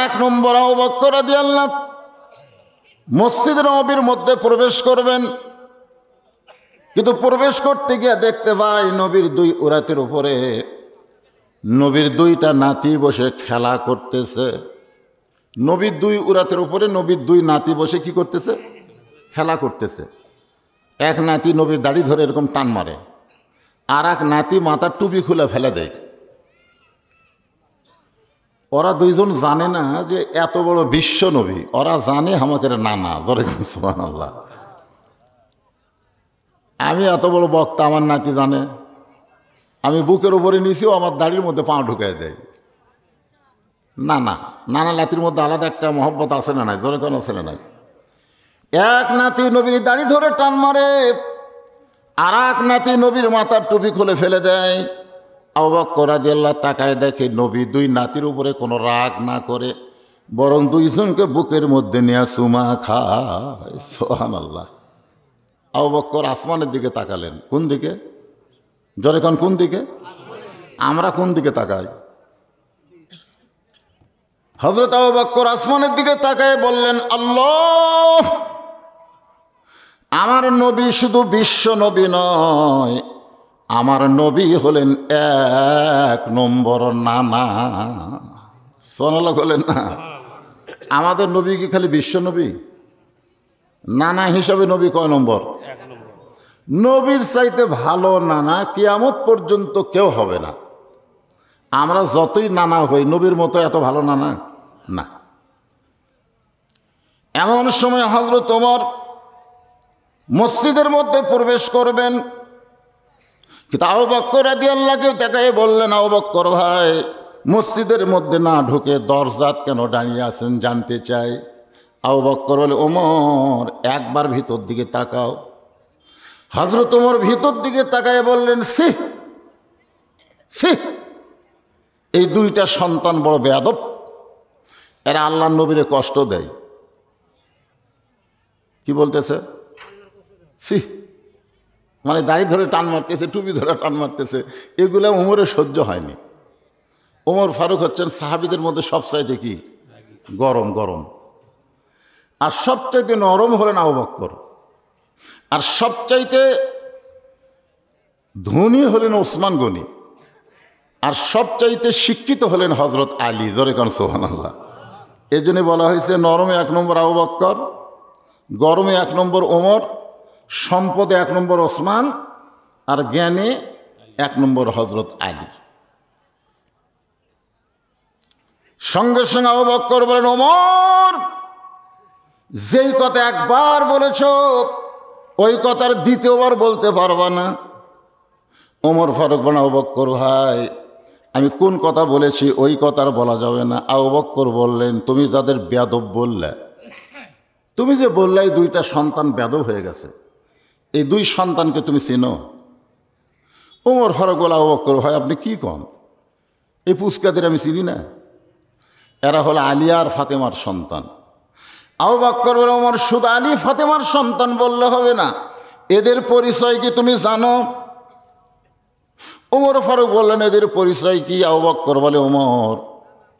এক নম্বর আবু বকর রাদিয়াল্লাহু মসজিদ নববীর মধ্যে প্রবেশ করবেন, কিন্তু প্রবেশ করতে গিয়ে দেখতে পাই নবীর দুই উরাতের উপরে নবীর দুইটা নাতি বসে খেলা করতেছে। নবীর দুই উরাতের উপরে নবীর দুই নাতি বসে কি করতেছে? খেলা করতেছে। এক নাতি নবীর দাড়ি ধরে এরকম টান মারে, আর এক নাতি মাথার টুপি খুলে ফেলে দেয়। ওরা দুইজন জানে না যে এত বড় বিশ্ব নবী, ওরা জানে আমাকে নানা ধরে। সুবহানাল্লাহ। আমি এত বড় বক্তা, আমার নাতি জানে আমি বুকের উপরে নিয়েছিও আমার দাড়ির মধ্যে পা ঢুকাই দেয়। নানা নানা নাতির মধ্যে আলাদা একটা মহব্বত আছে না নাই? ধরে কেন আছে না নাই? এক নাতি নবীর দাড়ি ধরে টান মারে, আর এক নাতি নবীর মাথার টুপি খুলে ফেলে দেয়। আবু বকর রাদিয়াল্লাহু তাকায় দেখে নবী দুই নাতির উপরে কোনো রাগ না করে বরং দুইজনকে বুকের মধ্যে নিয়ে চুমা খায়। সুবহানাল্লাহ। আবু বকর আসমানের দিকে তাকালেন। কোন দিকে? জোরে কোন, কোন দিকে? আমরা কোন দিকে তাকাই? হযরত আবু বকর আসমানের দিকে তাকায় বললেন, আল্লাহ, আমার নবী শুধু বিশ্ব নবী নয়, আমার নবী হলেন এক নম্বর নানা। সুবহানাল্লাহ বলেন না? আমাদের নবী কি খালি বিশ্ব নবী? নানা হিসাবে নবী কয় নম্বর? নবীর চাইতে ভালো নানা কিয়ামত পর্যন্ত কেউ হবে না। আমরা যতই নানা হই নবীর মতো এত ভালো নানা না। এমন সময় হযরত ওমর মসজিদের মধ্যে প্রবেশ করবেন, কিন্তু আবু বকর রাদিয়াল্লাহু তাকায় বললেন, আবু বকর ভাই, মসজিদের মধ্যে না ঢুকে দরজাত কেন দাঁড়িয়ে আছেন জানতে চাই। আবু বকর বলে, ওমর একবার ভিতর দিকে তাকাও। হযরত ওমর ভিতর দিকে তাকায় বললেন, ছি ছি, এই দুইটা সন্তান বড় বেয়াদব, এরা আল্লাহর নবীরে কষ্ট দেয়। কি বলতেছে? ছি, মানে দাড়ি ধরে টান মারতেছে, টুপি ধরে টান মারতেছে, এগুলো ওমরের সহ্য হয়নি। ওমর ফারুক হচ্ছেন সাহাবীদের মধ্যে সবচাইতে কি গরম গরম, আর সবচাইতে নরম হলেন আবু বকর, আর সবচাইতে ধনী হলেন ওসমান গনি, আর সবচাইতে শিক্ষিত হলেন হযরত আলী। জোরে কান সুবহানাল্লাহ। এই জন্য বলা হয়েছে নরমে এক নম্বর আবু বকর, গরমে এক নম্বর ওমর, সম্পদে এক নম্বর ওসমান, আর জ্ঞানে এক নম্বর হযরত আলী। সঙ্গে সঙ্গে আবু বকর বলেন, ওমর, যেই কথা একবার বলেছ ওই কথার দ্বিতীয়বার বলতে পারবা না। ওমর ফারুক বলেন, আবু বকর ভাই, আমি কোন কথা বলেছি ওই কথা আর বলা যাবে না। আবু বকর বললেন, তুমি যাদের বেয়াদব বললে, তুমি যে বললে এই দুইটা সন্তান বেয়াদব হয়ে গেছে, এই দুই সন্তানকে তুমি চেনো? ওমর ফারুক বলে, আবু বকর ভাই আপনি কি কন, এই পুচকাদের আমি চিনি না, এরা হলো আলী আর ফাতেমার সন্তান। আবু বকর বলে, ওমর শুধু আলী ফাতেমার সন্তান বললে হবে না, এদের পরিচয় কি তুমি জানো? ওমর ফারুক বললেন, এদের পরিচয় কি? আবু বকর বলে, ওমর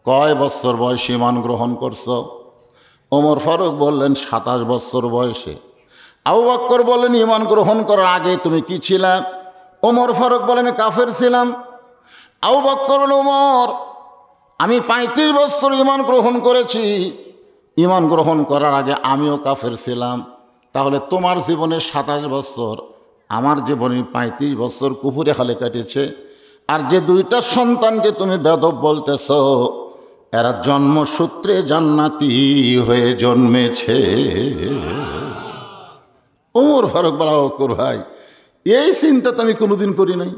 কয় বছর বয়সে ঈমান গ্রহণ করছো? ওমর ফারুক বললেন, 27 বছর বয়সে। আবু বকর বললেন, ঈমান গ্রহণ করার আগে তুমি কি ছিলা? ওমর ফারুক বলে, আমি কাফের ছিলাম। আবু বকর বলে, ওমর আমি 35 বছর ঈমান গ্রহণ করেছি, ঈমান গ্রহণ করার আগে আমিও কাফের ছিলাম। তাহলে তোমার জীবনে 27 বছর, আমার জীবনে 35 বছর কুফুরে হালে কাটিয়েছে। আর যে দুইটা সন্তানকে তুমি বেয়াদব বলতেছ, এরা জন্মসূত্রে জান্নাতি হয়ে জন্মেছে। ওমর ফারুক বলা, বকর ভাই এই চিন্তা তো আমি কোনোদিন করি নাই।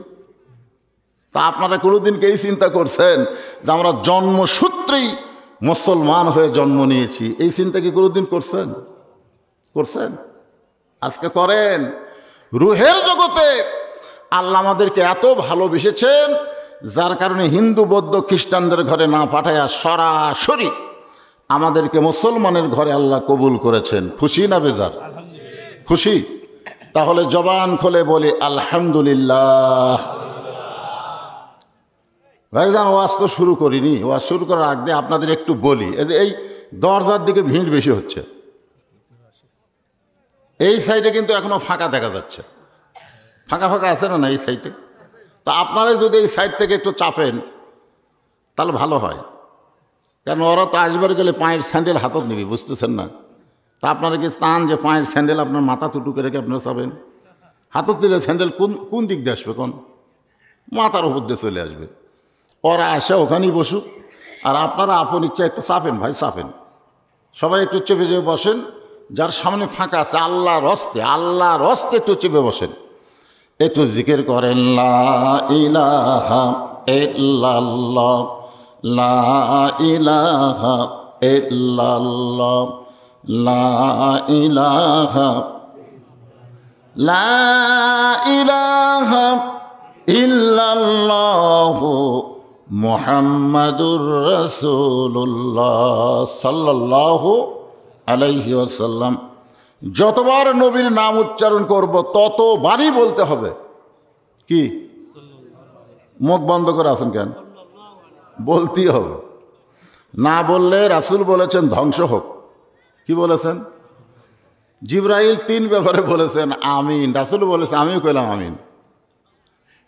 তা আপনারা কোনোদিন কি এই চিন্তা করছেন যে আমরা জন্মসূত্রেই মুসলমান হয়ে জন্ম নিয়েছি? এই চিন্তা কি কোনোদিন করছেন? করছেন? আজকে করেন। রুহের জগতে আল্লাহ আমাদেরকে এত ভালোবেসেছেন, যার কারণে হিন্দু বৌদ্ধ খ্রিস্টানদের ঘরে না পাঠাইয়া সরাসরি আমাদেরকে মুসলমানের ঘরে আল্লাহ কবুল করেছেন। খুশি না বেজার? খুশি। তাহলে জবান খুলে বলি আলহামদুলিল্লাহ। ভাইজান ওয়াজ তো শুরু করিনি, ওয়াজ শুরু করার আগে আপনাদের একটু বলি, এই দরজার দিকে ভিড় বেশি হচ্ছে। এই সাইডে কিন্তু এখনো ফাঁকা দেখা যাচ্ছে, ফাঁকা ফাঁকা আছে না এই সাইডে? তা আপনারা যদি এই সাইড থেকে একটু চাপেন তাহলে ভালো হয়, কারণ ওরা তো আসবার গেলে পায়ের স্যান্ডেল হাতত নিবি, বুঝতেছেন না? তা আপনারা কি চান যে পায়ের স্যান্ডেল আপনার মাথা টুটুকে রেখে আপনারা চাবেন? হাতত দিলে স্যান্ডেল কোন দিক দিয়ে আসবে? কোন মাথার উপর দিয়ে চলে আসবে। ওরা আসে ওখানেই বসুক, আর আপনারা আপন ইচ্ছা একটু চাপেন, ভাই চাপেন, সবাই একটু চেপে চেপে বসেন। যার সামনে ফাঁকা আছে আল্লাহর হস্তে একটু চেপে বসেন, একটু জিকির করেন লা ইলাহা ইল্লাল্লাহ, লা ইলাহা ইল্লাল্লাহ, লা ইলাহা, লা ইলাহা ইল্লাল্লাহ মুহাম্মাদুর রাসূলুল্লাহ সাল্লাল্লাহু আলাইহি ওয়াসাল্লাম। যতবার নবীর নাম উচ্চারণ করব ততবারই বলতে হবে কি? মুখ বন্ধ করে আছেন কেন? বলতেই হবে, না বললে রাসূল বলেছেন ধ্বংস হোক। কি বলেছেন? জিবরাইল 3 ব্যাপারে বলেছেন আমিন, রাসূল বলেছে আমিও কইলাম আমিন।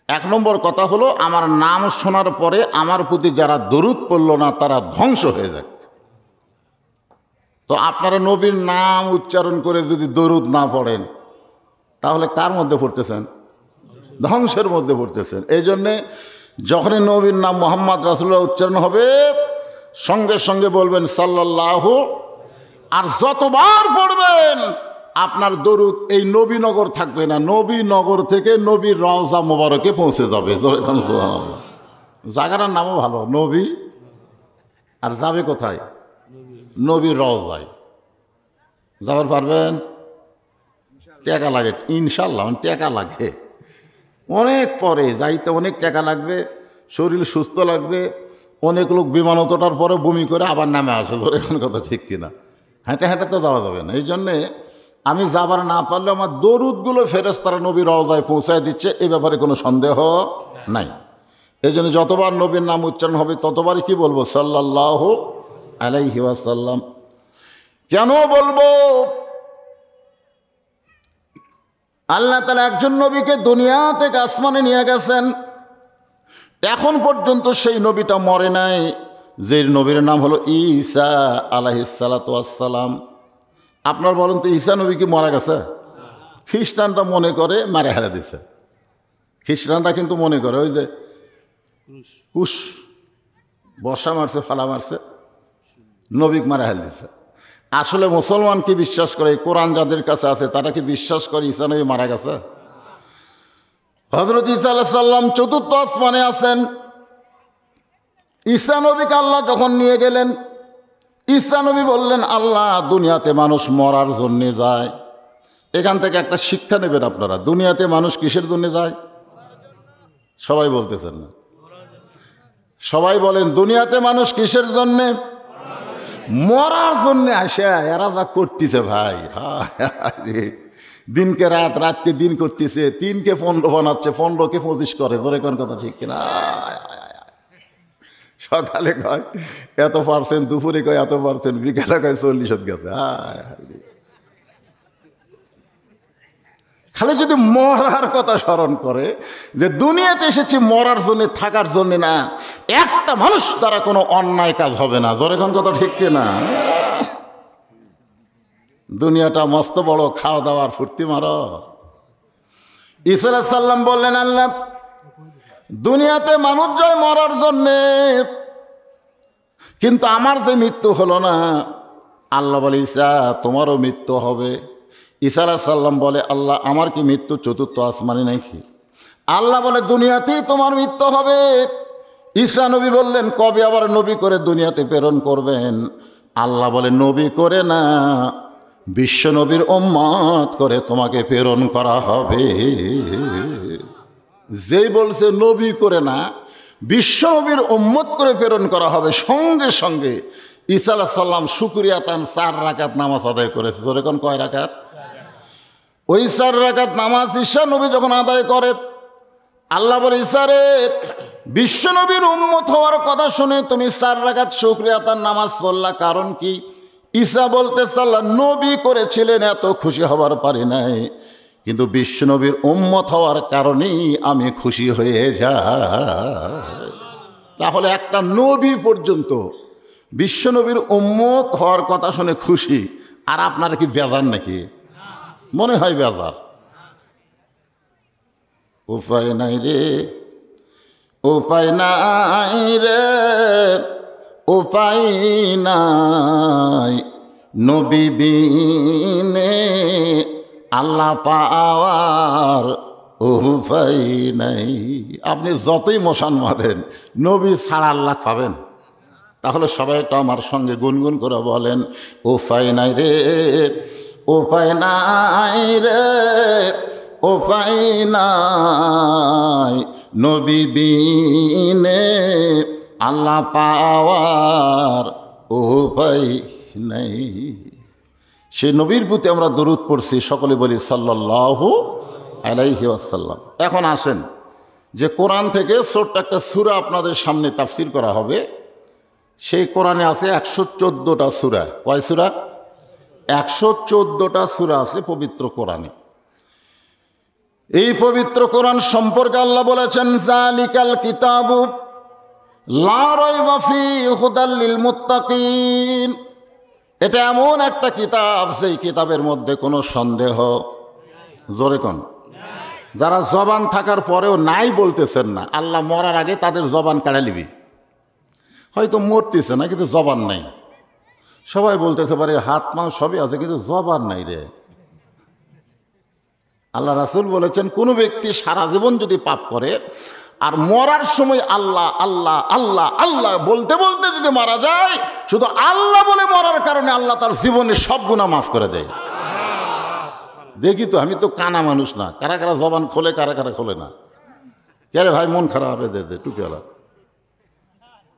1 নম্বর কথা হলো, আমার নাম শোনার পরে আমার প্রতি যারা দরুদ পড়ল না তারা ধ্বংস হয়ে যাক। তো আপনারা নবীর নাম উচ্চারণ করে যদি দরুদ না পড়েন তাহলে কার মধ্যে পড়তেছেন? ধ্বংসের মধ্যে পড়তেছেন। এই জন্যে যখনই নবীর নাম মুহাম্মদ রাসূলুল্লাহ উচ্চারণ হবে সঙ্গে সঙ্গে বলবেন সাল্লাল্লাহু, আর যতবার পড়বেন আপনার দরুদ এই নবীনগর থাকবে না, নবীনগর থেকে নবীর রওজা মোবারকে পৌঁছে যাবে। জায়গাটার নামও ভালো, নবী, আর যাবে কোথায়? নবীর রওজায়। যাবার পারবেন? টাকা লাগে ইনশাল্লাহ, টাকা লাগে অনেক, পরে যাইতে অনেক টাকা লাগবে, শরীর সুস্থ লাগবে, অনেক লোক বিমানত ওঠার পরে বমি করে আবার নামে আসে। ধরে এখন কথা ঠিক কিনা? হেঁটে হেঁটে তো যাওয়া যাবে না। এই জন্যে আমি যাবার না পারলে আমার দরুদগুলো ফেরেশতারা নবীর রওজায় পৌঁছায় দিচ্ছে, এ ব্যাপারে কোনো সন্দেহ নাই। এই জন্য যতবার নবীর নাম উচ্চারণ হবে ততবারই কি বলবো? সাল্লাল্লাহু আলাইহি ওয়াসাল্লাম। কেন বলবো? আল্লাহ তাআলা একজন নবীকে দুনিয়া থেকে আসমানে নিয়ে গেছেন, এখন পর্যন্ত সেই নবীটা মরে নাই, যে নবীর নাম হলো ঈসা আলাইহিস সালাতু ওয়াস সালাম। আপনার বলেন তো ঈসা নবী কি মারা গেছে? খ্রিস্টানরা মনে করে মারা হেরা দিছে। খ্রিস্টানরা কিন্তু মনে করে ওই যে কুশ বর্ষা মারছে, ফালা মারছে, নবীক মারা হেল দিছে। আসলে মুসলমান কি বিশ্বাস করে? কোরআন যাদের কাছে আছে তারা কি বিশ্বাস করে ঈসা নবী মারা গেছে? হযরত ঈসা আলাইহিস সালাম 4র্থ আসমানে আছেন। ঈসা নবীকে আল্লাহ যখন নিয়ে গেলেন, ঈসা নবী বললেন আল্লাহ, দুনিয়াতে মানুষ মরার জন্য যায়। এখান থেকে একটা শিক্ষা নেবেন আপনারা। দুনিয়াতে মানুষ কিসের জন্য যায়? সবাই বলতেছেন না, সবাই বলেন দুনিয়াতে মানুষ কিসের জন্যে? মরার জন্যে আসে। এরা যা করতেছে ভাই, দিনকে রাত, রাতকে দিন করতেছে, 3কে 15 বানাচ্ছে, 15কে 25 করে। ধরে কোন কথা ঠিক কিনা? সকালে কয় এত%, দুপুরে কয় এত%, বিকালে কয় 40 গেছে। খালি যদি মরার কথা স্মরণ করে যে দুনিয়াতে এসেছি মরার জন্য, থাকার জন্য না, একটা মানুষ দ্বারা কোনো অন্যায় কাজ হবে না। জোরে কোন কথা ঠিক কিনা? দুনিয়াটা মস্ত বড়, খাওয়া দাওয়ার ফুর্তি মারো। ঈসা আলাইহিস সালাম বললেন আল্লাহ, দুনিয়াতে মানুষ যায় মরার জন্যে, কিন্তু আমার যে মৃত্যু হলো না। আল্লাহ বলে ঈসা তোমারও মৃত্যু হবে। ঈসা আলাইহিস সালাম বলে আল্লাহ, আমার কি মৃত্যু 4র্থ আসমানে নাকি? আল্লাহ বলে দুনিয়াতেই তোমার মৃত্যু হবে। ঈসা নবী বললেন কবে আবার নবী করে দুনিয়াতে প্রেরণ করবেন? আল্লাহ বলে নবী করে না, বিশ্ব নবীর উম্মত করে তোমাকে প্রেরণ করা হবে। যেই বলছে নবী করে না, বিশ্ব নবীর উম্মত করে প্রেরণ করা হবে, সঙ্গে সঙ্গে ঈসা আলাইহিস সালাম শুকরিয়া তান 4 রাকাত নামাজ আদায় করেছে। জোরে কোন কয় রাকাত? ওই 4 রাকাত নামাজ ঈসা নবী যখন আদায় করে, আল্লাহ বলে ঈসা রে, বিশ্বনবীর উম্মত হওয়ার কথা শুনে তুমি 4 রাকাত শুকরিয়াতার নামাজ পড়লা, কারণ কি? ঈসা বলতেছে আল্লাহ নবী করেছিলেন, এত খুশি হবার পারি নাই, কিন্তু বিশ্বনবীর উম্মত হওয়ার কারণেই আমি খুশি হয়ে যাই। তাহলে একটা নবী পর্যন্ত বিশ্বনবীর উম্মত হওয়ার কথা শুনে খুশি, আর আপনারা কি বেজার নাকি? মনে হয় বেজার। উপায় নাই রে, উপায় নাই রে, উপায় নাই, নবী বিনে আল্লাহ পাওয়ার উপায় নাই। আপনি যতই মশান মারেন, নবী ছাড়া আল্লাহ পাবেন? তাহলে সবাই তো আমার সঙ্গে গুনগুন করে বলেন, উপায় নাই রে, উপায় নাই রে, উপায় নাই, নবী বিনে আল্লাহ পাওয়ার উপায় নাই। সে নবীর প্রতি আমরা দরুদ পড়ছি, সকলে বলি সাল্লাল্লাহু আলাইহি ওয়াসাল্লাম। এখন আসেন যে কোরআন থেকে ছোট্ট একটা সূরা আপনাদের সামনে তাফসীর করা হবে। সেই কোরআনে আছে 114টা সূরা। কয় সূরা? 114টা সূরা আছে পবিত্র কোরআনে। এই পবিত্র কোরআন সম্পর্কে আল্লাহ বলেছেন, যালিকাল কিতাবু লা রাইবা ফীহি হুদাল লিল মুত্তাকিন। এটা এমন একটা কিতাব, সেই কিতাবের মধ্যে কোনো সন্দেহ, জোরে কোন, যারা জবান থাকার পরেও নাই বলতেছেন না, আল্লাহ মরার আগে তাদের জবান কাড়া নিবি। হয়তো মরতেছে না, কিন্তু জবান নাই। সবাই বলতেছে পারে হাত মা সবই আছে, কিন্তু জবান নাই রে। আল্লাহ রাসূল বলেছেন, কোনো ব্যক্তি সারা জীবন যদি পাপ করে আর মরার সময় আল্লাহ আল্লাহ আল্লাহ আল্লাহ বলতে বলতে যদি মারা যায়, শুধু আল্লাহ বলে মরার কারণে আল্লাহ তার জীবনের সব গুনাহ মাফ করে দেয়। দেখি তো, আমি তো কানা মানুষ না, কারা কারা জবান খোলে, কারা কারা খোলে না। কে রে ভাই, মন খারাপ হবে, দে টুপিওয়ালা,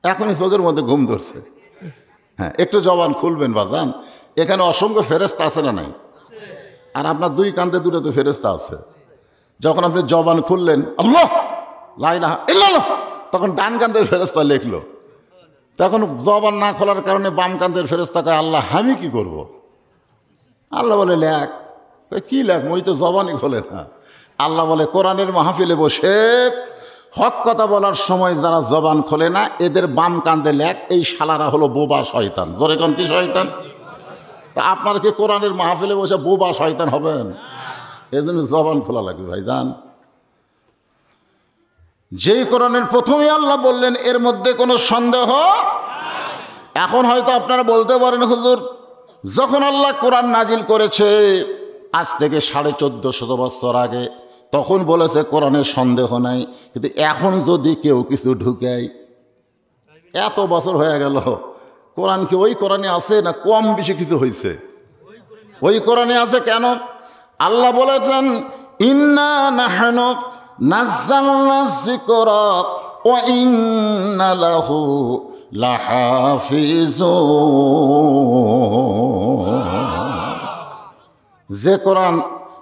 এখনই চোখের মধ্যে ঘুম ধরছে। হ্যাঁ, একটু জবান খুলবেন বাজান, এখানে অসংখ্য ফেরেশতা আছে না নাই? আর আপনার দুই কান্দে দূরে তো ফেরেশতা আছে। যখন আপনি জবান খুললেন আল্লাহ লা ইলাহা ইল্লাল্লাহ, তখন ডান কান্দের ফেরেশতা লিখলো। তখন জবান না খোলার কারণে বাম কান্দের ফেরেশতা কয় আল্লাহ আমি কি করব? আল্লাহ বলে লেখ। কি লেখ? ওই তো জবানই খোলে না। আল্লাহ বলে কোরআনের মাহফিলে বসে হক কথা বলার সময় যারা জবান খোলে না, এদের বাম কান্দে লেখ, এই শালারা হলো বোবা শয়তান। জোরে কোন, কি শয়তান? তা আপনারা কি কোরআনের মাহফিলে বসে বোবা শয়তান হবেন? এই জন্য জবান খোলা লাগবে ভাইজান। যেই কোরআনের প্রথমে আল্লাহ বললেন এর মধ্যে কোনো সন্দেহ। এখন হয়তো আপনারা বলতে পারেন হুজুর, যখন আল্লাহ কোরআন নাজিল করেছে আজ থেকে 1450 বছর আগে, তখন বলেছে কোরআনের সন্দেহ নাই, কিন্তু এখন যদি কেউ কিছু ঢুকায়, এত বছর হয়ে গেল, কোরআন কি ওই কোরআনে আছে না কম বেশি কিছু হয়েছে? ওই কোরআনে আছে। কেন? আল্লাহ বলেছেন ইন্না নাহনু নাযালনা যিকরা ওয়া ইন্না লাহু লাহাফিজুন। যে কোরআন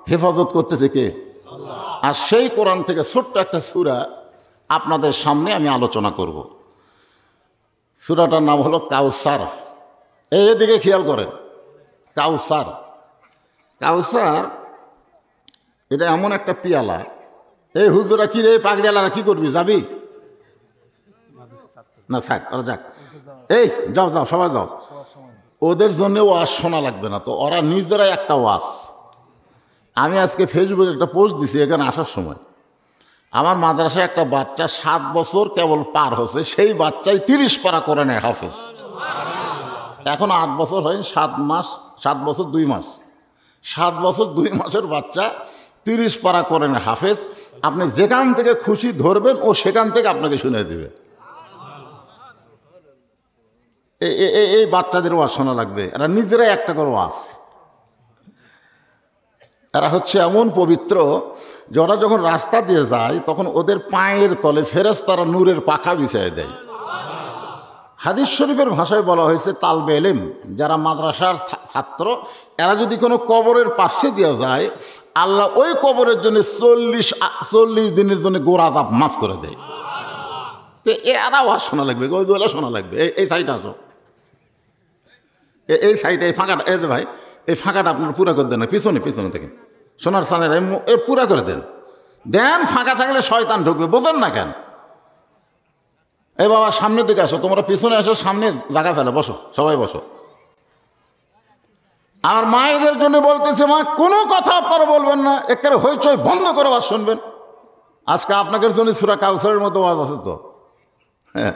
হেফাজত করতেছে কে? আল্লাহ। আর সেই কোরআন থেকে ছোট্ট একটা সূরা আপনাদের সামনে আমি আলোচনা করব। সূরাটার নাম হলো কাউসার। এদিকে খেয়াল করেন, কাউসার। কাউসার এটা এমন একটা পিয়ালা। এই হুজুরা কি রে, পাগড়িয়ালারা কি করবি, যাবি না? থাক, ওরা যাক। এই যাও যাও, সবাই যাও। ওদের জন্য ওয়াজ শোনা লাগবে না তো, ওরা নিজেরাই একটা ওয়াজ। আমি আজকে ফেসবুকে একটা পোস্ট দিছি এখানে আসার সময়। আমার মাদ্রাসায় একটা বাচ্চা 7 বছর কেবল পার হচ্ছে, সেই বাচ্চাই 30 পারা কোরআনে হাফেজ। এখন 8 বছর হয়, 7 মাস, 7 বছর 2 মাস, 7 বছর 2 মাসের বাচ্চা 30 পারা কোরআনে হাফেজ। আপনি যেখান থেকে খুশি ধরবেন ও সেখান থেকে আপনাকে শুনে দেবে। এই বাচ্চাদের ওয়াজ শোনা লাগবে। এরা নিজেরাই একটা করে ওয়াজ। এরা হচ্ছে এমন পবিত্র যে ওরা যখন রাস্তা দিয়ে যায় তখন ওদের পায়ের তলে ফেরেশতারা নূরের পাখা বিছিয়ে দেয়। হাদিস শরীফের ভাষায় বলা হয়েছে তালবে ইলম, যারা মাদ্রাসার ছাত্র, এরা যদি কোনো কবরের পাশে দিয়ে যায়, আল্লাহ ওই কবরের জন্য 40 দিনের জন্য গোর আযাব মাফ করে দেয়। তো এর আওয়াজ শোনা লাগবে, ওই দোলা শোনা লাগবে। এই সাইডে আসো, এই সাইডে, এই ফাঁকাটা, এই যে ভাই এই ফাঁকাটা আপনার পুরা করে দেন না, পিছনে পিছনে থেকে সোনার সানের পুরা করে দেন। দেন, ফাঁকা থাকলে শয়তান ঢুকবে, বোঝেন না কেন? এই বাবা সামনের দিকে আসো, তোমরা পিছনে আসো, সামনে জায়গা ফেলে বসো, সবাই বসো। আমার মায়েদের জন্য বলতেছে, মা কোনো কথা আপনারা বলবেন না, একেবারে হইচই বন্ধ করে আওয়াজ শুনবেন। আজকে আপনাদের জন্য সূরা কাউসারের মতো আওয়াজ আছে তো। হ্যাঁ,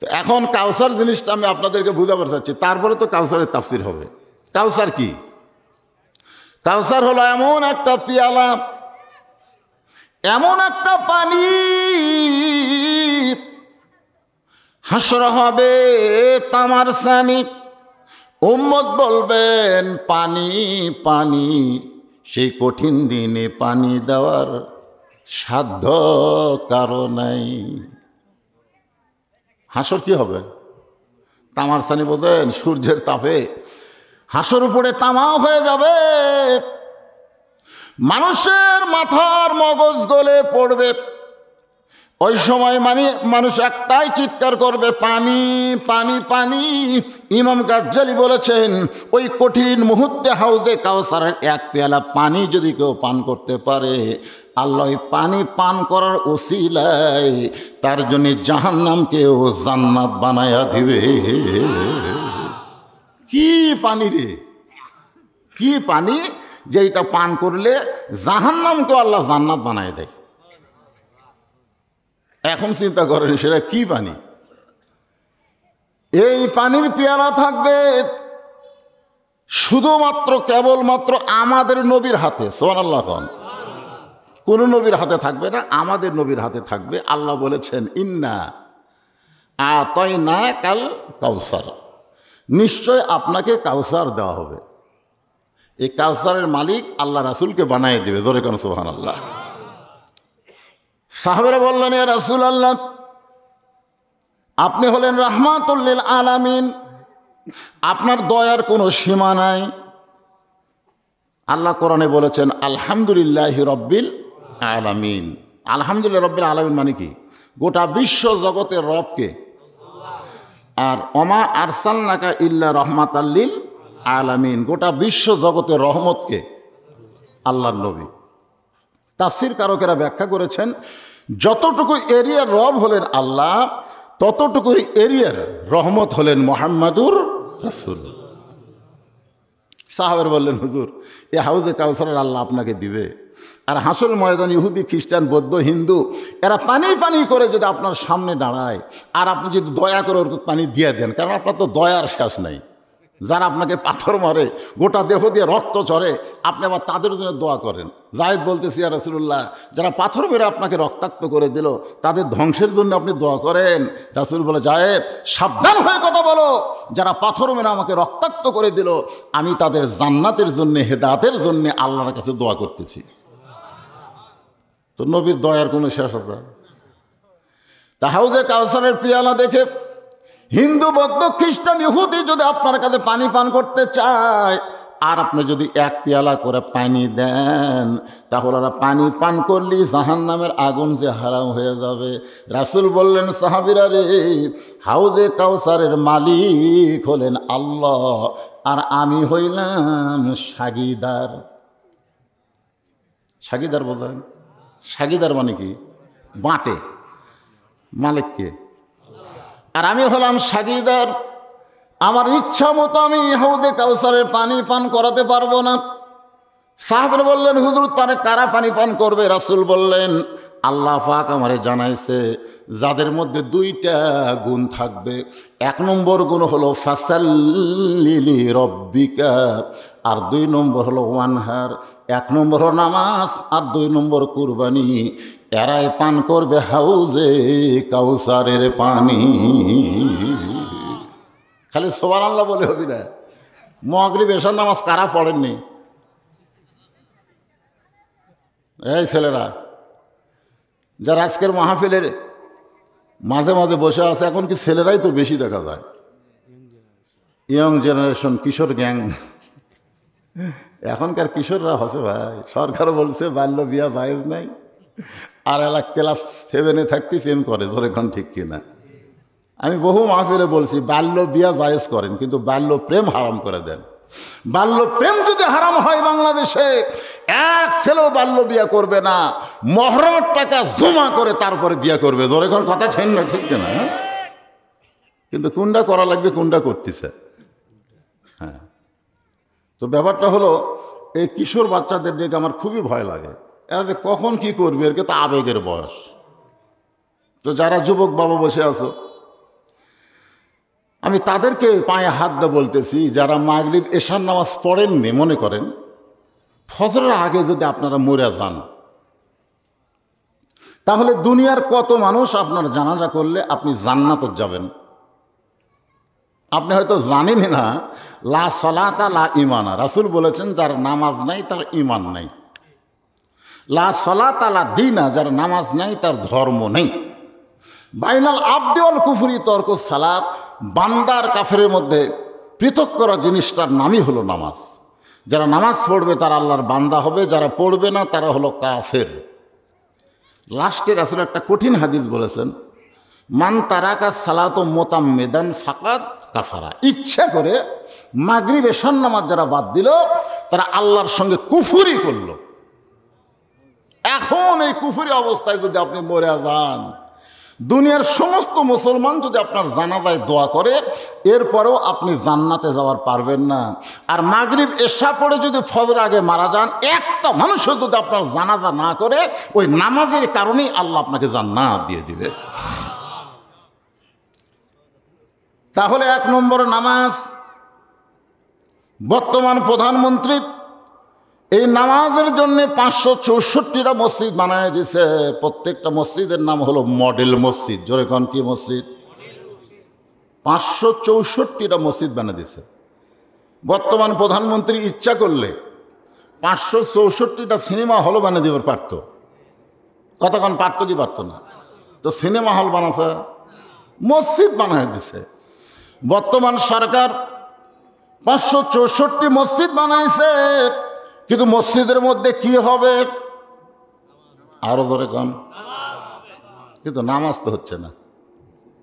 তো এখন কাউসার জিনিসটা আমি আপনাদেরকে বুঝাবার চাচ্ছি, তারপরে তো কাউসারের তাফসির হবে। কাউসার কি? কাউসার হলো এমন একটা পিয়ালা, এমন একটা পানি, হাসর হবে তামার সানি, উম্মত বলবেন পানি পানি, সেই কঠিন দিনে পানি দেওয়ার সাধ্য কারো নাই। হাসর কি হবে? তামার সানি বোঝেন? সূর্যের তাপে হাসর উপরে তামাও হয়ে যাবে, মানুষের মাথার মগজ গলে পড়বে। ওই সময় মানুষ একটাই চিৎকার করবে, পানি পানি পানি। ইমাম গাজ্জালি বলেছেন, ওই কঠিন মুহূর্তে হাউজে কাউসারের এক পেয়ালা পানি যদি কেউ পান করতে পারে, আল্লাহ পানি পান করার ওসিলায় তার জন্য জাহান্নামকেও জান্নাত বানায়া দিবে। কি পানি রে, কি পানি যেটা পান করলে জাহান্নামকেও আল্লাহ জান্নাত বানায় দেয়। এখন চিন্তা করেন সেটা কি পানি? এই পানির পেয়ালা থাকবে শুধুমাত্র কেবলমাত্র আমাদের নবীর হাতে। সুবহানাল্লাহ। কোন নবীর হাতে থাকবে না, আমাদের নবীর হাতে থাকবে। আল্লাহ বলেছেন, ইন্না আতাইনা কাল কাউসার, নিশ্চয় আপনাকে কাউসার দেওয়া হবে। এই কাউসারের মালিক আল্লাহ রাসূলকে বানিয়ে দেবে। জোরে কোন সুবহানাল্লাহ। সাহাবারা বললেন, ইয়া রাসূলুল্লাহ, আপনি হলেন রাহমাতুল লিল আলামিন, আপনার দয়ার কোনো সীমা নাই। আল্লাহ কোরআনে বলেছেন, আলহামদুলিল্লাহি রাব্বিল আলামিন। আলহামদুলিল্লাহ রাব্বিল আলামিন মানে কি? গোটা বিশ্ব জগতের রবকে। আর ওমা আরসালনাকা ইল্লা রাহমাতাল লিল আলামিন, গোটা বিশ্ব জগতের রহমতকে আল্লাহর নবী। তাফসীর কারকেরা ব্যাখ্যা করেছেন, যতটুকু এরিয়ার রব হলেন আল্লাহ, ততটুকু এরিয়ার রহমত হলেন মুহাম্মাদুর রাসূল। সাহাবের বললেন, হুজুর, এ হাউজে কাউসারের আল্লাহ আপনাকে দিবে, আর হাসরের ময়দান ইহুদি খ্রিস্টান বৌদ্ধ হিন্দু এরা পানি পানি করে যদি আপনার সামনে দাঁড়ায়, আর আপনি যদি দয়া করে ওর পানি দিয়ে দেন, কারণ আপনার তো দয়ার শেষ নাই। যারা আপনাকে পাথর মারে, গোটা দেহ দিয়ে রক্ত ঝরে, আপনি আবার তাদের জন্য দোয়া করেন। জায়েদ বলতেছি, ইয়া রাসূলুল্লাহ, যারা পাথর মেরে আপনাকে রক্তাক্ত করে দিল, তাদের ধ্বংসের জন্য আপনি দোয়া করেন। রাসূল বলে, জায়েদ সাবধান হয়ে কথা বলো, যারা পাথর মেরে আমাকে রক্তাক্ত করে দিল, আমি তাদের জান্নাতের জন্য, হেদায়েতের জন্য আল্লাহর কাছে দোয়া করতেছি। তো নবীর দয়ার কোনো শেষ আছে? তা হাউজে কাউসারের পিয়ালা দেখে হিন্দু বৌদ্ধ খ্রিস্টান ইহুদি যদি আপনার কাছে পানি পান করতে চায়, আর আপনি যদি এক পেয়ালা করে পানি দেন, তাহলে ওরা পানি পান করলেই জাহান্নামের আগুন যে হারাম হয়ে যাবে। রাসূল বললেন, সাহাবীরা রে, হাউজে কাউসারের মালিক হলেন আল্লাহ, আর আমি হইলাম সাগীদার। সাগীদার বোঝেন? সাগীদার মানে কি? বাঁটে, মালিককে। আর আমি হলাম সাগীদার। আমার ইচ্ছা মতো আমি হাউজে কাউসারের পানি পান করাতে পারবো না। সাহাবারা বললেন, হুজুর, তারে কারা পানি পান করবে? রাসূল বললেন, আল্লাহ পাক আমারে জানাইছে, যাদের মধ্যে দুইটা গুণ থাকবে। এক নম্বর গুণ হলো ফাসাল্লি লিরাব্বিকা, আর দুই নম্বর হলো ওয়ানহার। এক নম্বর হলো নামাজ, আর দুই নম্বর কুরবানি। এরাই পান করবে হাউজে কাউসারের পানি। খালি সুবহানাল্লাহ বলে হবি না। মাগরিব এশার নামাজ কারা পড়েননি? এই ছেলেরা যারা আজকের মাহফিলের মাঝে মাঝে বসে আছে, এখন কি ছেলেরাই তো বেশি দেখা যায়। ইয়ং জেনারেশন, কিশোর গ্যাং। এখনকার কিশোররা হসে ভাই, সরকার বলছে বাল্য বিয়া জায়েজ নাই, আর এলা ক্লাস 7-এ থাকতে প্রেম করে, ধরে এখন ঠিক কিনা? আমি বহু মাহফিলে বলছি বাল্য বিয়া জায়েজ করেন, কিন্তু বাল্য প্রেম হারাম করে দেন। বাল্য প্রেম যদি হারাম হয় বাংলাদেশে, এক ছেলেও বাল্য বিয়া করবে না, মহরমের টাকা জমা করে তারপরে বিয়া করবে। ধরে এখন কথা ঠিক না, ঠিক কিনা? কিন্তু কোনটা করা লাগবে, কোনটা করতেছে। হ্যাঁ, তো ব্যাপারটা হলো এই কিশোর বাচ্চাদের দিকে আমার খুবই ভয় লাগে। এরা যে কখন কি করবে, এর তো আবেগের বয়স। তো যারা যুবক বাবা বসে আছো, আমি তাদেরকে পায়ে হাত দিয়ে বলতেছি, যারা মাগরিব এশার নামাজ পড়েননি, মনে করেন ফজরের আগে যদি আপনারা মরে যান, তাহলে দুনিয়ার কত মানুষ আপনার জানাজা করলে আপনি জান্নাতে যাবেন। আপনি হয়তো জানেনই না, লা সলাতা লা ইমানা, রাসূল বলেছেন যার নামাজ নাই তার ইমান নাই। লা সলাতা লা দীনা, যার নামাজ নাই তার ধর্ম নেই। বাইনাল আবদি ওয়াল কুফরি তর্ক সালাত, বান্দার কাফেরের মধ্যে পৃথক করা জিনিসটার নামই হলো নামাজ। যারা নামাজ পড়বে তারা আল্লাহর বান্দা হবে, যারা পড়বে না তারা হলো কাফের। লাস্টে রাসূল একটা কঠিন হাদিস বলেছেন, মান তারাকা সালাত মোতাম্মেদান ফাকাদ কাফারা। ইচ্ছা করে মাগরিব এশার নামাজ যারা বাদ দিল, তারা আল্লাহর সঙ্গে কুফরি করল। এখন এই কুফরি অবস্থায় যদি আপনি মরে যান, দুনিয়ার সমস্ত মুসলমান যদি আপনার জানাজায় দোয়া করে, এরপরেও আপনি জান্নাতে যাওয়ার পারবেন না। আর মাগরিব এশা পড়ে যদি ফজর আগে মারা যান, একটা মানুষও যদি আপনার জানাজা না করে, ওই নামাজের কারণেই আল্লাহ আপনাকে জান্নাত দিয়ে দিবে। তাহলে 1 নম্বর নামাজ। বর্তমান প্রধানমন্ত্রী এই নামাজের জন্য 564টা মসজিদ বানায় দিছে। প্রত্যেকটা মসজিদের নাম হলো মডেল মসজিদ। জোরে কোন কি মসজিদ? 564টা মসজিদ বানিয়ে দিছে। বর্তমান প্রধানমন্ত্রী ইচ্ছা করলে 564টা সিনেমা হলও বানিয়ে দিবার পারত। কতক্ষণ পারত কি পারত না? তো সিনেমা হল বানাছে, মসজিদ বানায় দিছে। বর্তমান সরকার 564 মসজিদ বানাইছে, কিন্তু মসজিদের মধ্যে কি হবে? আরো ধরে কম, কিন্তু নামাজ তো হচ্ছে না।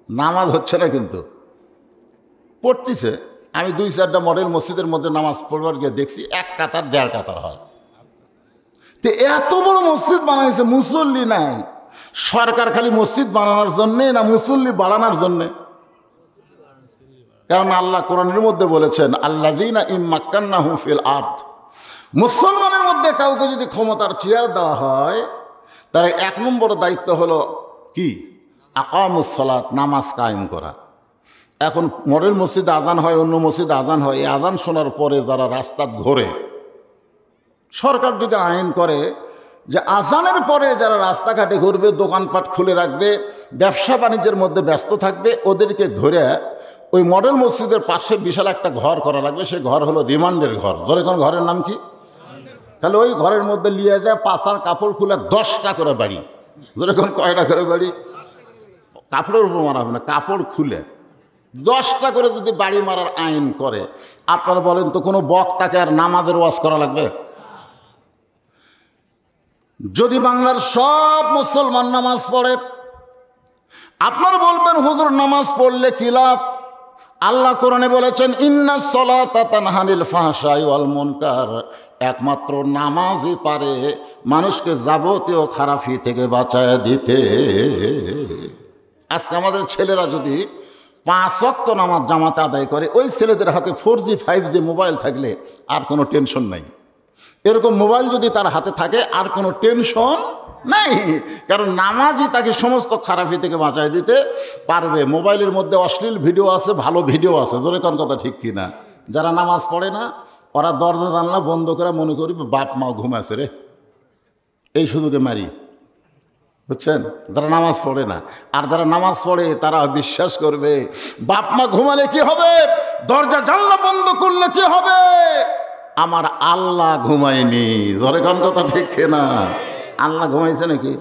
নামাজ হচ্ছে না, কিন্তু পড়তেছে। আমি 2-4টা মডেল মসজিদের মধ্যে নামাজ পড়বার গিয়ে দেখছি 1 কাতার 1.5 কাতার হয়। তো এত বড় মসজিদ বানাইছে, মুসল্লি নাই। সরকার খালি মসজিদ বানানোর জন্যে না মুসল্লি বাড়ানোর জন্যে? কারণ আল্লাহ কোরআনের মধ্যে বলেছেন, আল্লাযীনা ইম্মাক্কান্নাহুম ফিল আরদ, মুসলমানের মধ্যে কাউকে যদি ক্ষমতার চেয়ার দেওয়া হয়, তার 1 নম্বর দায়িত্ব হলো কি? আকামুস সালাত, নামাজ কায়েম করা। এখন মডেল মসজিদে আজান হয়, অন্য মসজিদে আজান হয়। এই আজান শোনার পরে যারা রাস্তা ঘোরে, সরকার যদি আইন করে যে আজানের পরে যারা রাস্তাঘাটে ঘুরবে, দোকানপাট খুলে রাখবে, ব্যবসা বাণিজ্যের মধ্যে ব্যস্ত থাকবে, ওদেরকে ধরে ওই মডেল মসজিদের পাশে বিশাল একটা ঘর করা লাগবে। সেই ঘর হলো রিমান্ডের ঘর। ধরে কোন ঘরের নাম কি? তাহলে ওই ঘরের মধ্যে নিয়ে যায়, পাশার কাপড় খুলে 10টা করে বাড়ি। ধরে কোন কয়টা করে বাড়ি? কাপড়ের উপর মারা হবে না, কাপড় খুলে 10টা করে যদি বাড়ি মারার আইন করে, আপনারা বলেন তো কোনো বক্তাকে আর নামাজের ওয়াজ করা লাগবে? যদি বাংলার সব মুসলমান নামাজ পড়ে, আপনারা বলবেন হুজুর নামাজ পড়লে কি লাভ? আল্লাহ কোরআনে বলেছেন, ইন্নাস সালাতা তানহা আনিল ফাহশাই ওয়াল মুনকার, একমাত্র নামাজই পারে মানুষকে যাবতীয় খারাপি থেকে বাঁচায় দিতে। আজকে আমাদের ছেলেরা যদি 5 ওয়াক্ত নামাজ জামাতে আদায় করে, ওই ছেলেদের হাতে 4G 5G মোবাইল থাকলে আর কোনো টেনশন নাই। এরকম মোবাইল যদি তার হাতে থাকে, আর কোনো টেনশন নাই, কারণ নামাজই তাকে সমস্ত খারাপি থেকে বাঁচায় দিতে পারবে। মোবাইলের মধ্যে অশ্লীল ভিডিও আছে, ভালো ভিডিও আছে। জোরে কোন কথা ঠিক কিনা? যারা নামাজ পড়ে না, ওরা দরজা জানলা বন্ধ করে মনে করি বাপ মা ঘুমাছে রে, এই সুযোগে মারি। বুঝছেন? যারা নামাজ পড়ে না। আর যারা নামাজ পড়ে তারা বিশ্বাস করবে, বাপ মা ঘুমালে কি হবে, দরজা জানলা বন্ধ করলে কি হবে, আমার আল্লাহ ঘুমায়নি। জোরে কোন কথা ঠিক কিনা? আল্লাহ ঘুমাইছে নাকি?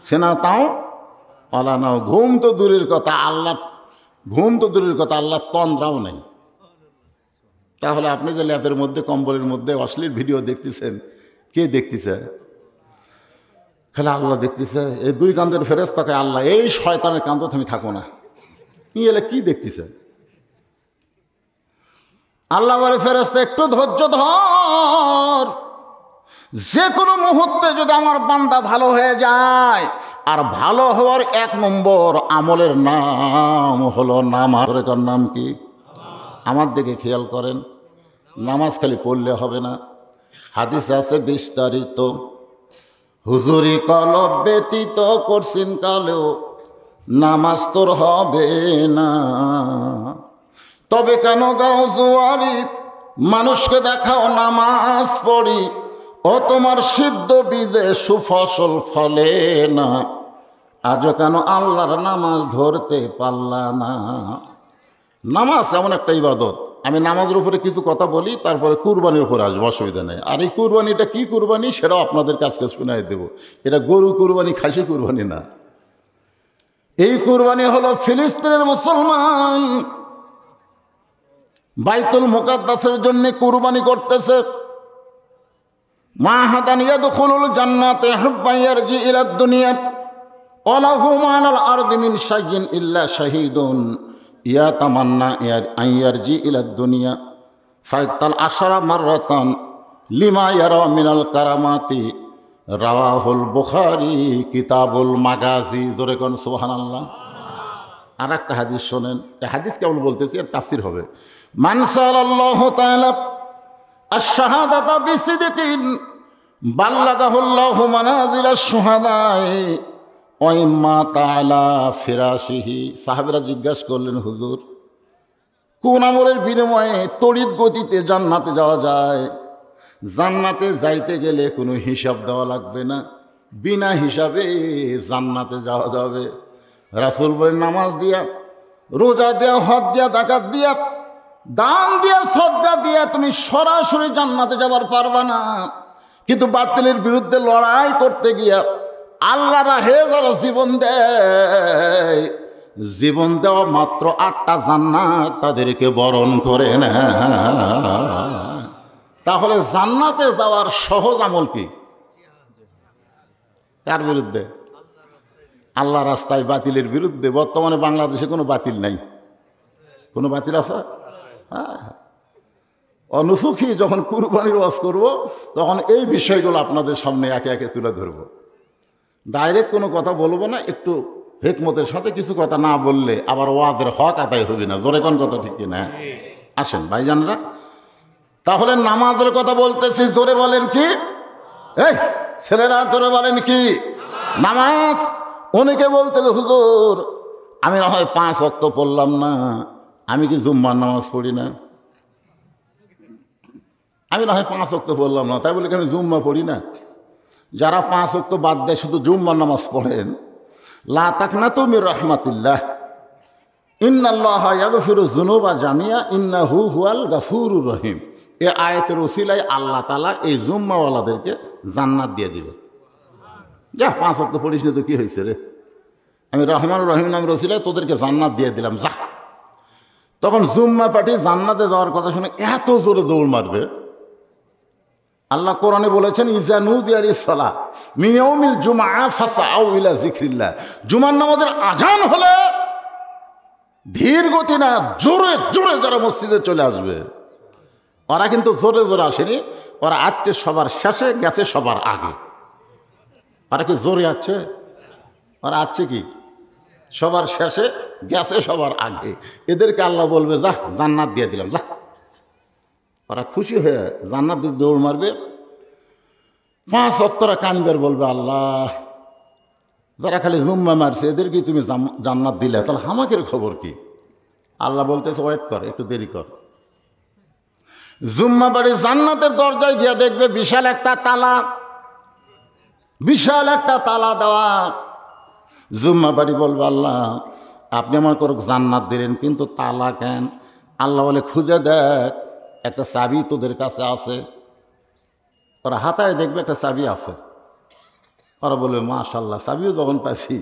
সেনা তাও আল্লাহ নাও। ঘুম তো দূরের কথা, আল্লাহ ঘুম তো দূরের কথা, আল্লাহ তন্দ্রাও নেই। তাহলে আপনি যে ল্যাপের মধ্যে কম্বলের মধ্যে অশ্লীল ভিডিও দেখতেছেন, কে দেখতেছে? খালি আল্লাহ দেখতেছে, এই দুই কান্দের ফেরেশতাকে আল্লাহ, এই শয়তানের কান্দ তুমি থাকো না, নিয়ে এলে কি দেখতেছে? আল্লাহ বলে, ফেরেশতা একটু ধৈর্য ধর, যে কোনো মুহূর্তে যদি আমার বান্দা ভালো হয়ে যায়, আর ভালো হওয়ার 1 নম্বর আমলের নাম হলো নামাজ। নাম কি? আমার দিকে খেয়াল করেন, নামাজ খালি পড়লে হবে না, হাদিস আছে বিস্তারিত, হুজুরি কলব ব্যতীত করছিন কালেও নামাজ তোর হবে না। তবে কেন গাও জুয়ারি, মানুষকে দেখাও নামাজ পড়ি, ও তোমার সিদ্ধ বীজে সুফসল ফলে না, আজও কেন আল্লাহর নামাজ ধরতে পারলা না? নামাজ এমন একটা ইবাদত, আমি নামাজের উপরে কিছু কথা বলি, তারপরে কুরবানির উপরে আসবো, অসুবিধা নেই। আর এই কুরবানিটা কি কুরবানি সেটাও আপনাদের কাছকে শোনাই দেব। এটা গরু কুরবানি, খাসি কুরবানি না। এই কুরবানি হলো ফিলিস্তিনের মুসলমান বাইতুল মুকাদ্দাসের জন্য কুরবানি করতেছে। মা হাদান ইয়াদখুলুল জান্নাতে হুব্বান ইয়ারজি ইলাদ দুনিয়া ওয়ালাহু মা'আল আরদি মিন শাইইন ইল্লা শাহীদুন ইয়াতামান্না আন ইয়ারজি ইলাদ দুনিয়া ফায়তাল আশরা মাররাতান লিমা ইয়ারা মিনাল কারামাতি। রাওয়াহুল বুখারী কিতাবুল মাগাজি। জোরে কোন সুবহানাল্লাহ। আর একটা হাদিস শোনেন, এই হাদিস কেবল বলতেছি, আর তাফসীর হবে। মান সাল্লাল্লাহু তাআলা আশ-শাহাদাতা বিসিদকিন বাল্লাগাহুল্লাহু মানাজিলাশ শুহাদায়ে ওয়া ইম্মা তাআলা ফিরাশিহি। সাহাবীরা জিজ্ঞাসা করলেন, হুজুর, কোন আমলের বিনিময়ে তড়িৎ গতিতে জান্নাতে যাওয়া যায়? জান্নাতে যাইতে গেলে কোনো হিসাব দেওয়া লাগবে না, বিনা হিসাবে জান্নাতে যাওয়া যাবে। রাসূল বলেন, নামাজ দিয়া, রোজা দিয়া, হজ দিয়া, যাকাত দিয়া, দান দিয়া, সদকা দিয়া তুমি সরাসরি জান্নাতে যাবার পারবা না। কিন্তু বাতিলের বিরুদ্ধে লড়াই করতে গিয়া আল্লাহ রাহে যারা জীবন দেয়, জীবন দেওয়া মাত্র 8টা জান্নাত তাদেরকে বরণ করে না। তাহলে জান্নাতে যাওয়ার সহজ আমল কি? কার বিরুদ্ধে? আল্লাহ রাস্তায়, বাতিলের বিরুদ্ধে। বর্তমানে বাংলাদেশে কোনো বাতিল নাই। কোনো বাতিল আছে? হ্যাঁ। অনুসুখী যখন কুরবানির ওয়াজ করব, তখন এই বিষয়গুলো আপনাদের সামনে একে একে তুলে ধরব। ডাইরেক্ট কোনো কথা বলবো না, একটু হিকমতের সাথে কিছু কথা না বললে আবার ওয়াজের হক আদায় হবে না। জোরে কোন কথা, ঠিক কিনা? আসেন ভাইজানরা, তাহলে নামাজের কথা বলতেছি, জোরে বলেন কি? এই ছেলেরা জোরে বলেন কি? নামাজ। অনেকে বলতেছে, হুজুর আমি না হয় 5 ওয়াক্ত পড়লাম না, আমি কি জুম্মার নামাজ পড়ি না? আমি না হয় 5 ওয়াক্ত পড়লাম না, তাই বলে কি আমি জুম্মা পড়ি না? যারা 5 ওয়াক্ত বাদ দেয়, শুধু জুম্মার নামাজ পড়েন, লা তাকনাতু মির রাহমাতিল্লাহ, ইন্নাল্লাহা ইয়াগফিরুয যুনুবা জামিয়া ইন্নাহু হুয়াল গাফুরুর রহিম। এই আয়াতের ওসিলায় আল্লাহ তাআলা এই জুম্মাওয়ালাদেরকে জান্নাত দিয়ে দিবে। যা 5 ওয়াক্ত পড়িস না তো কি হয়েছে রে, আমি রহমানুর রহিম নামের ওসিলায় তোদেরকে জান্নাত দিয়ে দিলাম, যা। তখন জুম্মা পার্টি জান্নাতে যাওয়ার কথা শুনে এত জোরে দৌড় মারবে। আল্লাহ কোরআনে বলেছেন, ইজা নুদিয়া লিস-সালাহ মিন ইয়াউমিল জুমআহ ফাসআউ ইলা যিকরিল্লাহ। জুমার নামাজের আজান হলে ধীর গতি না, জোরে জোরে যারা মসজিদে চলে আসবে। ওরা কিন্তু জোরে জোরে আসেনি, ওরা আসছে সবার শেষে, গেছে সবার আগে। ওরা কি জোরে আসছে? ওরা আসছে কি সবার শেষে, গেছে সবার আগে। এদেরকে আল্লাহ বলবে, যা জান্নাত দিয়ে দিলাম, যা। ওরা খুশি হয়ে জান্নাত দিয়ে দৌড় মারবে। 5 ওয়াক্তরা কানবের, বলবে, আল্লাহ যারা খালি জুম্মা মারছে এদেরকে তুমি জান্নাত দিলে, তাহলে হামাকের খবর কি? আল্লাহ বলতেছে, ওয়েট কর, একটু দেরি কর। জুম্মা বাড়ি জান্নাতের দরজায় গিয়ে দেখবে বিশাল একটা তালা, বিশাল একটা তালা দেওয়া। জুম্মা বাড়ি বলবে, আল্লাহ আপনি আমার করে জান্নাত দিলেন, কিন্তু তালা কেন? আল্লাহ বলে, খুঁজে দেখ, একটা চাবি তোদের কাছে আছে। ওরা হাতায় দেখবে একটা চাবি আছে। ওরা বলবে, মাশাআল্লাহ, চাবিও যখন পাইছি।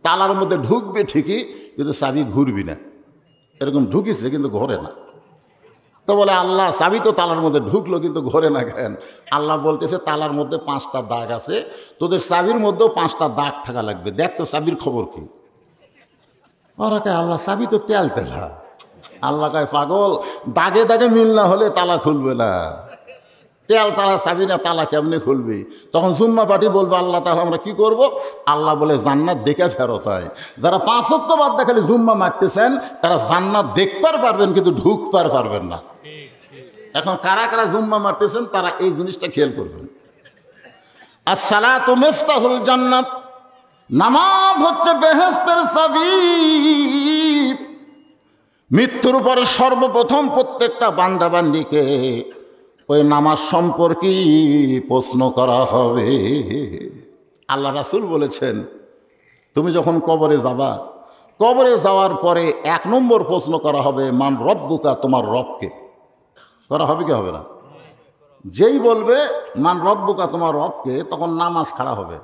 তালার মধ্যে ঢুকবে ঠিকই, কিন্তু চাবি ঘুরবি না। এরকম ঢুকিছে কিন্তু ঘরে না। তো বলে আল্লাহ চাবি তো তালার মধ্যে ঢুকলো কিন্তু ঘরে না কেন? আল্লাহ বলতেছে তালার মধ্যে 5টা দাগ আছে, তোদের চাবির মধ্যেও 5টা দাগ থাকা লাগবে, দেখ তো চাবির খবর কি। ওরা কয় আল্লাহ চাবি তো তেল তেলা। আল্লাহ কয় পাগল, দাগে দাগে মিল না হলে তালা খুলবে না, তেল তালা চাবি না তালা কেমনে খুলবে? তখন জুম্মা পার্টি বলবে আল্লাহ তাহলে আমরা কি করব? আল্লাহ বলে জান্নাত দেখে ফেরত হয়। যারা 5 ওয়াক্ত বাদ দেখালে জুম্মা মারতেছেন তারা জান্নাত দেখতে পারবেন কিন্তু ঢুকতে পারবেন না। এখন কারা কারা জুম্মা মারতেছেন তারা এই জিনিসটা খেয়াল করবেন। আসসালাতু মিফতাহুল জান্নাত, নামাজ হচ্ছে বেহেশতের চাবি। মৃত্যুর পরে সর্বপ্রথম প্রত্যেকটা বান্দা বান্দিকে ওই নামাজ সম্পর্কে প্রশ্ন করা হবে। আল্লাহ রাসূল বলেছেন তুমি যখন কবরে যাবা, কবরে যাওয়ার পরে 1 নম্বর প্রশ্ন করা হবে মান রব্বুকা, তোমার রবকে। করা হবে কি হবে না? যেই বলবে মান রব্বুকা তোমার রবকে, তখন নামাজ খাড়া হবে।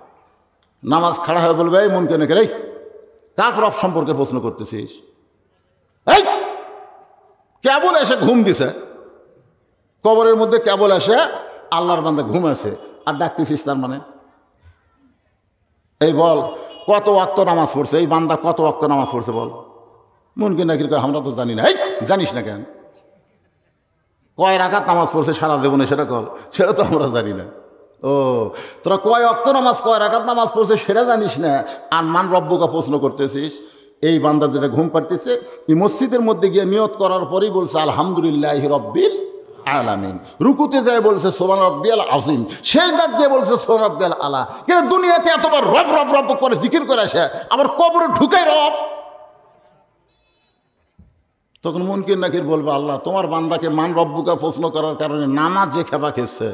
নামাজ খাড়া হয়ে বলবে এই মনকে নাকি রে, কাক রব সম্পর্কে প্রশ্ন করতেছিস? এই কেবল এসে ঘুম দিছে, কবরের মধ্যে কেবল এসে আল্লাহর বান্দা ঘুম আছে আর ডাকতেছিস, তার মানে এই বল কত ওয়াক্ত নামাজ পড়ছে এই বান্দা, কত ওয়াক্ত নামাজ পড়ছে বল। মনকে নাকি আমরা তো জানি না। এই জানিস না কেন? কয় রাকাত নামাজ পড়ছে সারা জীবনে সেটা কল, সেটা তো আমরা জানি না। ও তোরা কয় ওয়াক্ত নামাজ, কয় রাকাত নামাজ পড়ছে সেটা জানিস না, আর মান রব্বুকা প্রশ্ন করতেছিস। এই বান্দা যেটা ঘুম পাড়তেছে এই মসজিদের মধ্যে গিয়ে নিয়ত করার পরেই বলছে আলহামদুলিল্লাহি রব্বিল আলামিন, রুকুতে যায় বলছে সুবহান রাব্বিয়াল আযীম, সেজদাত গিয়ে বলছে সুবহান রাব্বিয়াল আলা। কিন্তু দুনিয়াতে এতবার রব রব রব করে জিকির করে আসে, আবার কবরে ঢুকাই রব। তখন মুনকির নাকির বলবে আল্লাহ তোমার বান্দাকে মান রব্বুকা প্রশ্ন করার কারণে নামাজ যে খেপা খেয়েছে,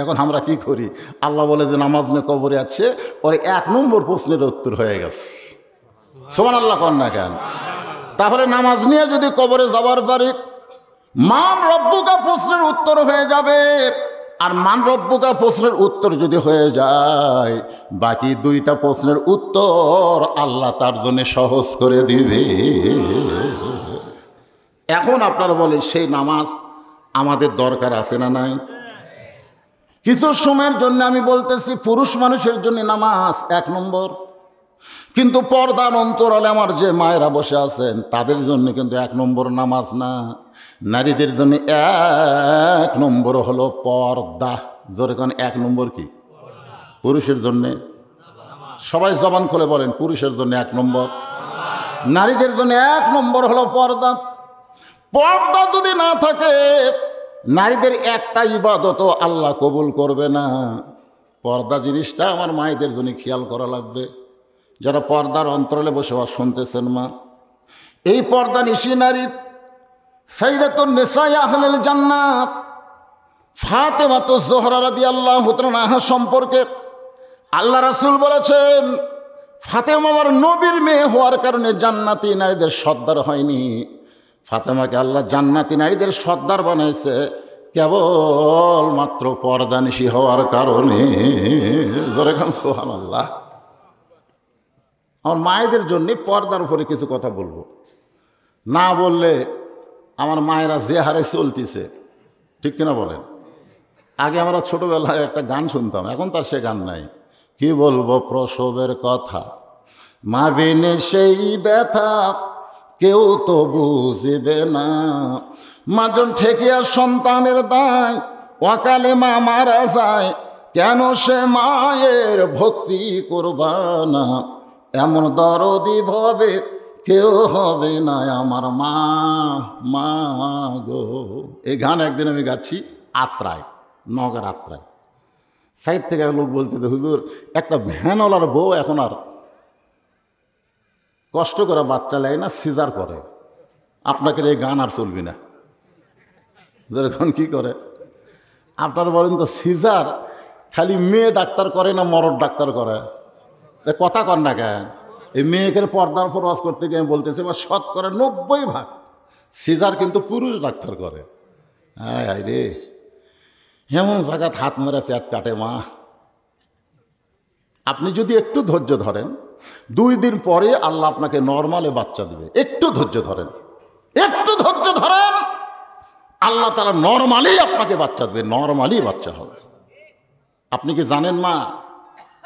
এখন আমরা কি করি? আল্লাহ বলে যে নামাজ নিয়ে কবরে আছে, ওর 1 নম্বর প্রশ্নের উত্তর হয়ে গেছে। সুবহানাল্লাহ কর না কেন? তাহলে নামাজ নিয়ে যদি কবরে যাওয়ার পরে মান রব্বুকা প্রশ্নের উত্তর হয়ে যাবে, আর মান রব্বুকা প্রশ্নের উত্তর যদি হয়ে যায়, বাকি 2টা প্রশ্নের উত্তর আল্লাহ তার জন্য সহজ করে দিবে। এখন আপনারা বলে সেই নামাজ আমাদের দরকার আছে না নাই? কিছু সময়ের জন্য আমি বলতেছি পুরুষ মানুষের জন্য নামাজ 1 নম্বর, কিন্তু পর্দার অন্তরালে আমার যে মায়েরা বসে আছেন তাদের জন্য কিন্তু 1 নম্বর নামাজ না। নারীদের জন্য 1 নম্বর হলো পর্দা। জোরে কোন 1 নম্বর কি? পুরুষের জন্য সবাই জবান খুলে বলেন, পুরুষের জন্য 1 নম্বর, নারীদের জন্য 1 নম্বর হলো পর্দা। পর্দা যদি না থাকে নারীদের একটা ইবাদতও আল্লাহ কবুল করবে না। পর্দা জিনিসটা আমার মায়েদের জন্য খেয়াল করা লাগবে। যারা পর্দার অন্তরালে বসবাস শুনতেছেন মা, এই পর্দা নিশি নারী সাইয়্যিদাতুন নিসায়ে আহলিল জান্নাত ফাতেমাতুজ জোহরা রাদিয়াল্লাহু তাআলা আনহা সম্পর্কে আল্লাহ রাসূল বলেছেন ফাতেমা আমার নবীর মেয়ে হওয়ার কারণে জান্নাতি নারীদের সর্দার হয়নি, ফাতেমাকে আল্লাহ জান্নাতি নারীদের সর্দার বানাইছে কেবল মাত্র পর্দানিশী হওয়ার কারণে। জোরে খান সুবহানাল্লাহ। আমার মায়েদের জন্য পর্দার উপরে কিছু কথা বলবো, না বললে আমার মায়েরা যে হারে চলতেছে, ঠিক কিনা বলেন? আগে আমরা ছোটোবেলায় একটা গান শুনতাম, এখন তার সে গান নাই। কি বলবো প্রসবের কথা, মা বিনে সেই ব্যথা কেউ তো বুঝবে না, মাজন ঠেকিয়া সন্তানের দায় অকালে মা মারা যায়, কেন সে মায়ের ভক্তি করবা না, এমন দরদি ভাবে কেউ হবে না আমার মা, মা গো। এই গান একদিন আমি গাচ্ছি আত্রায়, নগর আত্রায়। সাইড থেকে লোক বলতে হুজুর একটা ভ্যানওয়ালার বউ এখন আর কষ্ট করে বাচ্চা নেয় না, সিজার করে, আপনাকে এই গান আর চলবি না। যেরকম কি করে আপনারা বলেন তো, সিজার খালি মেয়ে ডাক্তার করে না মরদ ডাক্তার করে? কথা কর না কেন? এই মেয়েকে পর্দার উপর ওয়াজ করতে গিয়ে বলতেছে বা 90% সিজার কিন্তু পুরুষ ডাক্তার করে। হ্যাঁ রে, এমন জায়গায় হাত মেরে পেট কাটে মা। আপনি যদি একটু ধৈর্য ধরেন 2 দিন পরে আল্লাহ আপনাকে নর্মালে বাচ্চা দিবে। একটু ধৈর্য ধরেন, একটু ধৈর্য ধরেন, আল্লাহ তাআলা নরমালি আপনাকে বাচ্চা দেবে, নরমালি বাচ্চা হবে। আপনি কি জানেন মা,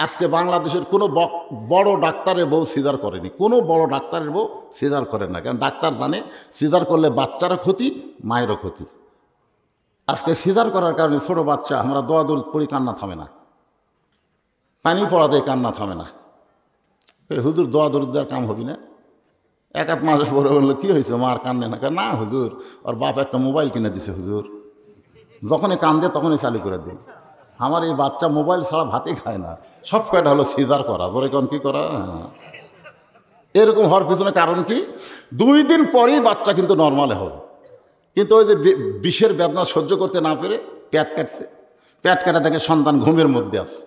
আজকে বাংলাদেশের কোনো বড় ডাক্তারের বউ সিজার করেনি, কোনো বড় ডাক্তারের বউ সিজার করেন না, কারণ ডাক্তার জানে সিজার করলে বাচ্চারও ক্ষতি, মায়েরও ক্ষতি। আজকে সিজার করার কারণে ছোটো বাচ্চা আমরা দোয়া দোল পড়ি, কান্না থামে না, পানি পড়া দিয়ে কান্না থামে না। হুজুর দোয়া দরুদ দেওয়ার কাম হবি না? এক আধ মাস পরে বললো কী হয়েছে, মার কান্দে না? না হুজুর, ওর বাপ একটা মোবাইল কিনে দিছে হুজুর, যখনই কান্দে তখনই চালু করে দিই। আমার এই বাচ্চা মোবাইল ছাড়া ভাতই খায় না। সব কয়টা হলো সিজার করা, ধরে কোন কী করা। এরকম হওয়ার পিছনে কারণ কি, 2 দিন পরেই বাচ্চা কিন্তু নর্মালে হবে, কিন্তু ওই যে বিষের বেদনা সহ্য করতে না পেরে পেট কাটছে, পেট কাটা থেকে সন্তান ঘুমের মধ্যে আছে।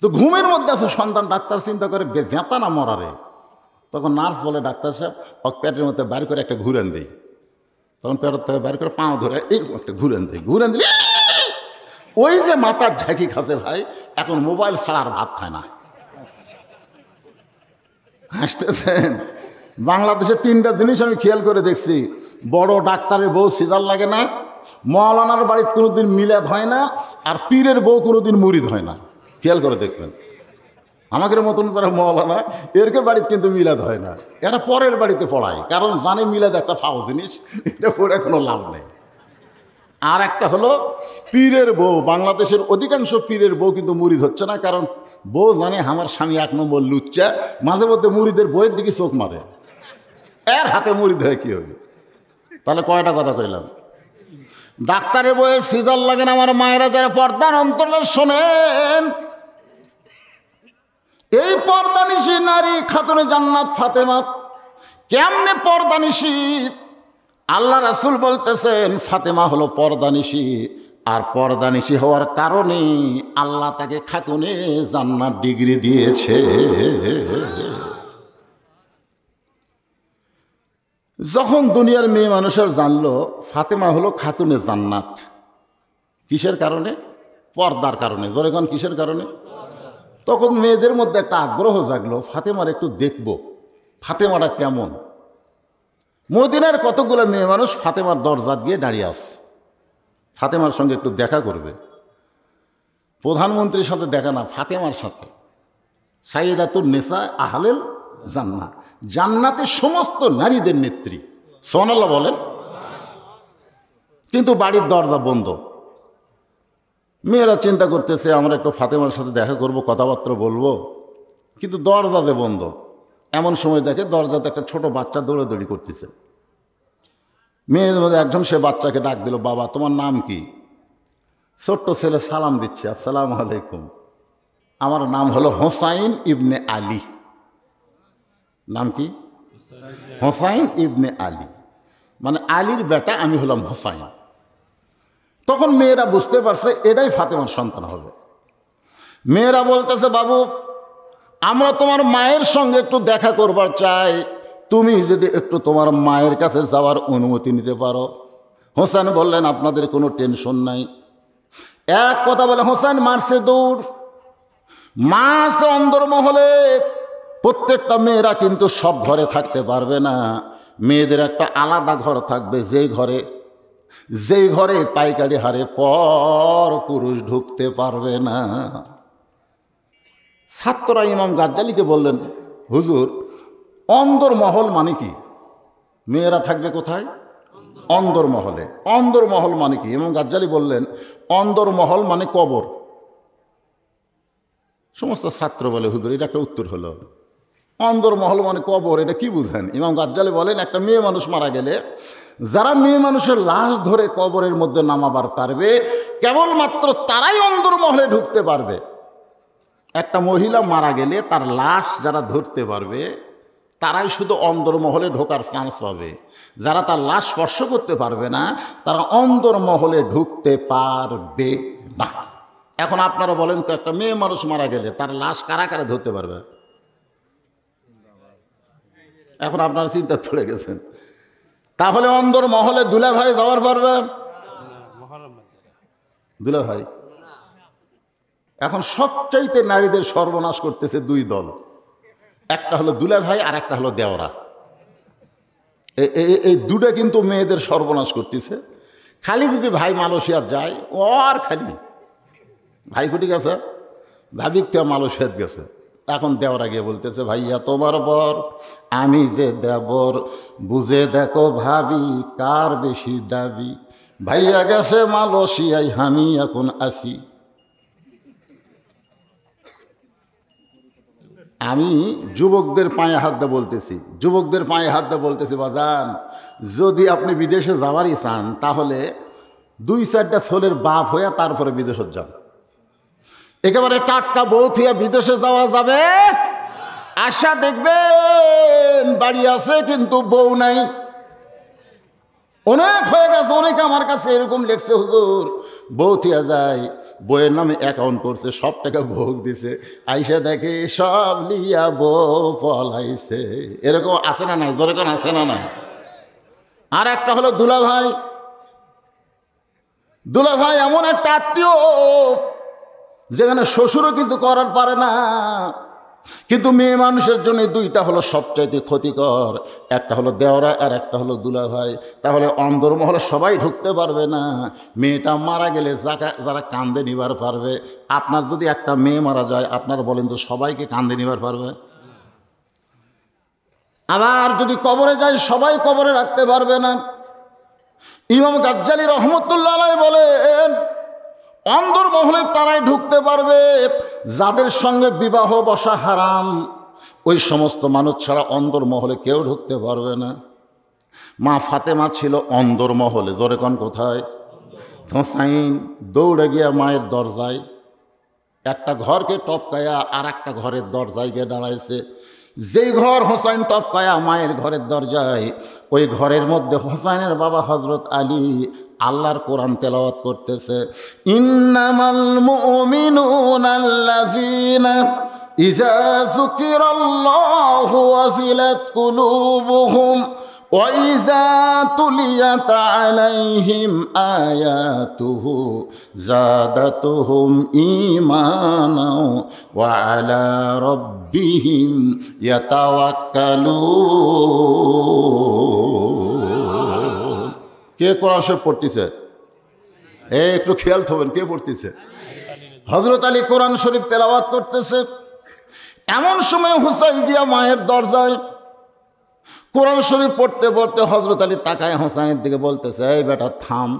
তো ঘুমের মধ্যে আছে সন্তান, ডাক্তার চিন্তা করে বেজাতা না মরারে। তখন নার্স বলে ডাক্তার সাহেব ওকে পেটের মধ্যে বাইর করে একটা ঘুরেন দেই। তখন পেটের থেকে বাইর করে পাও ধরে এইরকম একটা ঘুরেন দেই, ঘুরেন দিই, ওই যে মাথার ঝাঁকি খাচ্ছে ভাই, এখন মোবাইল ছাড়া আর ভাত খায় না। হাসতেছেন? বাংলাদেশে 3টা জিনিস আমি খেয়াল করে দেখছি, বড় ডাক্তারের বউ সিজার লাগে না, মৌলানার বাড়িতে কোনোদিন মিলাদ হয় না, আর পীরের বউ কোনোদিন মুরিদ হয় না। খেয়াল করে দেখবেন, আমাদের মতন যারা মৌলানা এরকে বাড়িতে কিন্তু মিলাদ হয় না, এরা পরের বাড়িতে পড়ায়, কারণ জানে মিলাদ একটা ফাও জিনিস, এটা পড়ে কোনো লাভ নেই। আর একটা হলো পীরের বউ, বাংলাদেশের অধিকাংশ পীরের বউ কিন্তু মুরিদ হচ্ছে না, কারণ বউ জানে আমার স্বামী 1 নম্বর লুচ্চা, মাঝে মধ্যে মুরিদের বইয়ের দিকে চোখ মারে, এর হাতে মুরিদ হয়ে কী হবে? তাহলে কয়টা কথা কইলাম? ডাক্তারের বইয়ে সিজার লাগে না। আমার মায়েরা যারা পর্দার অন্তরে শোনেন, এই পর্দানিশী নারী খাতুনে জান্নাত ফাতেমা কেমনে পর্দানিশী? আল্লাহ রাসূল বলতেছেন ফাতেমা হলো পর্দানিশী, আর পর্দানিশী হওয়ার কারণে আল্লাহ তাকে খাতুনে জান্নাত ডিগ্রি দিয়েছে। যখন দুনিয়ার মেয়ে মানুষের জানলো ফাতেমা হলো খাতুনে জান্নাত, কিসের কারণে? পর্দার কারণে। জোরে কোন কিসের কারণে? তখন মেয়েদের মধ্যে একটা আগ্রহ জাগলো, ফাতেমার একটু দেখব, ফাতেমাটা কেমন। মদিনার কতগুলো মেয়ে মানুষ ফাতেমার দরজা দিয়ে দাঁড়িয়ে আছে, ফাতেমার সঙ্গে একটু দেখা করবে। প্রধানমন্ত্রীর সাথে দেখা না, ফাতেমার সাথে। সাইয়্যিদাতুন নিসা আহলিল জান্নাহ, জান্নাতের সমস্ত নারীদের নেত্রী। সুবহানাল্লাহ বলেন। কিন্তু বাড়ির দরজা বন্ধ। মেয়েরা চিন্তা করতেছে আমরা একটু ফাতেমার সাথে দেখা করব, কথাবার্তা বলবো, কিন্তু দরজাতে বন্ধ। এমন সময় দেখে দরজাতে একটা ছোট বাচ্চা দৌড়াদৌড়ি করতেছে। মেয়েদের মধ্যে একজন সে বাচ্চাকে ডাক দিল, বাবা তোমার নাম কি? ছোট্ট ছেলে সালাম দিচ্ছে, আসসালামু আলাইকুম, আমার নাম হলো হোসাইন ইবনে আলী। নাম কি? হোসাইন ইবনে আলী, মানে আলীর বেটা আমি হলাম হোসাইন। তখন মেয়েরা বুঝতে পারছে এটাই ফাতেমার সন্তান হবে। মেয়েরা বলতেছে বাবু আমরা তোমার মায়ের সঙ্গে একটু দেখা করবার চাই, তুমি যদি একটু তোমার মায়ের কাছে যাওয়ার অনুমতি নিতে পারো। হোসেন বললেন আপনাদের কোনো টেনশন নাই। এক কথা বলে হোসেন মারছে দৌড়। মা আছে অন্দরমহলে, প্রত্যেকটা মেয়েরা কিন্তু সব ঘরে থাকতে পারবে না, মেয়েদের একটা আলাদা ঘর থাকবে, যেই ঘরে পাইকারি হারে পর পুরুষ ঢুকতে পারবে না। ছাত্ররা ইমাম গাজ্জালীকে বললেন হুজুর অন্দরমহল মানে কি? মেয়েরা থাকবে কোথায়? অন্দরমহলে। অন্দরমহল মানে কি? ইমাম গাজ্জালী বললেন অন্দরমহল মানে কবর। সমস্ত ছাত্র বলে হুজুর এটা একটা উত্তর হলো, অন্দরমহল মানে কবর, এটা কি বুঝেন? ইমাম গাজ্জালী বলেন একটা মেয়ে মানুষ মারা গেলে যারা মেয়ে মানুষের লাশ ধরে কবরের মধ্যে নামাবার পারবে কেবলমাত্র তারাই অন্দরমহলে ঢুকতে পারবে। একটা মহিলা মারা গেলে তার লাশ যারা ধরতে পারবে তারাই শুধু অন্দরমহলে ঢোকার চান্স পাবে। যারা তার লাশ স্পর্শ করতে পারবে না তারা অন্দরমহলে ঢুকতে পারবে না। এখন আপনারা বলেন তো একটা মেয়ে মানুষ মারা গেলে তার লাশ কারা কারা ধরতে পারবে? এখন আপনারা চিন্তা পড়ে গেছেন। তাহলে অন্দরমহলে দুলাভাই যাওয়ার পারবে? দুলাভাই এখন সবচাইতে নারীদের সর্বনাশ করতেছে 2 দল, একটা হলো দুলাভাই আর একটা হলো দেওরা। এই দুটো কিন্তু মেয়েদের সর্বনাশ করতেছে। খালি যদি ভাই মালয়েশিয়া যায় ও আর খালি ভাই কুটি গেছে, ভাবিক তো মালয়েশিয়াত গেছে। এখন দেওরা গিয়ে বলতেছে, ভাইয়া তোমার বর আমি যে দেবর, বুঝে দেখো ভাবি কার বেশি দাবি। ভাইয়া গেছে মালয়েশিয়ায়, আমি এখন আসি। আমি যুবকদের পায়ে হাত দিয়ে বলতেছি, যুবকদের পায়ে হাত দিয়ে বলতেছি, বাজান যদি আপনি বিদেশে যাওয়ারই চান তাহলে 2-4টা ছোলের বাপ হইয়া তারপরে বিদেশে যান। একেবারে টাটকা বউ থিয়া বিদেশে যাওয়া যাবে? আশা দেখবেন বাড়ি আছে কিন্তু বউ নাই। অনেক হয়ে গেছে, অনেক আমার কাছে এরকম লেখছে, হুজুর বউ থিয়া যায়, বইয়ের নামে অ্যাকাউন্ট করছে, সব টাকা ভোগ দিছে, আইসা দেখে সব লিয়া বউ পলাইছে। এরকম আছে না নাই? যেরকম আছে না নাই? আর একটা হলো দুলা ভাই। দুলা ভাই এমন একটা আত্মীয় যেখানে শ্বশুরও কিছু করার পারে না, কিন্তু মেয়ে মানুষের জন্য 2টা হলো সবচাইতে ক্ষতিকর, একটা হলো দেওরা আর একটা হলো দুলা ভাই। তাহলে অন্দরমহলে সবাই ঢুকতে পারবে না। মেয়েটা মারা গেলে যারা কান্দে নিবার পারবে, আপনার যদি একটা মেয়ে মারা যায় আপনার বলেন তো সবাইকে কান্দে নিবার পারবে? আবার যদি কবরে যায় সবাই কবরে রাখতে পারবে না। ইমাম গাজ্জালী রহমতুল্লাহ আলাইহি বলেন, অন্দরমহলে তারাই ঢুকতে পারবে যাদের সঙ্গে বিবাহ বসা হারাম, ওই সমস্ত মানুষ ছাড়া অন্দরমহলে কেউ ঢুকতে পারবে না। মা ফাতেমা ছিল অন্দরমহলে, জোরে কোন কোথায়? হোসাইন দৌড়ে গিয়া মায়ের দরজায়, একটা ঘরকে টপকায়া আর একটা ঘরের দরজায় গিয়ে দাঁড়াইছে। যেই ঘর হোসাইন টপকায়া মায়ের ঘরের দরজায়, ওই ঘরের মধ্যে হোসাইনের বাবা হযরত আলী আল্লাহর কোরআন তেলাওয়াত করতেছে। ইন্নামাল মুমিনুনা আল্লাযীনা ইযা যুকিরাল্লাহু ওয়াজিলাত কুলুবুহুম ওয়া ইযা তুলিয়াত আলাইহিম আয়াতুহু যাদাতুহুম ঈমানাও ওয়া আলা রাব্বিহিম ইয়াতাওয়াক্কালুন। কে কোরআন শরীফ পড়তেছে? একটু খেয়াল থবেন, কে পড়তেছে? হযরত আলী কোরআন শরীফ তেলাওয়াত করতেছে। এমন সময় হুসাইন দিয়া মায়ের দরজায় কোরআন শরীফ পড়তে পড়তে হযরত আলী তাকায় হোসাইনের দিকে, বলতেছে, এই বেটা থাম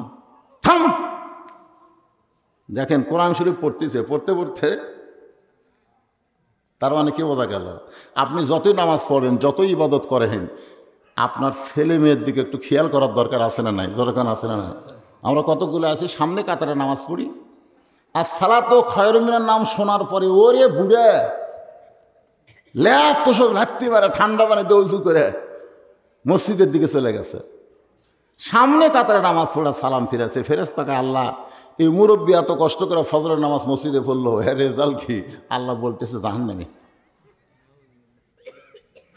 থাম। দেখেন কোরআন শরীফ পড়তেছে, পড়তে পড়তে তার মানে কি বোঝা গেল? আপনি যতই নামাজ পড়েন, যতই ইবাদত করেন, আপনার ছেলে মেয়ের দিকে একটু খেয়াল করার দরকার আছে না নাই? যেরকম আছে না নাই? আমরা কতগুলো আছি সামনে কাতারে নামাজ পড়ি, আর সালাতু খায়রুম মিনান নাম শোনার পরে ওরে বুড়ে ল্যাপ তো সব লাগতে পারে, ঠান্ডা পানি দৌড় করে মসজিদের দিকে চলে গেছে। সামনে কাতারে নামাজ পড়া সালাম ফিরেছে, ফেরেশতাকে, আল্লাহ এই মুরব্বী এত কষ্ট করে ফজরের নামাজ মসজিদে পড়লো, এর রেজাল্ট কি? আল্লাহ বলতেছে জাহান্নামে।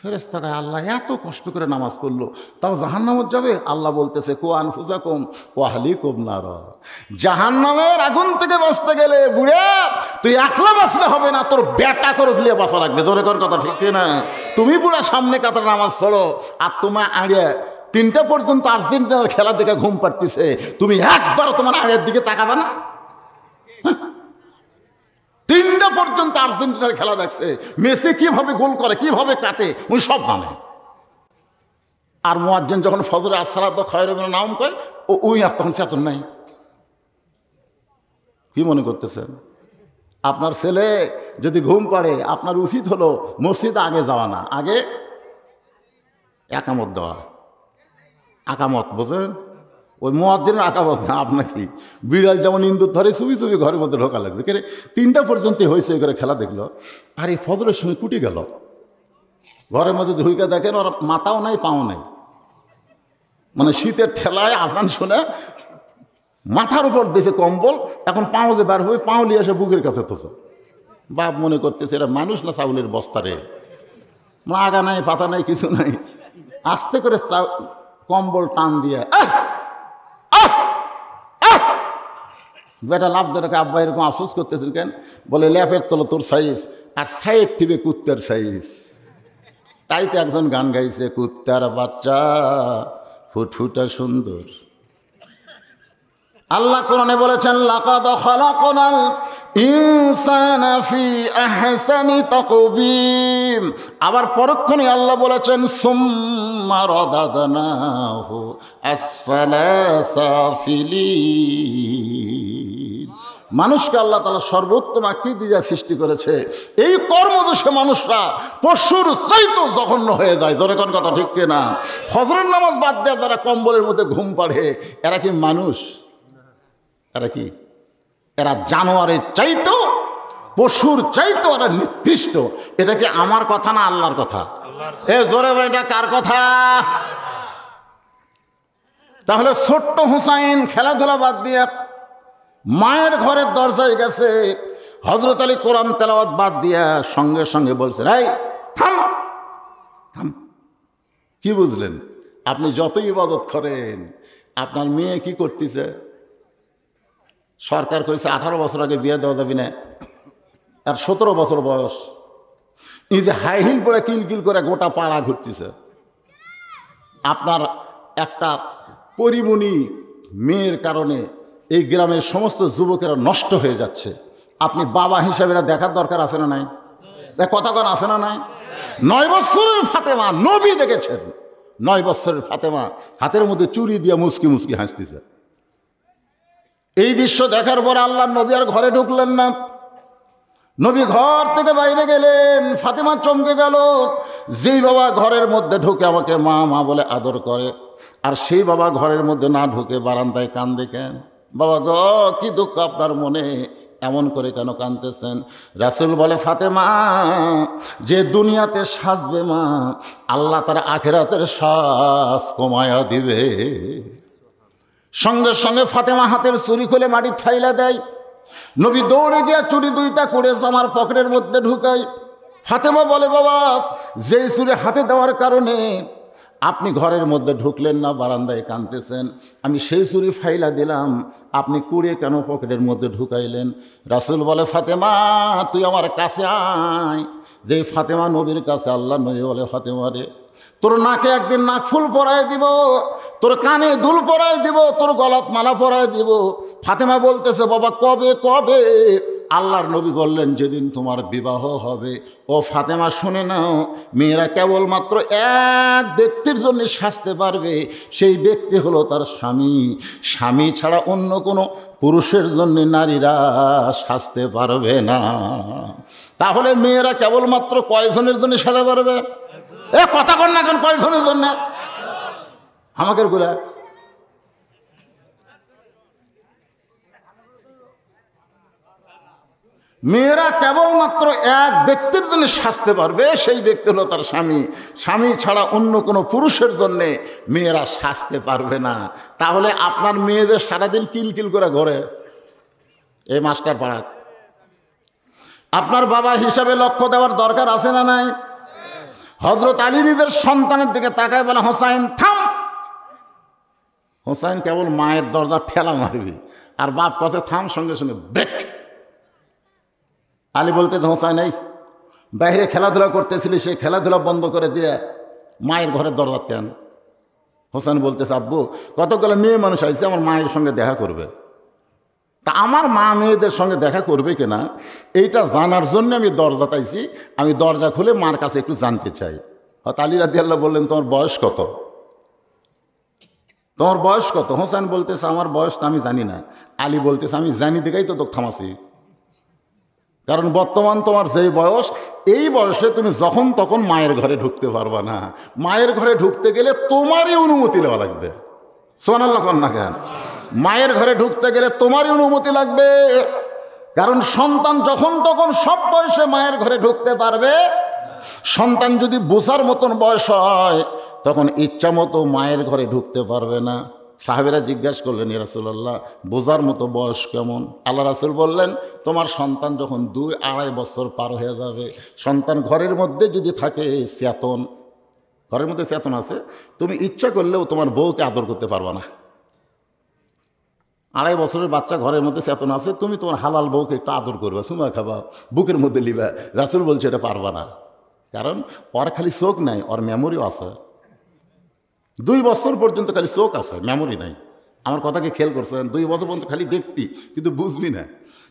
ফেরেশতাকে, আল্লাহ এত কষ্ট করে নামাজ পড়লো তাও জাহান্নামত যাবে? আল্লাহ বলতেছে, কু আনফুসাকুম ওয়া আহলিকুম নার। জাহান্নামের আগুন থেকে বাঁচতে গেলে বুড়া তুই একলা বাঁচলে হবে না, তোর বেটা করে গিয়ে বাঁচা লাগবে। জোরে কর কথা, ঠিক না? তুমি বুড়া সামনে কাতার নামাজ পড়ো আর তোমার আগে 3টা পর্যন্ত আর্জেন্টিনার খেলা দেখে ঘুম পাড়তেছে, তুমি একবারও তোমার আড়ের দিকে তাকাবে না? 3টা পর্যন্ত আর্জেন্টিনার খেলা দেখছে, মেসি কিভাবে গোল করে, কিভাবে কাটে, উনি সব জানে। আর মুয়াজ্জিন যখন ফজরে আসসালাতু খায়রুম মিনান নাওম কয়, ওই আর তখন চেতন নাই। কি মনে করতেছেন? আপনার ছেলে যদি ঘুম পাড়ে, আপনার উচিত হলো মসজিদে আগে যাওয়া না, আগে একামত দেওয়া। আকামত বোঝেন? ওই মুয়াজ্জিনের আকামত না। আপনাকে বিড়াল যেমন ইন্দুর ধরে চুপি চুপি ঘরের মধ্যে ঢোকা লাগবে। কেন 3টা পর্যন্ত হয়েছে করে খেলা দেখলো, আর এই ফজরের সময় কুটি গেল, ঘরের মধ্যে ঢুকে দেখেন ওর মাথাও নাই পাও নাই, মানে শীতের ঠেলায় আজান শুনে মাথার উপর দিয়েছে কম্বল, এখন পাও যে বার হবে, পাও নিয়ে এসে বুকের কাছে তোছে। বাপ মনে করতেছে এটা মানুষ না চাউলের বস্তা রে, আগা নাই পাতা নাই কিছু নাই, আস্তে করে কম্বল টান দিয়ে বেটা লাভ ধরে। আব্বা এরকম আফসোস করতেছেন কেন? বলে ল্যাপের তলো তোর সাইজ আর সাইড টিপে কুত্তার সাইজ। তাই তো একজন গান গাইছে, কুত্তার বাচ্চা ফুটফুটা সুন্দর, আল্লাহ কোরআনে বলেছেন লাকাদ খালাকনাল ইনসানা ফি আহসানি তাকবীম। আবার পরক্ষণে আল্লাহ বলেছেন সুম্মা রাদাদনাহু আসফালা সাফিলিন। মানুষকে আল্লাহ তাআলা সর্বোত্তম আকৃতি দিয়ে সৃষ্টি করেছে। এই কর্মদোষে মানুষরা পশুর চাইতে জঘন্য হয়ে যায়। জোরে কোন কথা ঠিক কিনা? ফজরের নামাজ বাদ দিয়ে যারা কম্বলের মধ্যে ঘুম পাড়ে, এরা কি মানুষ? এরা কি? এরা জানোয়ারের চাইতো, পশুর চাইতো এরা নিকৃষ্ট। এটা কি আমার কথা না আল্লাহর কথা? এ জোরে বলে এটা কার কথা? তাহলে ছোট্ট হুসাইন খেলাধুলা বাদ দিয়ে মায়ের ঘরের দরজায় গেছে। হযরত আলী কোরআন তেলাওয়াত বাদ দিয়া সঙ্গে সঙ্গে বলছে, এই থাম থাম। কি বুঝলেন? আপনি যত ইবাদত করেন, আপনার মেয়ে কি করতেছে? সরকার কইছে 18 বছর আগে বিয়ে দেওয়া যাবে না, আর 17 বছর বয়স। এই যে হাই হিল পরে কিলকিল করে গোটা পাড়া ঘুরতেছে। আপনার একটা পরিমণি মেয়ের কারণে এই গ্রামের সমস্ত যুবকেরা নষ্ট হয়ে যাচ্ছে। আপনি বাবা হিসাবে দেখার দরকার আছে না নাই? কথা কন আছে না নাই? 9 বছরের ফাতেমা নবী দেখেছেন। 9 বছরের ফাতেমা হাতের মধ্যে চুরি দিয়ে মুসকি মুসকি হাসতেছে। এই দৃশ্য দেখার পর আল্লাহর নবী আর ঘরে ঢুকলেন না। নবী ঘর থেকে বাইরে গেলেন, ফাতেমা চমকে গেল। যেই বাবা ঘরের মধ্যে ঢুকে আমাকে মা মা বলে আদর করে, আর সেই বাবা ঘরের মধ্যে না ঢুকে বারান্দায় কান্দে কেন? বাবা গো, কি দুঃখ আপনার মনে, এমন করে কেন কাঁদতেছেন? রাসূল বলে, ফাতেমা যে দুনিয়াতে সাজবে মা, আল্লাহ তার আখিরাতের সাজ কমায়া দিবে। সঙ্গে সঙ্গে ফাতেমা হাতের চুরি খুলে মাটির থাইলা দেয়। নবী দৌড়ে গিয়া চুরি 2টা করে জামার পকেটের মধ্যে ঢুকায়। ফাতেমা বলে, বাবা যেই চুরি হাতে দেওয়ার কারণে আপনি ঘরের মধ্যে ঢুকলেন না, বারান্দায় কাঁদতেছেন, আমি সেই চুরি ফাইলা দিলাম, আপনি কুড়ে কেন পকেটের মধ্যে ঢুকাইলেন? রাসূল বলে, ফাতেমা তুই আমার কাছে আয়। যেই ফাতেমা নবীর কাছে, আল্লাহ নবী বলে, ফাতেমা রে, তোর নাকে একদিন নাক ফুল পরায় দিব, তোর কানে দুল পরায় দিব, তোর গলাত মালা পরায় দিব। ফাতেমা বলতেছে, বাবা কবে কবে? আল্লাহর নবী বললেন, যেদিন তোমার বিবাহ হবে। ও ফাতেমা শুনে নাও, মেয়েরা কেবলমাত্র এক ব্যক্তির জন্য সাজতে পারবে, সেই ব্যক্তি হলো তার স্বামী। স্বামী ছাড়া অন্য কোনো পুরুষের জন্য নারীরা সাজতে পারবে না। তাহলে মেয়েরা কেবলমাত্র কয়জনের জন্য সাজা পারবে? এ কথা কর না কেন? কয়জনের জন্য? আমাকে গুলা মেয়েরা কেবলমাত্র এক ব্যক্তির জন্য সাজতে পারবে, সেই ব্যক্তি হলো তার স্বামী। স্বামী ছাড়া অন্য কোনো পুরুষের জন্যে মেয়েরা সাজতে পারবে না। তাহলে আপনার মেয়েদের সারাদিন কিলকিল করে ঘরে এই মাস্টার পাড়া, আপনার বাবা হিসাবে লক্ষ্য দেওয়ার দরকার আছে না নাই? হযরত আলী নিজের সন্তানের দিকে তাকায় বলে, হোসাইন থাম। হোসাইন কেবল মায়ের দরজা ঠেলা মারবি, আর বাপ কাছে থাম, সঙ্গে সঙ্গে ব্রেক। আলী বলতে, হোসাইন এই বাইরে খেলাধুলা করতেছিলি, সেই খেলাধুলা বন্ধ করে দিয়ে মায়ের ঘরের দরজা কেন? হোসেন বলতেছে, আব্বু কতগুলো মেয়ে মানুষ আইছে আমার মায়ের সঙ্গে দেখা করবে, তা আমার মা মেয়েদের সঙ্গে দেখা করবে কিনা এইটা জানার জন্য আমি দরজা চাইছি, আমি দরজা খুলে মার কাছে একটু জানতে চাই। হয়তো আলী রাদিয়াল্লাহু বললেন, তোমার বয়স কত? তোমার বয়স কত? হোসেন বলতেছে, আমার বয়স তো আমি জানি না। আলী বলতেছে, আমি জানি দেখেই তো তোকে থামাছি, কারণ বর্তমান তোমার যেই বয়স, এই বয়সে তুমি যখন তখন মায়ের ঘরে ঢুকতে পারবা না। মায়ের ঘরে ঢুকতে গেলে তোমারই অনুমতি নেওয়া লাগবে। সুবহানাল্লাহ কন না কেন? মায়ের ঘরে ঢুকতে গেলে তোমারই অনুমতি লাগবে, কারণ সন্তান যখন তখন সব বয়সে মায়ের ঘরে ঢুকতে পারবে। সন্তান যদি বোঝার মতন বয়স হয়, তখন ইচ্ছা মতো মায়ের ঘরে ঢুকতে পারবে না। সাহাবীরা জিজ্ঞাসা করলেন, ইয়া রাসূলুল্লাহ বোঝার মতো বয়স কেমন? আল্লাহ রাসূল বললেন, তোমার সন্তান যখন 2-2.5 বছর পার হয়ে যাবে, সন্তান ঘরের মধ্যে যদি থাকে চেতন, ঘরের মধ্যে চেতন আছে, তুমি ইচ্ছা করলেও তোমার বউকে আদর করতে পারবে না। 2.5 বছরের বাচ্চা ঘরের মধ্যে চেতন আছে, তুমি তোমার হালাল বউকে একটু আদর করবা, চুমা খাবা, বুকের মধ্যে লিবা। রাসূল বলছে এটা পারবা না, কারণ ওর খালি চোখ নাই, ওর মেমোরিও আছে। 2 বছর পর্যন্ত খালি চোখ আছে, মেমোরি নাই। আমার কথাকে খেয়াল করছেন? 2 বছর পর্যন্ত খালি দেখবি কিন্তু বুঝবি না,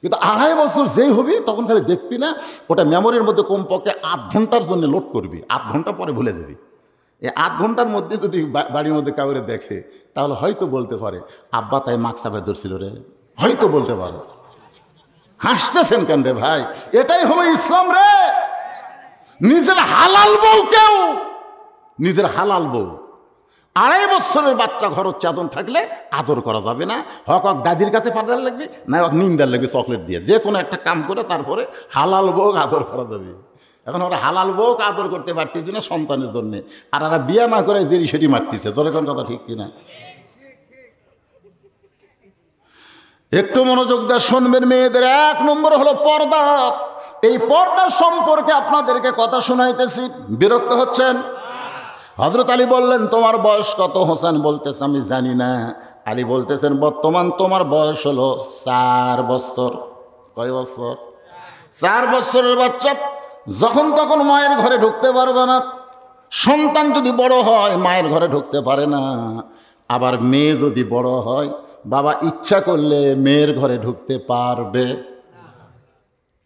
কিন্তু 2.5 বছর যেই হবি তখন খালি দেখবি না, ওটা মেমোরির মধ্যে কমপক্ষে 8 ঘন্টার জন্য লোড করবি, 8 ঘন্টা পরে ভুলে যাবি। এই 8 ঘন্টার মধ্যে যদি বাড়ির মধ্যে কাউরে দেখে তাহলে হয়তো বলতে পারে আব্বা তাই মাস্ক চাপে ধরছিল রে, হয়তো বলতে পারে। হাসতেছেন কেন রে ভাই? এটাই হলো ইসলাম রে। নিজের হালাল বউকেও, নিজের হালাল বউ 2.5 বছরের বাচ্চা ঘরের চাদন থাকলে আদর করা যাবে না, হক দাদির কাছে পাঠার লাগবে না, হক নিন্দার লাগবে চকলেট দিয়ে, যে কোনো একটা কাম করে তারপরে হালাল বউ আদর করা যাবে। এখন ওরা হালাল বউকে আদর করতে পারতেছি না সন্তানের জন্যে, আর ওরা বিয়ে না করে জেরি সেটি মারতেছে। তোর কোন কথা ঠিক কিনা? একটু মনোযোগ দিয়ে শুনবেন মেয়েদের। 1 নম্বর হলো পর্দা। এই পর্দার সম্পর্কে আপনাদেরকে কথা শোনাইতেছি, বিরক্ত হচ্ছেন? হযরত আলী বললেন তোমার বয়স কত? হোসেন বলতেছে আমি জানি না। আলী বলতেছেন বর্তমান তোমার বয়স হলো 4 বছর। কয় বছর? 4 বছরের বাচ্চা যখন তখন মায়ের ঘরে ঢুকতে পারবে না। সন্তান যদি বড় হয় মায়ের ঘরে ঢুকতে পারে না, আবার মেয়ে যদি বড় হয় বাবা ইচ্ছা করলে মেয়ের ঘরে ঢুকতে পারবে।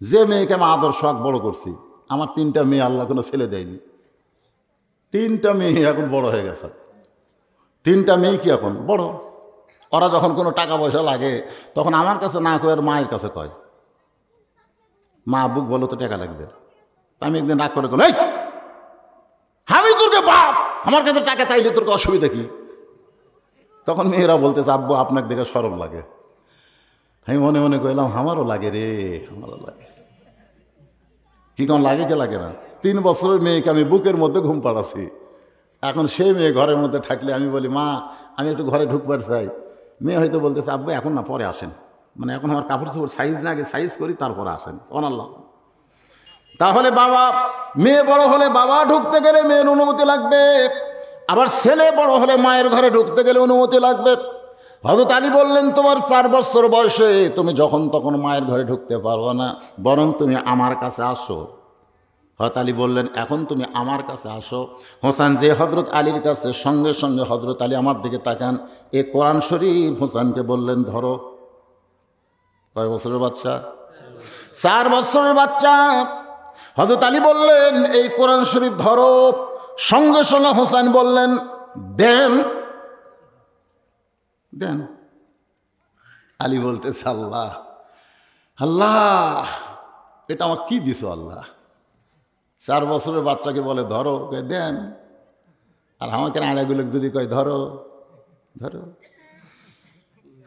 যে মেয়েকে আমি আদর শখ বড় করছি, আমার 3টা মেয়ে, আল্লাহ কোনো ছেলে দেয়নি। 3টা মেয়ে এখন বড় হয়ে গেছে। 3টা মেয়ে কি এখন বড়? ওরা যখন কোনো টাকা পয়সা লাগে তখন আমার কাছে না কয়ে আর মায়ের কাছে কয়, মা বুক বলো তো টাকা লাগবে। আমি একদিন রাগ করে গেল, এই আমি তোরকে বাপ, আমার কাছে টাকা চাইলে তোর অসুবিধা কি? তখন মেয়েরা বলতেছে আব্বু আপনাকে দেখে শরম লাগে। আমি মনে মনে কইলাম আমারও লাগে রে, আমারও লাগে। কি কোন লাগে কে লাগে না? 3 বছরের মেয়েকে আমি বুকের মধ্যে ঘুম পাড়াচ্ছি। এখন সেই মেয়ে ঘরের মধ্যে থাকলে আমি বলি মা আমি একটু ঘরে ঢুকবার চাই, মেয়ে হয়তো বলতেছে আব্বু এখন না, পরে আসেন, মানে এখন আমার কাপড় চোপড় সাইজ না, আগে সাইজ করি তারপরে আসেন। সুবহানাল্লাহ। তাহলে বাবা, মেয়ে বড় হলে বাবা ঢুকতে গেলে মেয়ের অনুমতি লাগবে, আবার ছেলে বড় হলে মায়ের ঘরে ঢুকতে গেলে অনুমতি লাগবে। হযরত আলী বললেন তোমার 4 বছর বয়সে তুমি যখন তখন মায়ের ঘরে ঢুকতে পারবে না, বরং তুমি আমার কাছে আসো। হযরত আলী বললেন এখন তুমি আমার কাছে আসো। হোসেন যে হযরত আলীর কাছে, সঙ্গে সঙ্গে হযরত আলী আমার দিকে তাকান, এ কোরআন শরীফ হোসেনকে বললেন ধরো। কয় বছরের বাচ্চা? 4 বছরের বাচ্চা। হযরত আলী বললেন এই কোরআন শরীফ ধরো। সঙ্গে সঙ্গে হোসেন বললেন দেন দেন। আলী বলতেছে আল্লাহ আল্লাহ, এটা আমার কি দিছো আল্লাহ? 4 বছরের বাচ্চাকে বলে ধরো, দেন, আর আমাকে আড়াগুলো যদি কয় ধরো ধরো,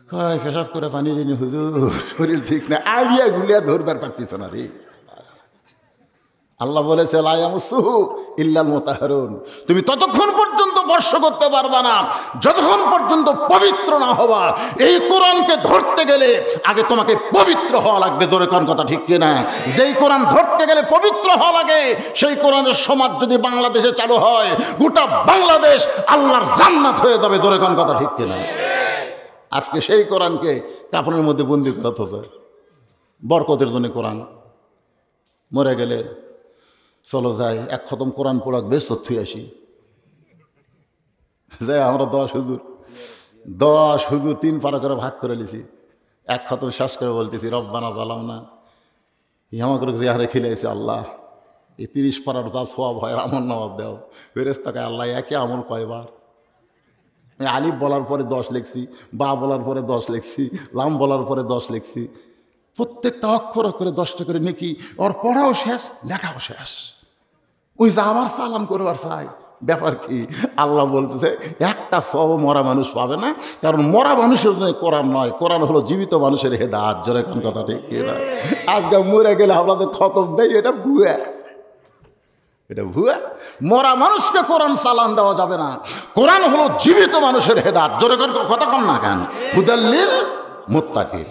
কয় পেশাব করে পানি রিনি হুজুর, শরীর ঠিক না, আড়িয়া গুলিয়া ধরবার পারতিস না রে। আল্লাহ বলেছে লা ইয়ামসুহু ইল্লাল মুতাহহারুন, তুমি ততক্ষণ পর্যন্ত স্পর্শ করতে পারবা না যতক্ষণ পর্যন্ত পবিত্র না হবা। এই কোরআনকে ধরতে গেলে আগে তোমাকে পবিত্র হওয়া লাগবে। জোরে কোন কথা ঠিক কিনা? যেই কোরআন ধরতে গেলে পবিত্র হওয়া লাগে, সেই কোরআনের সমাজ যদি বাংলাদেশে চালু হয়, গোটা বাংলাদেশ আল্লাহর জান্নাত হয়ে যাবে। জোরে কোন কথা ঠিক কিনা? আজকে সেই কোরআনকে কাপড়ের মধ্যে বন্দি করা হচ্ছে। বরকতের জন্য কোরআন, মরে গেলে চলো যাই 1 খতম কোরআন পড়াক বেশ থুই আসি। যাই আমরা 10 হুজুর 3 পারা করে ভাগ করে লিছি। 1 খতম শেষ করে বলতেছি রব্বানা জালামনা, ইহামা করে যে হারে খেলেছে আল্লাহ, এই 30 পারার যা সওয়াব হয় আমল নামাজ দাও। ফেরেশতাকে আল্লাহ একে আমল কয়বার? আমি আলিফ বলার পরে 10 লিখছি, বা বলার পরে 10 লিখছি, লাম বলার পরে 10 লিখছি। প্রত্যেকটা অক্ষর করে 10টা করে নেকি। ওর পড়াও শেষ, লেখাও শেষ। ওই যা আবার সালাম করবার চাই, ব্যাপার কি? আল্লাহ বলতেছে একটা সব মরা মানুষ পাবে না, কারণ মরা মানুষের জন্য কোরআন নয়, কোরআন হলো জীবিত মানুষের হেদায়েত। জোরে কোন কথা ঠিক কিনা? আজকে মরে গেলে আমরা তো খতম দেই, এটা ভুয়া, এটা ভুয়া। মরা মানুষকে কোরআন সালাম দেওয়া যাবে না। কোরআন হলো জীবিত মানুষের হেদায়েত। জোরে কোন কথা কন না কেন? হুদাল্লিল মুত্তাকিন।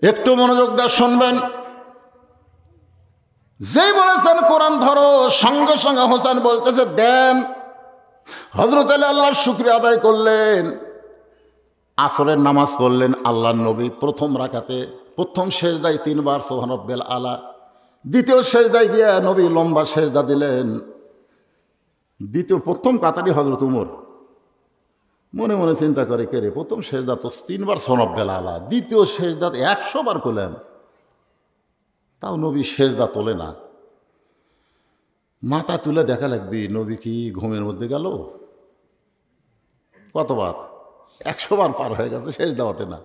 একটু মনোযোগ দিয়ে শুনবেন। যেই বলেছেন কোরআন ধরো, সঙ্গে সঙ্গে হোসেন বলতেছে দেন। হযরত আলী আল্লাহর শুকরিয়া আদায় করলেন, আসরের নামাজ পড়লেন। আল্লাহর নবী প্রথম রাকাতে প্রথম সেজদায় 3 বার সুবহান রাব্বিল আলা, দ্বিতীয় সেজদায় গিয়া নবী লম্বা সেজদা দিলেন। প্রথম কাতারি হযরত উমর, মনে মনে চিন্তা করে, কে রে, প্রথম সেজদা তো 3 বার সনব্বেল আলা, দ্বিতীয় সেজদা 100 বার করলেন, তাও নবী সেজদা তোলে না। মাথা তুলে দেখা লাগবে নবী কি ঘুমের মধ্যে গেল? কতবার? 100 বার পার হয়ে গেছে, সেজদা ওঠে না।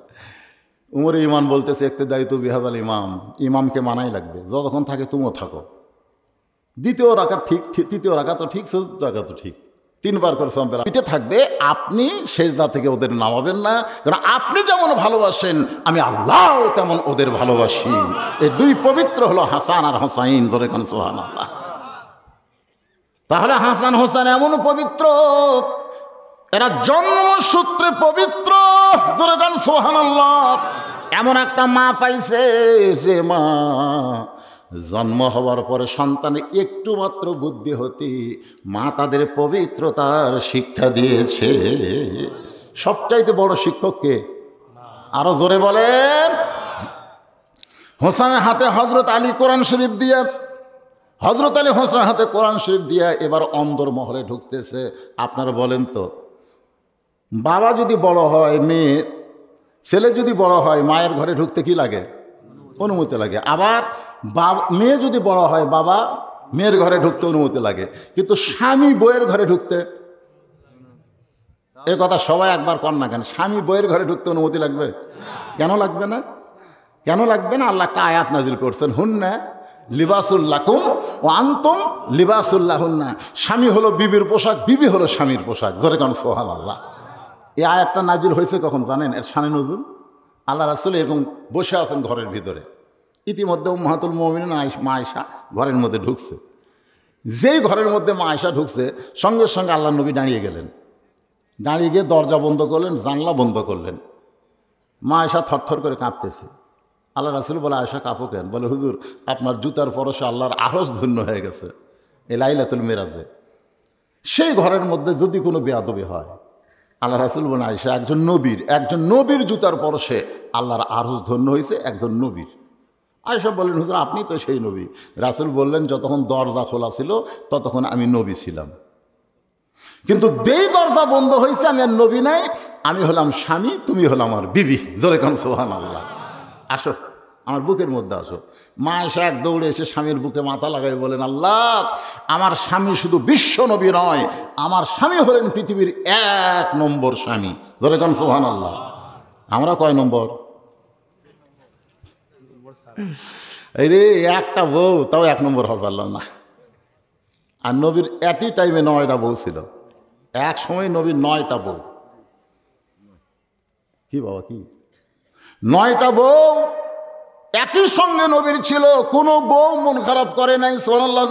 উমরে ইমান বলতেছে, একতে দায়িত্ব বিহাদাল ইমাম, ইমামকে মানাই লাগবে, যতক্ষণ থাকে তুমিও থাকো। দ্বিতীয় রাকাত ঠিক, তৃতীয় রাকাত তো ঠিক, চতুর্থ রাকাত তো ঠিক, 3 বার করে সম্পেলা পিঠে থাকবে। আপনি সেজদা থেকে ওদের নামাবেন না, কারণ আপনি যেমন ভালোবাসেন আমি আল্লাহ তেমন ওদের ভালোবাসি। এই 2 পবিত্র হলো হাসান আর হোসাইন, ধরে কোন সুবহানাল্লাহ। তাহলে হাসান হোসেন এমন পবিত্র, এরা জন্মসূত্রে পবিত্র, ধরে কোন সুবহানাল্লাহ। এমন একটা মা পাইছে যে মা জন্ম হওয়ার পরে সন্তানের একটু মাত্র বুদ্ধি হতে মা তাদের পবিত্রতার শিক্ষা দিয়েছে। সবচাইতে বড় শিক্ষককে আরো জোরে বলেন। হোসেনের হাতে হজরত আলী কোরআন শরীফ দিয়ে, হজরত আলী হোসেনের হাতে কোরআন শরীফ দিয়ে এবার অন্দর মহলে ঢুকতেছে। আপনারা বলেন তো, বাবা যদি বড় হয়, মেয়ে ছেলে যদি বড় হয়, মায়ের ঘরে ঢুকতে কি লাগে? অনুমতি লাগে। আবার মেয়ে যদি বড় হয়, বাবা মেয়ের ঘরে ঢুকতে অনুমতি লাগে, কিন্তু স্বামী বইয়ের ঘরে ঢুকতে, এ কথা সবাই একবার কর না কেন? স্বামী বইয়ের ঘরে ঢুকতে অনুমতি লাগবে? কেন লাগবে না? কেন লাগবে না? আল্লাহ একটা আয়াত নাজিল করছেন, হুন্না লিবাসুল্লাকুম ও আনতুম লিবাসুল্লাহুন্না। স্বামী হলো বিবির পোশাক, বিবি হলো স্বামীর পোশাক, জোরে কারণ সুবহানাল্লাহ। এই আয়াতটা নাজিল হয়েছে কখন জানেন? এর শানে নজুল, আল্লাহ রাসূল এরকম বসে আছেন ঘরের ভিতরে, ইতিমধ্যে উম্মাহাতুল মুমিনিন মা আয়েশা ঘরের মধ্যে ঢুকছে। যেই ঘরের মধ্যে মা আয়েশা ঢুকছে, সঙ্গে সঙ্গে আল্লাহ নবী দাঁড়িয়ে গেলেন। দাঁড়িয়ে গিয়ে দরজা বন্ধ করলেন, জানলা বন্ধ করলেন। মা আয়েশা থরথর করে কাঁপতেছে। আল্লাহ রাসূল বলে, আয়েশা কাঁপো কেন? বলে, হুজুর আপনার জুতার পরশে আল্লাহর আরশ ধন্য হয়ে গেছে এই লাইলাতুল মিরাজে। সেই ঘরের মধ্যে যদি কোনো বেয়াদবি হয়, আল্লাহ রাসূল বলে, আয়েশা একজন নবীর জুতার পরশে আল্লাহর আরশ ধন্য হয়েছে, একজন নবীর। আয়েশা বললেন, হুজুর আপনি তো সেই নবী। রাসূল বললেন, যতক্ষণ দরজা খোলা ছিল ততক্ষণ আমি নবী ছিলাম, কিন্তু যেই দরজা বন্ধ হয়েছে আমি আর নবী নাই, আমি হলাম স্বামী, তুমি হলাম আমার বিবি। জোরে কান সুবহানাল্লাহ। আসো আমার বুকের মধ্যে আসো। মা আয়েশা এক দৌড়ে এসে স্বামীর বুকে মাথা লাগাই বলেন, আল্লাহ আমার স্বামী শুধু বিশ্ব নবী নয়, আমার স্বামী হলেন পৃথিবীর 1 নম্বর স্বামী। জোরে কান সুবহানাল্লাহ। আমরা কয় নম্বর? এই রে, একটা বউ, তাও 1 নম্বর হওয়ার পারলাম না। আর নবীর একই টাইমে 9টা বউ ছিল। এক সময় নবীর 9টা বউ। কি বাবা, কি 9টা বউ একই সঙ্গে নবীর ছিল, কোনো বউ মন খারাপ করে নাই। সুবহানাল্লাহ।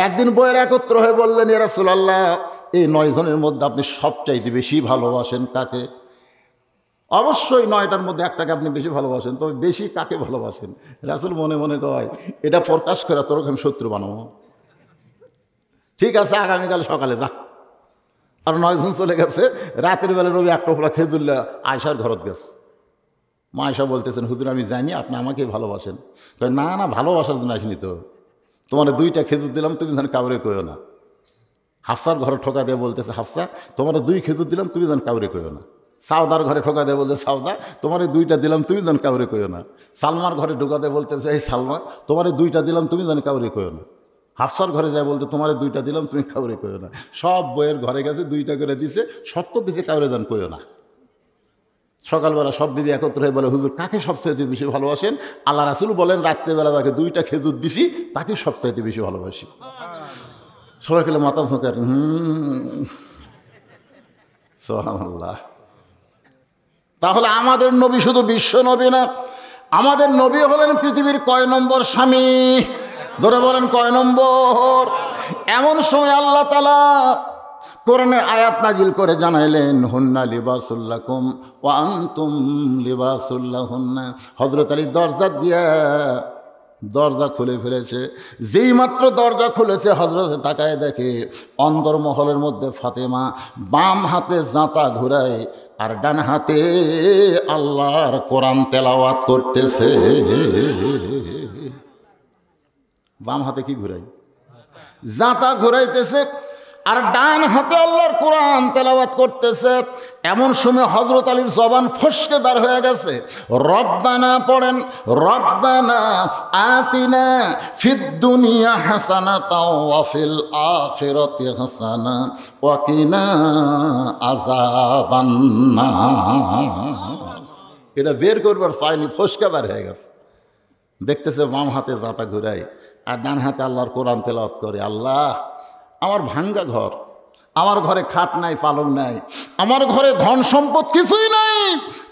একদিন বউয়ের একত্র হয়ে বললেন, ইয়া রাসূলুল্লাহ, এই 9 জনের মধ্যে আপনি সবচাইতে বেশি ভালোবাসেন কাকে? অবশ্যই 9টার মধ্যে একটাকে আপনি বেশি ভালোবাসেন, তবে বেশি কাকে ভালোবাসেন? রাসূল মনে মনে কয়, এটা প্রকাশ করে তোর আমি শত্রু বানাবো। ঠিক আছে, আগামীকাল সকালে যা। আর 9 জন চলে গেছে। রাতের বেলা নবী একটা ফোলা খেজুল্লাহ আয়েশার ঘরত গেছে। মা আয়েশা বলতেছেন, হুজুর আমি জানি আপনি আমাকে ভালোবাসেন। না না, ভালোবাসার জন্য আসিনি তো, তোমার 2টা খেজুর দিলাম, তুমি যেন কাউরে কইও না। হাফসার ঘরে ঠোকা দিয়ে বলতেছে, হাফসা তোমার 2 খেজুর দিলাম, তুমি যেন কাউরে কইও না। সাউদার ঘরে ঠোকা দিয়ে বলছে, সাউদা তোমার 2টা দিলাম, তুমি যেন কাউরে কইও না। সালমার ঘরে ঢোকা দিয়ে বলতেছে, এই সালমা তোমার 2টা দিলাম, তুমি যেন কাউরে কইও না। হাফসার ঘরে যায় বলতে, তোমার 2টা দিলাম, তুমি কাউরে কইও না। সব বইয়ের ঘরে গেছে, 2টা করে দিছে, শর্ত দিছে কাউরে যেন কইও না। সকালবেলা সব বিবি একত্র হয়ে বলে, হুজুর কাকে সবচাইতে বেশি ভালোবাসেন? আল্লাহ রাসূল বলেন, রাত্রেবেলা তাকে 2টা খেজুর দিছি, তাকে সবচাইতে বেশি ভালোবাসি। সবাই খেলে মাথা ঝোঁকার। সুবহানাল্লাহ। তাহলে আমাদের নবী শুধু বিশ্ব নবী না, আমাদের নবী হলেন পৃথিবীর কয় নম্বর স্বামী? ধরে বলেন কয় নম্বর? এমন সময় আল্লাহ তাআলা কোরআনের আয়াত নাজিল করে জানাইলেন, হুন্না লিবাসুল লাকুম ওয়া আনতুম লিবাসুল লাহুন্না। হযরত আলী দরজা খুলে ফেলেছে। যেই মাত্র দরজা খুলেছে, হযরত তাকায় দেখে অন্দরমহলের মধ্যে ফাতেমা বাম হাতে জাঁতা ঘুরায় আর ডান হাতে আল্লাহর কোরআন তেলাওয়াত করতেছে। বাম হাতে কি ঘুরাই? জাঁতা ঘুরাইতেছে। আর ডান হাতে আল্লাহর কোরআন তেলাওয়াত করতেছে। এমন সময় হযরত আলীর জবান ফসকে বের হয়ে গেছে, রব্বানা পড়েন, রব্বানা আতিনা ফিদ দুনিয়া হাসানাতাও ওয়া ফিল আখিরাতি হাসানা ওয়া কিনা আযাবান্নার। এটা বের করবার চাইনি, ফসকে বের হয়ে গেছে। দেখতেছে বাম হাতে জাতা ঘুরাই আর ডান হাতে আল্লাহর কোরআন তেলাওয়াত করে। আল্লাহ, আমার ভাঙ্গা ঘর, আমার ঘরে খাট নাই, পালং নাই, আমার ঘরে ধন সম্পদ কিছুই নাই,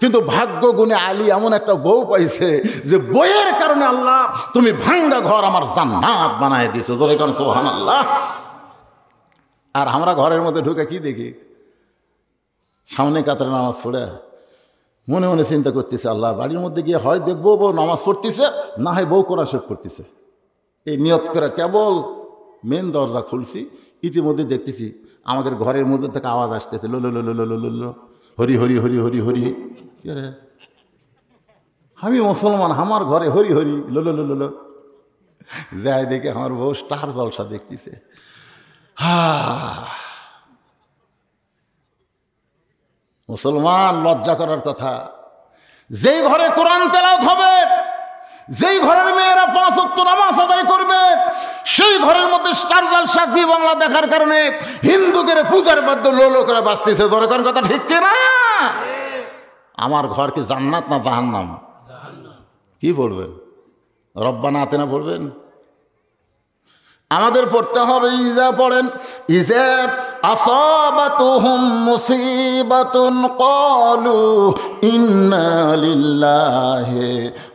কিন্তু ভাগ্য গুণে আলী এমন একটা বউ পাইছে যে বইয়ের কারণে আল্লাহ তুমি ভাঙ্গা ঘর আমার জান্নাত বানায় দিছো। জোরে কোন সুবহানাল্লাহ। আর আমরা ঘরের মধ্যে ঢুকে কি দেখি? সামনে কাতারে নামাজ পড়ে মনে মনে চিন্তা করতেছে, আল্লাহ বাড়ির মধ্যে গিয়ে হয় দেখবো বউ নামাজ পড়তেছে, না হয় বউ কোরআন শরীফ করতেছে। এই নিয়ত করে কেবল মেন দরজা খুলছি, ইতিমধ্যে দেখতেছি আমাদের ঘরের মধ্যে থেকে আওয়াজ আসতেছে, লো লো লো লো লো লো লো, হরি হরি হরি হরি হরি। রে আমি মুসলমান, আমার ঘরে হরি হরি লো লো লো লো লো। যাই দেখে আমার বউ স্টার জলসা দেখতেছে। মুসলমান, লজ্জা করার কথা। যেই ঘরে কোরআন তেলাওয়াত হবে, যেই ঘরের মেয়েরা 5 ওয়াক্ত নামাজ আদায় করবে, সেই ঘরের মধ্যে স্টার জলসা জি বাংলা দেখার কারণে হিন্দুদের পূজার বাদ্য লোলো করে বাঁচতেছে। দরকার কথা ঠিক কিনা? আমার ঘর কি জান্নাত না জাহান্নাম? কি পড়বেন? রব্বানা আতিনা পড়বেন? আমাদের পড়তে হবে ইজা পড়েন, ইজা আসাবাতুহুম মুসিবাতুন ক্বালু ইন্না লিল্লাহি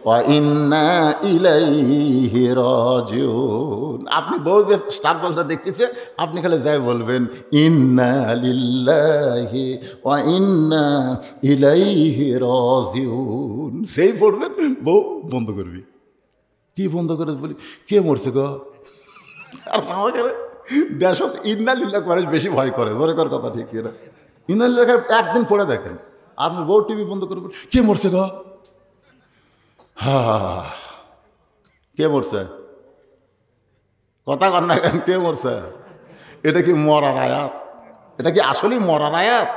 ওয়া ইন্না ইলাইহি রাজিউন। আপনি বউ যে স্টার জলসা দেখতেছে, আপনি খালি যাই বলবেন ইন্না লিল্লাহি ওয়া ইন্না ইলাইহি রাজিউন। সেই পড়বেন, বউ বন্ধ করবি। কি বন্ধ করে বলি? কে মরছে গো? আর আমাকে দেশত ইন্নালিল্লাহ করে বেশি ভয় করে। জোরে কর কথা ঠিক কিনা? ইন্নালিল্লাহ একদিন পড়ে দেখেন, আপনি বউ টিভি বন্ধ করবেন, কে মরছে গো? কে মরছে? কথা কর না কেন? কে মরছে? এটা কি মরার আয়াত? এটা কি আসলেই মরার আয়াত?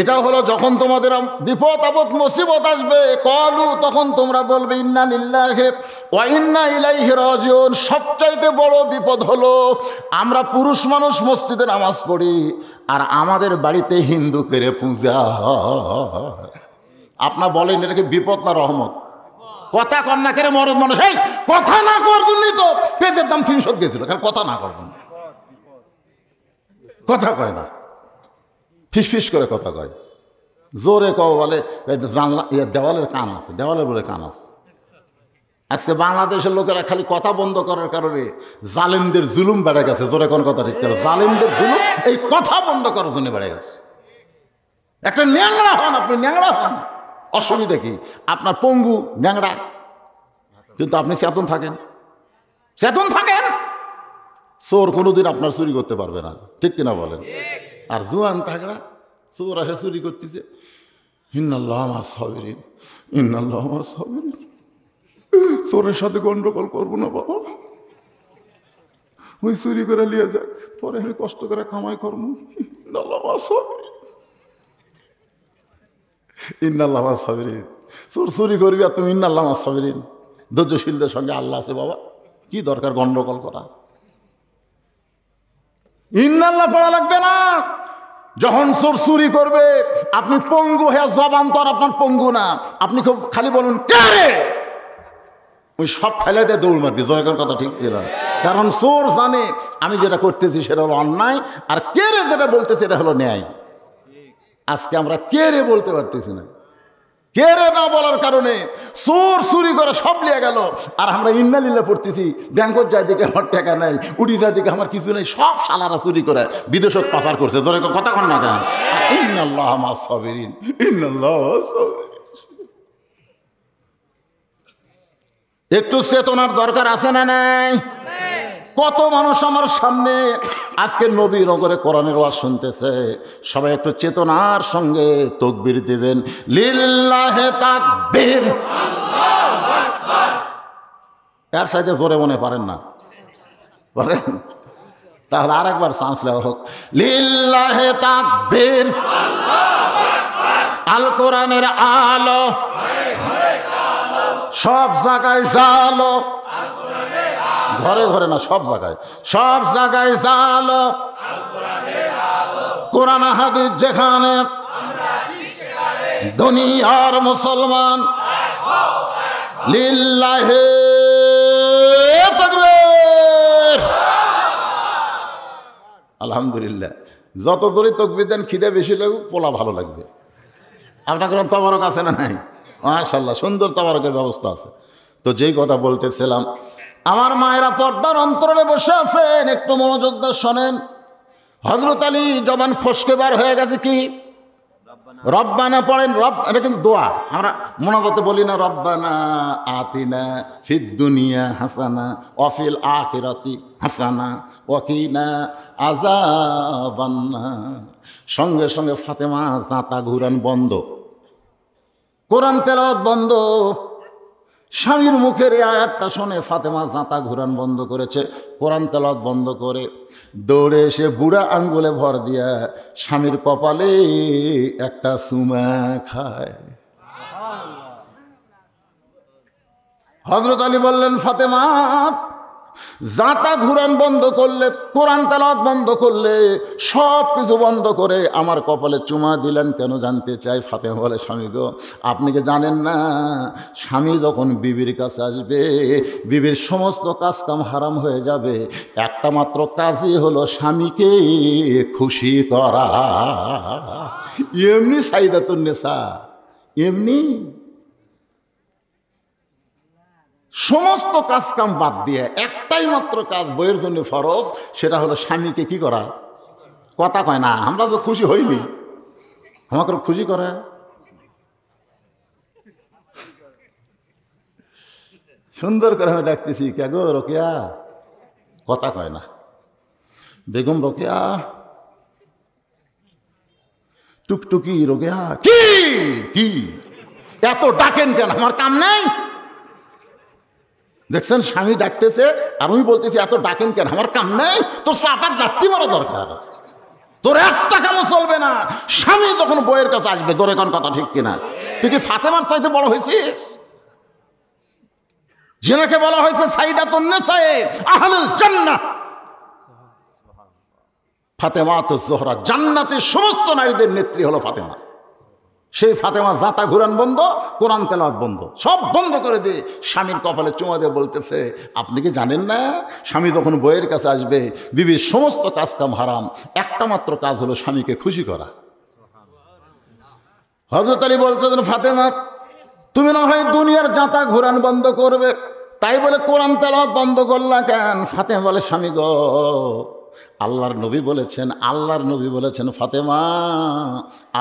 এটা হলো যখন তোমাদের বিপদ আপদ মুসিবত আসবে, কলু, তখন তোমরা বলবে ইন্না লিল্লাহি ওয়া ইন্না ইলাইহি রাজিউন। সবচাইতে বড় বিপদ হলো আমরা পুরুষ মানুষ মসজিদে নামাজ পড়ি আর আমাদের বাড়িতে হিন্দু করে পূজা হয়। আপনার বলেন এটা কি বিপদ না রহমত? কথা কর না করে মরদ মানুষ, এই কথা না করবি তো পেঁপের দাম 300 গেছিল, কারণ কথা না করবেন, কথা কয় না, ফিসফিস করে কথা কয়, জোরে কও বলে জানলা দেওয়ালের কান আছে, দেওয়ালের বলে কান আছে। আজকে বাংলাদেশের লোকেরা খালি কথা বন্ধ করার কারণে জালিমদের জুলুম বেড়ে গেছে। জোরে কোন কথা ঠিক করে? জালিমদের জুলুম এই কথা বন্ধ করার জন্য বেড়ে গেছে। একটা ন্যাংরা হন, আপনি ন্যাংরা হন, অসুবিধা কি? আপনার পঙ্গু ন্যাংরা, কিন্তু আপনি চেতন থাকেন, চেতন থাকেন। চোর কোনোদিন আপনার চুরি করতে পারবে না, ঠিক কিনা বলেন? আর জুয়ান থাকরা চোর আসে চুরি করতেছে, ইন্নাল্লাহ মা সাবিরিন, ইন্নাল্লাহ মা সাবিরিন। চোরের সাথে গন্ডগোল করবো না বাবা, ওই চুরি করে লিয়ে যাক, পরে আমি কষ্ট করে কামাই করবো। ইন্নাল্লাহ মা সাবিরিন, ইন্নাল্লাহ মা সাবিরিন। চোর চুরি করবি আর তুমি ইন্নাল্লাহ মা সাবিরিন। ধৈর্যশীলদের সঙ্গে আল্লাহ আছে বাবা, কি দরকার গন্ডগোল করা? ইন্নাল্লাহ পড়া লাগবে না। যখন চোর চুরি করবে আপনি পঙ্গু হয়ে জবান তো আর আপনার পঙ্গু না, আপনি খুব খালি বলুন কে রে, ওই সব ফেলে দিয়ে দৌড় মারবি। জনগণের কথা ঠিক কিনা? কারণ চোর জানে আমি যেটা করতেছি সেটা হলো অন্যায়, আর কে রে যেটা বলতেছে এটা হলো ন্যায়। আজকে আমরা কে রে বলতে পারতেছি না, কে রে না বলার কারণে চোর চুরি করে সব লিয়ে গেল, আর আমরা ইন্নালিল্লাহ পড়তেছি। ব্যাংকত যায় দিকে আমার টাকা নাই, উড়ি যায় দিকে আমার কিছু নেই, সব শালারা চুরি করে বিদেশত পাচার করছে। ধরে কথা কন না কেন? ইন্নাল্লাহ মা সাবিরিন, ইন্নাল্লাহ মা সাবিরিন। একটু চেতনার দরকার আছে না নাই? কত মানুষ আমার সামনে আজকে নবী নগরে কোরআনের ওয়াজ শুনতেছে, সবাই একটু চেতনার সঙ্গে তাকবীর দিবেন, লিল্লাহে তাকবীর, আল্লাহু আকবার। এর সাথে জোরে মনে পারেন না? পারেন? তাহলে আরেকবার চান্স নেওয়া হোক। লিল্লাহে তাকবীর, আল কোরআনের আলো সব জায়গায় জালো, ঘরে ঘরে না সব জায়গায়, সব জায়গায় জালো। কোরআন হাদিস যেখানে, দুনিয়ার মুসলমান লিল্লাহে তাকবীর। আলহামদুলিল্লাহ, যত দূরে তাকবীর দেন খিদে বেশি লাগুক, পোলা ভালো লাগবে। আপনার কোনো তবারক আছে না নাই? মাশাআল্লাহ, সুন্দর তবারকের ব্যবস্থা আছে। তো যেই কথা বলতেছিলাম, আমার মায়েরা পর্দার অন্তরে বসে আছেন, একটু মনোযোগ দিয়ে শোনেন। হযরত আলী জবান ফসকে বার হয়ে গেছে কি রব্বানা পড়েন, রব, এটা কিন্তু দোয়া। আমরা মোনাজাতে বলি না রব্বানা আতিনা ফিদ দুনিয়া হাসানা ওয়া ফিল আখিরাতি হাসানা ওয়া কিনা আযাবান্নার। সঙ্গে সঙ্গে ফাতেমা জাঁতা ঘুরান বন্ধ, কোরআন তেলাওয়াত বন্ধ। স্বামীর মুখের এই আয়াতটা শুনে ফাতেমা জাঁতা ঘুরান বন্ধ করেছে, কোরআন তেলাওয়াত বন্ধ করে দৌড়ে এসে বুড়া আঙ্গুলে ভর দিয়া স্বামীর কপালে একটা চুমা খায়। হযরত আলী বললেন, ফাতেমা জাঁতা ঘুরান বন্ধ করলে, কোরআন তেলাওয়াত বন্ধ করলে, সব কিছু বন্ধ করে আমার কপালে চুমা দিলেন কেন জানতে চাই। ফাতেমা বলে, স্বামী গো, আপনি কি জানেন না, স্বামী যখন বিবির কাছে আসবে, বিবির সমস্ত কাজ কাম হারাম হয়ে যাবে, একটা মাত্র কাজই হলো স্বামীকে খুশি করা। এমনি সাইদাতুন নেসা, এমনি সমস্ত কাজ কাম বাদ দিয়ে একটাই মাত্র কাজ বইয়ের জন্য ফরজ, সেটা হলো স্বামীকে কি করা। কথা কয় না, আমরা তো খুশি হইনি, আমাকে খুশি করে। সুন্দর করে আমি ডাকতেছি, কে গো রোকেয়া, কথা কয় না। বেগম রোকেয়া, টুকটুকি রোকেয়া, কি কি এত ডাকেন কেন, আমার কাম নাই? দেখছেন, স্বামী ডাকতেছে আর আমি বলতেছি এত ডাকেন কেন, আমার কাম নেই? তোর চাপার যাত্রী বড় দরকার, তোর একটা কামও চলবে না। স্বামী যখন বইয়ের কাছে আসবে, তোর এখন কথা ঠিক কিনা? তুই কি ফাতেমার চাইতে বড় হয়েছিস? যেনাকে বলা হয়েছে সাইদাতুন নিসায়ে আহলুল জান্নাহ, ফাতেমাতুজ জোহরা, জান্নাতের সমস্ত নারীদের নেত্রী হলো ফাতেমা। সেই ফাতেমা জাঁতা ঘুরান বন্ধ, কোরআন তেলাওয়াত বন্ধ, সব বন্ধ করে দিয়ে স্বামীর কপালে চুমা দিয়ে বলতেছে, আপনি কি জানেন না, স্বামী যখন বইয়ের কাছে আসবে, বিবির সমস্ত কাজ কাম হারাম, একটা মাত্র কাজ হলো স্বামীকে খুশি করা। হযরত আলী বলতেছেন, ফাতেমা তুমি না হয় দুনিয়ার জাঁতা ঘুরান বন্ধ করবে, তাই বলে কোরআন তেলাওয়াত বন্ধ করলা কেন? ফাতেমা বলে, স্বামী গো, আল্লাহর নবী বলেছেন, আল্লাহর নবী বলেছেন, ফাতেমা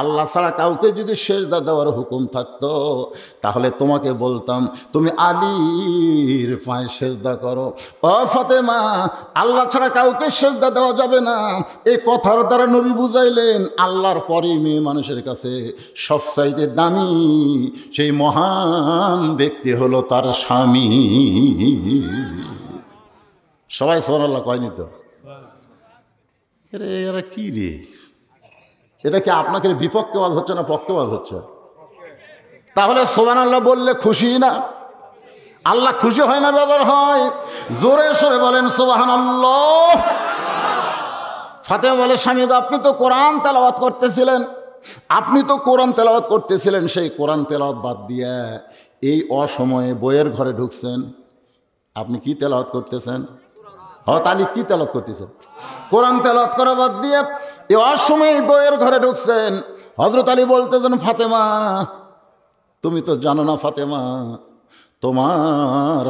আল্লাহ ছাড়া কাউকে যদি সেজদা দেওয়ার হুকুম থাকতো, তাহলে তোমাকে বলতাম তুমি আলীর পায়ে সেজদা করো। ও ফাতেমা, আল্লাহ ছাড়া কাউকে সেজদা দেওয়া যাবে না, এই কথার দ্বারা নবী বুঝাইলেন আল্লাহর পরেই মেয়ে মানুষের কাছে সবচাইতে দামি সেই মহান ব্যক্তি হলো তার স্বামী। সবাই সুবহানাল্লাহ কয়নি তো? এরা কি রে, এটা কি আপনাকে বিপক্ষবাদ হচ্ছে না পক্ষবাদ হচ্ছে? তাহলে সুবহানাল্লাহ বললে খুশি না? আল্লাহ খুশি হয় না বেজার হয়? জোরে সরে বলেন সুবহানাল্লাহ। ফাতেমা বলে, স্বামী আপনি তো কোরআন তেলাওয়াত করতেছিলেন, আপনি তো কোরআন তেলাওয়াত করতেছিলেন, সেই কোরআন তেলাওয়াত বাদ দিয়ে এই অসময়ে বইয়ের ঘরে ঢুকছেন, আপনি কি তেলাওয়াত করতেছেন? তালি কি তেলাওয়াত করতেছেন? কোরআন তেলাওয়াত করা বাদ দিয়ে এই অসময়ে বইয়ের ঘরে ঢুকছেন। হযরত আলী বলতেছেন, ফাতেমা তুমি তো জানো না ফাতেমা, তোমার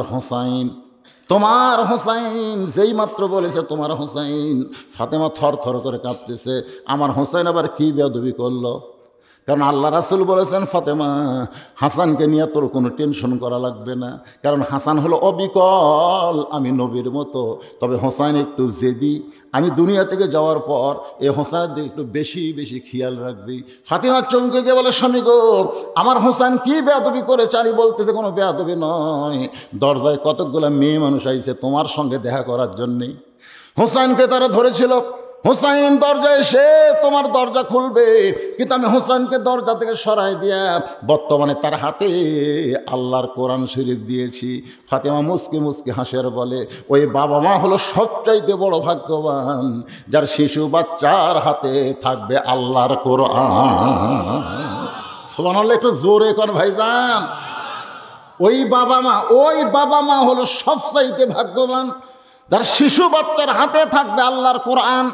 হোসাইন যেই মাত্র বলেছে তোমার হোসাইন, ফাতেমা থর থর করে কাঁপতেছে। আমার হোসাইন আবার কি বেয়াদবি করলো? কারণ আল্লাহ রাসূল বলেছেন, ফাতেমা হাসানকে নিয়ে তোর কোনো টেনশন করা লাগবে না, কারণ হাসান হলো অবিকল আমি নবীর মতো, তবে হোসাইন একটু জেদি, আমি দুনিয়া থেকে যাওয়ার পর এই হোসাইনের দিকে একটু বেশি বেশি খেয়াল রাখবি। ফাতেমা চমকে গিয়ে বলে, স্বামী গো, আমার হোসাইন কি বেয়াদবি করেছে? আমি বলতেছে কোনো বেয়াদবি নয়, দরজায় কতকগুলো মেয়ে মানুষ আইছে তোমার সঙ্গে দেখা করার জন্যে। হোসাইনকে তারা ধরেছিল। হোসাইন দরজায় এসে তোমার দরজা খুলবে, কিন্তু আমি হোসাইনকে দরজা থেকে সরাই দিয়া বর্তমানে তার হাতে আল্লাহর কোরআন শরীফ দিয়েছি। ফাতেমা মুসকি মুসকি হাসের বলে, ওই বাবা মা হলো সবচাইতে বড় ভাগ্যবান, যার শিশু বাচ্চার হাতে থাকবে আল্লাহর কোরআন। সুবহানাল্লাহ, একটু জোরে কোন ভাইজান। ওই বাবা মা হলো সবচাইতে ভাগ্যবান, যার শিশু বাচ্চার হাতে থাকবে আল্লাহর কোরআন।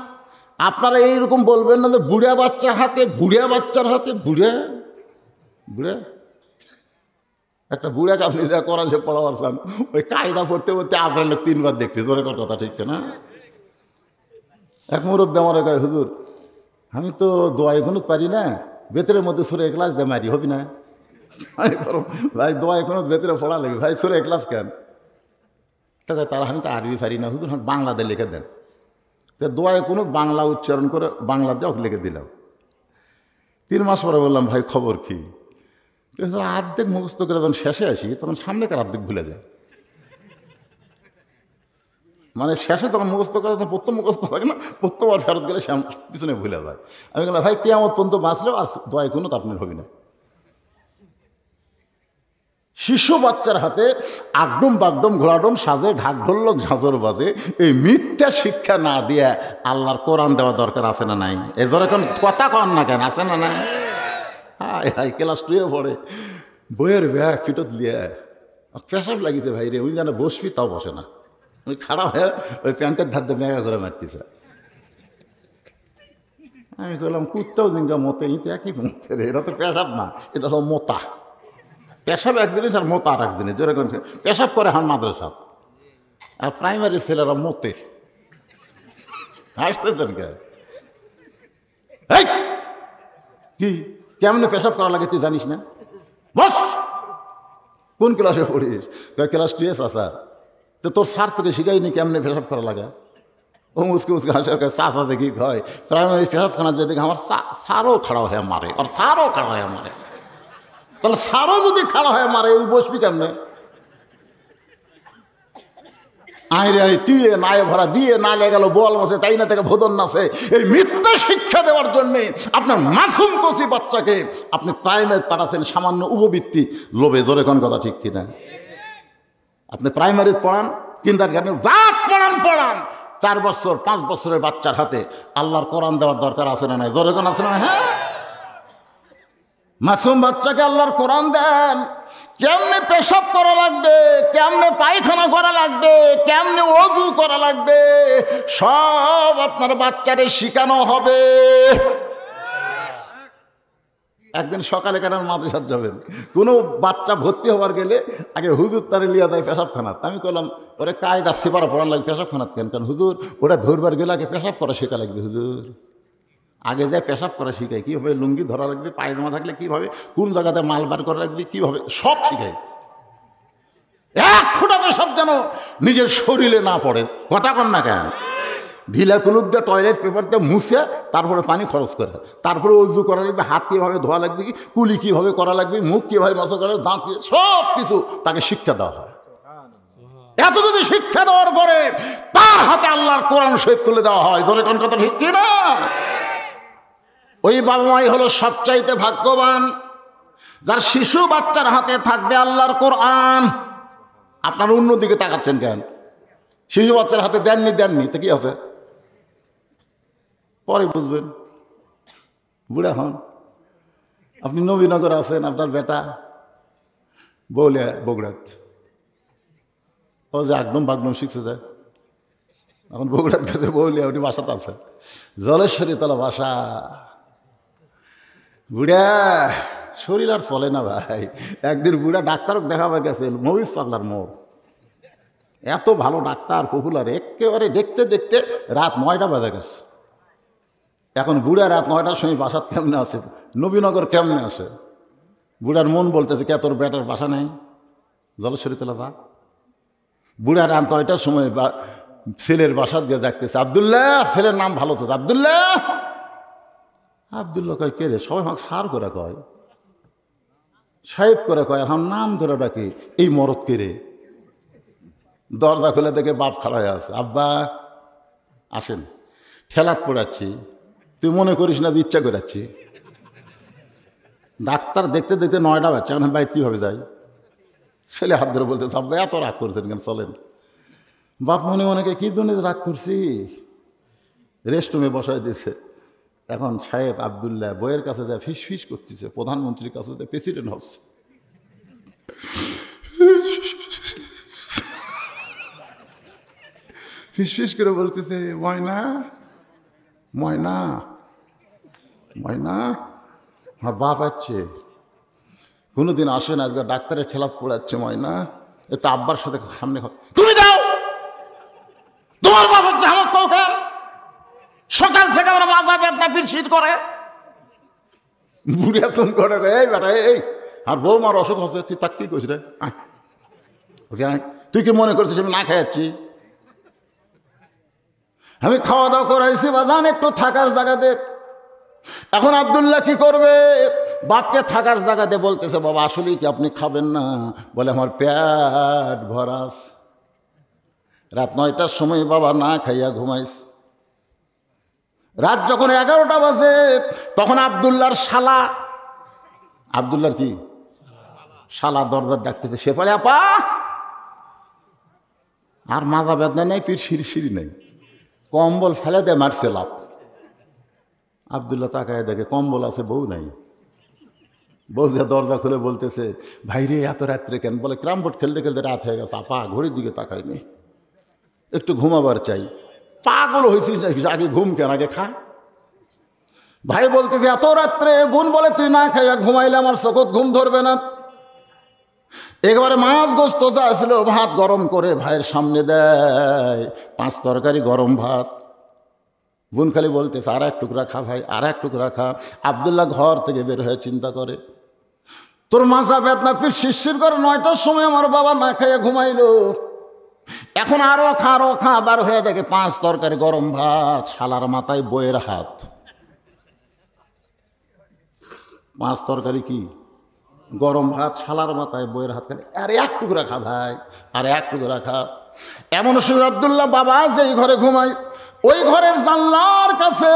আপনারা এইরকম বলবেন না যে বুড়া বাচ্চার হাতে বুড়া একটা বুড়াকে আপনি যা কোরআন সে পড়াবার চান, ওই কায়দা পড়তে পড়তে আপনার লোক 3 বার দেখতে, জোরে কর কথা, ঠিক না? এক মুরব্বী আমার কয়, হুজুর আমি তো দোয়া এখনো পারি না, ভেতরের মধ্যে সূরা ইখলাস দিয়ে মারি, হবি না? ভাই দোয়া এখনো ভেতরে পড়া লাগে, ভাই সূরা ইখলাস কেন? তারা আমি তো আরবি পারি না হুজুর, বাংলাতে লিখে দেন। তো দোয়ায় কোনো বাংলা উচ্চারণ করে বাংলা দিয়ে ওকে লিখে দিলাম। 3 মাস পরে বললাম, ভাই খবর কি? অর্ধেক মুখস্থ করে যখন শেষে আসি তখন সামনেকার অর্ধেক ভুলে যায়। মানে শেষে তখন মুখস্থ করে, তখন প্রথম মুখস্থ থাকে না, প্রথমবার ফেরত গেলে পিছনে ভুলে যায়। আমি বললাম, ভাই কিয়ামত পর্যন্ত বাঁচলেও আর দোয়ায় কোনো তো আপনার হবি না। শিশু বাচ্চার হাতে আগডুম বাগডুম ঘোড়াডুম সাজে, ঢাক ঢোলক ঝাঁঝর বাজে, এই মিথ্যা শিক্ষা না দিয়ে আল্লাহর কোরআন দেওয়া দরকার আছে না নাই? এজোর এখন কথা কন না কেন, আছে না নাই? হাই ক্লাস 2-এ পড়ে, বইয়ের ব্যাগ ফিটত দিয়ে পেশাব লাগিতে ভাই রে, উনি যেন বসবি তাও বসে না, ওই খারাপ হয়ে ওই প্যান্টের ধার দিয়ে মেঘা করে মারতেছে। আমি বললাম, কুত্তাও জিঙ্গা মতে, ইতে একই মতে রে, এটা তো পেশাব না, এটা হলো মোতা। পেশাব এক জিনিস আর মোতা আর এক জিনিস। জোরে করে পেশাব করে হান মাদ্রাসা, আর প্রাইমারি ছেলেরা মতে। হাসতেছেন কে? কি কেমনে পেশাব করা লাগে তুই জানিস না? বস, কোন ক্লাসে পড়িস? ক্লাস 2-এ চাচা। তো তোর স্যার তোকে শিখাইনি কেমনে পেশাব করা লাগে? ও মুসকে হাসার কাছে চাচা যে কি হয়, প্রাইমারি পেশাবখানা যদি আমার স্যারও খাড়া হয়ে মারে, আর স্যারও খাড়া হয়ে মারে, তাহলে সারও যদি খাড়া হয়ে মারে ওই বসবি কেমনে? আইরে টিয়ে নায়ে ভরা দিয়ে নালে গেল বল মাসে, তাই না থেকে ভোদন নাচে। এই মিথ্যা শিক্ষা দেওয়ার জন্যে আপনার মাসুম কচি বাচ্চাকে আপনি প্রাইমারি পাঠাচ্ছেন সামান্য উপবৃত্তি লোভে। জোরে কোন কথা, ঠিক কিনা? আপনি প্রাইমারি পড়ান, কিন্ডারগার্টেন যা পড়ান 4 বছর 5 বছরের বাচ্চার হাতে আল্লাহর কোরআন দেওয়ার দরকার আছে না নাই? জোরে কোন আছে না? হ্যাঁ, মাসুম বাচ্চাকে আল্লাহর কোরআন দেন। কেমনে পেশাব করা লাগবে, কেমনে পায়খানা করা লাগবে, কেমনে ওযু করা লাগবে, সব আপনার বাচ্চারে শিখানো হবে। একদিন সকালে কেন মাদ্রাসায় যাবেন, কোনো বাচ্চা ভর্তি হওয়ার গেলে আগে হুজুর তারে লিয়া যায় পেশাবখানাত। আমি বললাম, ওরে কায়দা সেপারা পড়ান লাগবে পেশাবখানাত কেন? কারণ হুজুর ওরা ধরবার গেলে আগে পেশাব করা শেখা লাগবে। হুজুর আগে যায় পেশাব করা শিখায়, কীভাবে লুঙ্গি ধরা লাগবে, পায়জামা থাকলে কীভাবে কোন জায়গাতে মাল বার করা লাগবে, কীভাবে সব শিখায়। 1 ফোঁটা পেশাব যেন নিজের শরীরে না পড়ে। কথা কন না কেন? ঢিলা কুলুপ দিয়ে টয়লেট পেপার দিয়ে মুছে তারপরে পানি খরচ করে, তারপরে ওযু করা লাগবে, হাত কীভাবে ধোয়া লাগবে, কুলি কীভাবে করা লাগবে, মুখ কীভাবে মশা করা লাগবে, দাঁত, সব কিছু তাকে শিক্ষা দেওয়া হয়। এত কিছু শিক্ষা দেওয়ার পরে তার হাতে আল্লাহর কোরআন শরীফ তুলে দেওয়া হয়। জোরে কোন কথা, ঠিক কিনা? ওই বাবা মাই হলো সবচাইতে ভাগ্যবান, যার শিশু বাচ্চার হাতে থাকবে আল্লাহর কোরআন। আপনার অন্যদিকে তাকাচ্ছেন কেন? শিশু বাচ্চার হাতে দেননি তো কি আছে? পরে বুঝবেন, বুড়া হন। আপনি নবীনগর আছেন, আপনার বেটা বৌলিয়া বগুড়াত, ও যে আগডম বাগডম শিখছে যায়, এখন বগুড়াত গেছে, বৌলিয়া ওটি বাসাতে আছে, জলেশ্বরী তলা বাসা। বুড়া শরীর আর চলে না ভাই। একদিন বুড়া ডাক্তারক দেখাবার গেছে মহিষ পাগলার মোড়, এত ভালো ডাক্তার পপুলার, একেবারে দেখতে দেখতে রাত 9টা বাজে গেছে। এখন বুড়া রাত 9টার সময় বাসাত কেমনে আসে, নবীনগর কেমনে আসে? বুড়ার মন বলতেছে, কে তোর বেটার বাসা নেই, জলেশ্বরী তলা যা। বুড়া রাত 9টার সময় ছেলের বাসা দিয়ে দেখতেছে, আবদুল্লাহ, ছেলের নাম ভালো তো, আবদুল্লাহ। আবদুল্লাহ কয়, কে রে? সবাই আমাকে সার করে কয়, সাহেব করে কয়, আর আমার নাম ধরে ডাকে, এই মরদ কে রে? দরজা খুলে দেখে বাপ খাড়া হয়ে আছে। আব্বা, আসেন, ঠেলাত পড়াচ্ছি, তুই মনে করিস না যে ইচ্ছা করাচ্ছি। ডাক্তার দেখতে দেখতে 9টা বাচ্চা, এখন বাড়ি কীভাবে যাই? ছেলে হাত ধরে বলতে আব্বা এত রাগ করছেন কেন, চলেন। বাপ মনে মনেকে কী জন্য রাগ করছি, রেস্টরুমে বসায় দিয়েছে। এখন সাহেব আবদুল্লাহ বইয়ের কাছে যায় ফিস ফিস করতেছে, প্রধানমন্ত্রীর কাছে যায় প্রেসিডেন্ট হচ্ছে। ফিস ফিস করে বলতেছে, ময়না ময়না ময়না। আমার বাপ আছে, কোনোদিন আসে না, আজকে ডাক্তারের ঠেলাত পড়াচ্ছে। ময়না একটু আব্বার সাথে সামনে, তুমি দাও, তোমার বাপ হচ্ছে আমার কৌকে, সকাল থেকে আমার মাথা ব্যথা পিছিয়ে করে, বুড়িয়া তুম করে রে বেটা। এই আর বৌমার অসুখ হচ্ছে, তুই তাক কি কইস রে? তুই কি মনে করছিস আমি না খাইয়াচ্ছি? আমি খাওয়া দাওয়া করাইছি বাজান, একটু থাকার জায়গাতে। এখন আব্দুল্লাহ কি করবে? বাপকে থাকার জায়গাতে বলতেছে, বাবা আসলেই কি আপনি খাবেন না? বলে আমার পেট ভরাস। রাত 9টার সময় বাবা না খাইয়া ঘুমাইস। রাত যখন 11টা বাজে তখন আব্দুল্লাহর শালা, আব্দুল্লাহর কি শালা দরজার ডাকতেছে। সে বলে, আপা আর মাজা বেদনা নেই, পিঠ সিঁড়ি নেই, কম্বল ফেলে দে, মারছে লাভ। আব্দুল্লাহ তাকায় দেখে কম্বল আছে, বউ নাই। বউ যে দরজা খুলে বলতেছে, ভাইরে এত রাত্রে কেন? বলে ক্রাম বোর্ড খেলতে খেলতে রাত হয়ে গেছে, আপা ঘড়ির দিকে তাকায়নি, একটু ঘুমাবার চাই। পাগল হয়েছিস আগে ঘুম কেন, আগে খা। ভাই বলতেছে এত রাত্রে? বোন বলে তুই না খাইয়া ঘুমাইলে আমার চোখত ঘুম ধরবে না। একবারে মাছ গোস্ত যা ছিল ভাত গরম করে ভাইয়ের সামনে দেয়, 5 তরকারি গরম ভাত। বোন খালি বলতেছে আর এক টুকরা খা ভাই, আর এক টুকরা খা। আব্দুল্লাহ ঘর থেকে বের হয়ে চিন্তা করে, তোর মাথা বেদনা পিঠ শিরশির করে, 9টার সময় আমার বাবা না খাইয়া ঘুমাইলো, এখন আরো খা বার হয়ে দেখে 5 তরকারি গরম ভাত, শালার মাথায় বইয়ের হাত। 5 তরকারি কি গরম ভাত, শালার মাথায় বইয়ের হাত। খালি আর এক টুকরা খা ভাই, আর এক টুকরা খা। এমন সময় আব্দুল্লাহ বাবা যেই ঘরে ঘুমায় ওই ঘরের জানলার কাছে